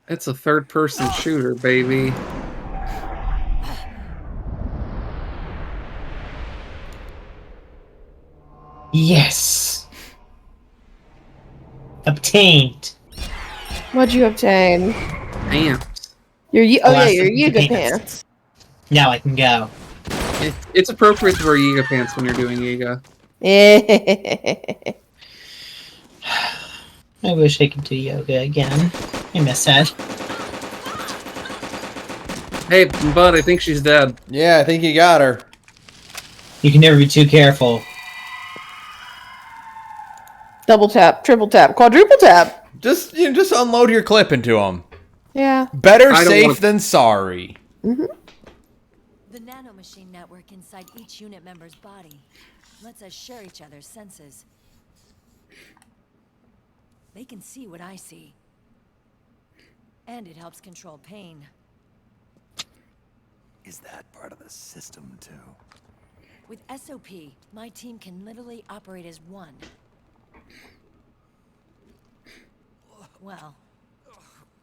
It's a third-person shooter, baby. Yes. Obtained. What'd you obtain? Pants. Your oh yeah, Last your of the Yuga pants. pants. Now I can go. It's appropriate to wear Yiga pants when you're doing Yiga. I wish I could do yoga again. I miss that. Hey, bud, I think she's dead. Yeah, I think you got her. You can never be too careful. Double tap, triple tap, quadruple tap. Just unload your clip into them. Yeah. Better I don't safe want- than sorry. Mm-hmm. The nanomachine network inside each unit member's body lets us share each other's senses. They can see what I see. And it helps control pain. Is that part of the system, too? With SOP, my team can literally operate as one. Well,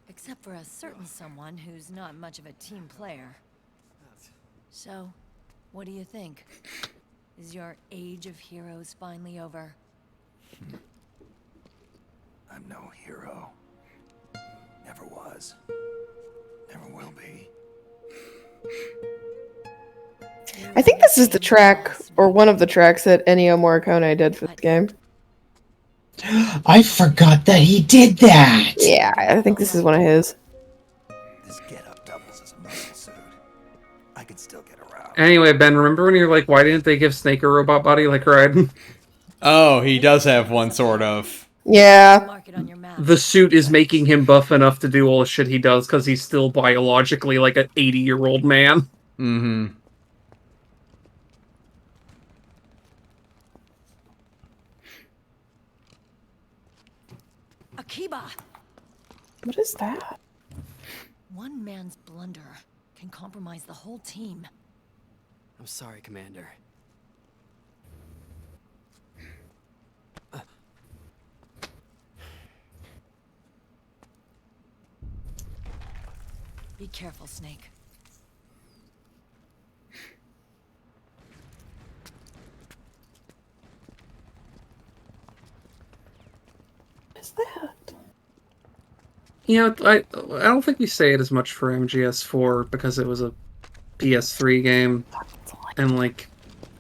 except for a certain someone who's not much of a team player. So, what do you think? Is your age of heroes finally over? I'm no hero. Never was. Never will be. I think this is the track, or one of the tracks that Ennio Morricone did for the game. I forgot that he did that! Yeah, I think this is one of his. This getup doubles as a muscle suit. I could still get around. Anyway, Ben, remember when you're like, why didn't they give Snake a robot body like Raiden? Oh, he does have one, sort of. Yeah. Mark it on your map. The suit is making him buff enough to do all the shit he does because he's still biologically like an 80-year-old man. Mm-hmm. Akiba! What is that? One man's blunder can compromise the whole team. I'm sorry, Commander. Be careful, Snake. What is that? You know, I don't think we say it as much for MGS4 because it was a PS3 game, and like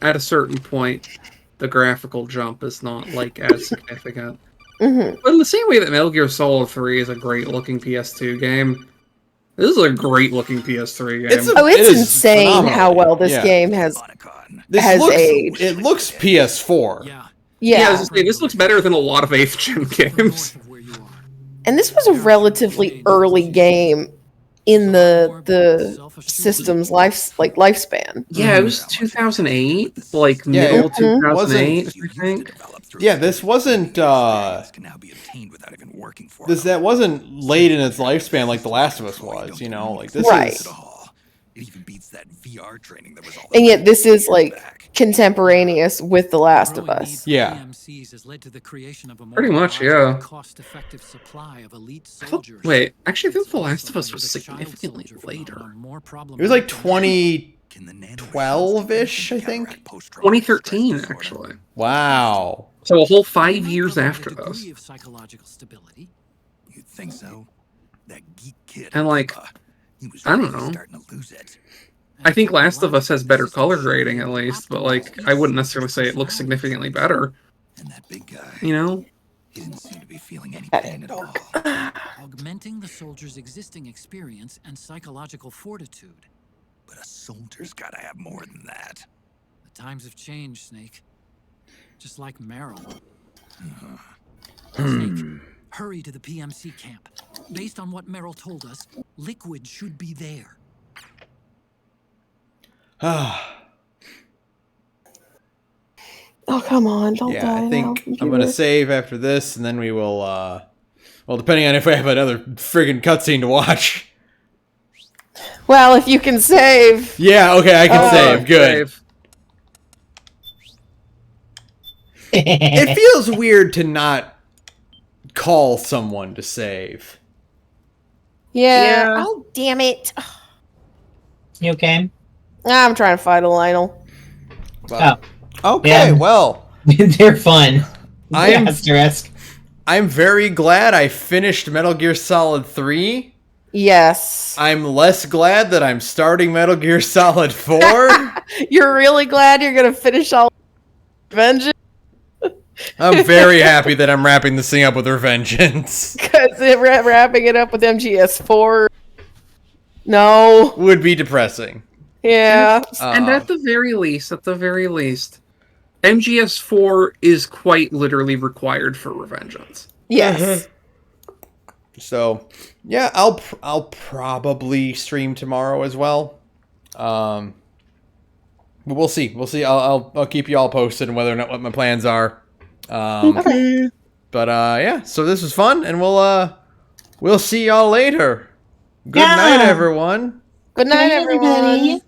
at a certain point, the graphical jump is not like as significant. Mm-hmm. But in the same way that Metal Gear Solid 3 is a great-looking PS2 game, this is a great-looking PS3 game. It's It's It is insane phenomenal. how well this Yeah. game has This has looks, aged. It looks PS4. Yeah. Yeah, I was Yeah. gonna say, this looks better than a lot of 8th gen games. North of where you are. And this was a relatively early game in the system's lifespan. Yeah, it was 2008, like Yeah, middle it 2008, I think. Yeah, this wasn't, can now be obtained without even working for them. that wasn't late in its lifespan like The Last of Us was, you know? Like, this Right. is... It even beats that VR training that was all And yet this is like contemporaneous with The Last of Growing Us. need for Yeah. PMCs has led to the creation of a more Pretty much, reliable yeah. and cost-effective supply of elite soldiers. Wait, actually, I think The Last of Us With was the child significantly soldier later. phenomenon more It was like problematic than 2012-ish, I think? 2013, actually. Wow. So a whole 5 It might years provide a after degree this. of psychological stability. You'd think so. That geek kid. And, like, he was I don't really know. starting to lose it. I think Last of Us has better color grading at least, but like I wouldn't necessarily say it looks significantly better. And that big guy, You know? he didn't seem to be feeling any That pain at dog. all. Augmenting the soldier's existing experience and psychological fortitude. But a soldier's gotta have more than that. The times have changed, Snake. Just like Meryl. Snake, Hurry to the PMC camp. Based on what Meryl told us, Liquid should be there. Oh, come on. Don't Yeah, die I think now, I'm going to save after this, and then we will, well, depending on if we have another friggin' cutscene to watch. Well, if you can save. Yeah, okay, I can save. Good. Save. It feels weird to not call someone to save. Yeah. Yeah. Oh, damn it. You okay? I'm trying to fight a Lionel. Oh, Okay, Yeah. well, they're fun. I'm- Asterisk. I'm very glad I finished Metal Gear Solid 3. Yes. I'm less glad that I'm starting Metal Gear Solid 4. You're really glad you're going to finish all Vengeance? I'm very happy that I'm wrapping this thing up with Revengeance. Because wrapping it up with MGS4. No. Would be depressing. Yeah. And at the very least, MGS4 is quite literally required for Revengeance. Yes. So, yeah, I'll probably stream tomorrow as well. But we'll see. We'll see. I'll keep you all posted on whether or not what my plans are. Okay. But yeah, so this was fun, and we'll see y'all later. Good night, everyone. Good night, everyone. everybody.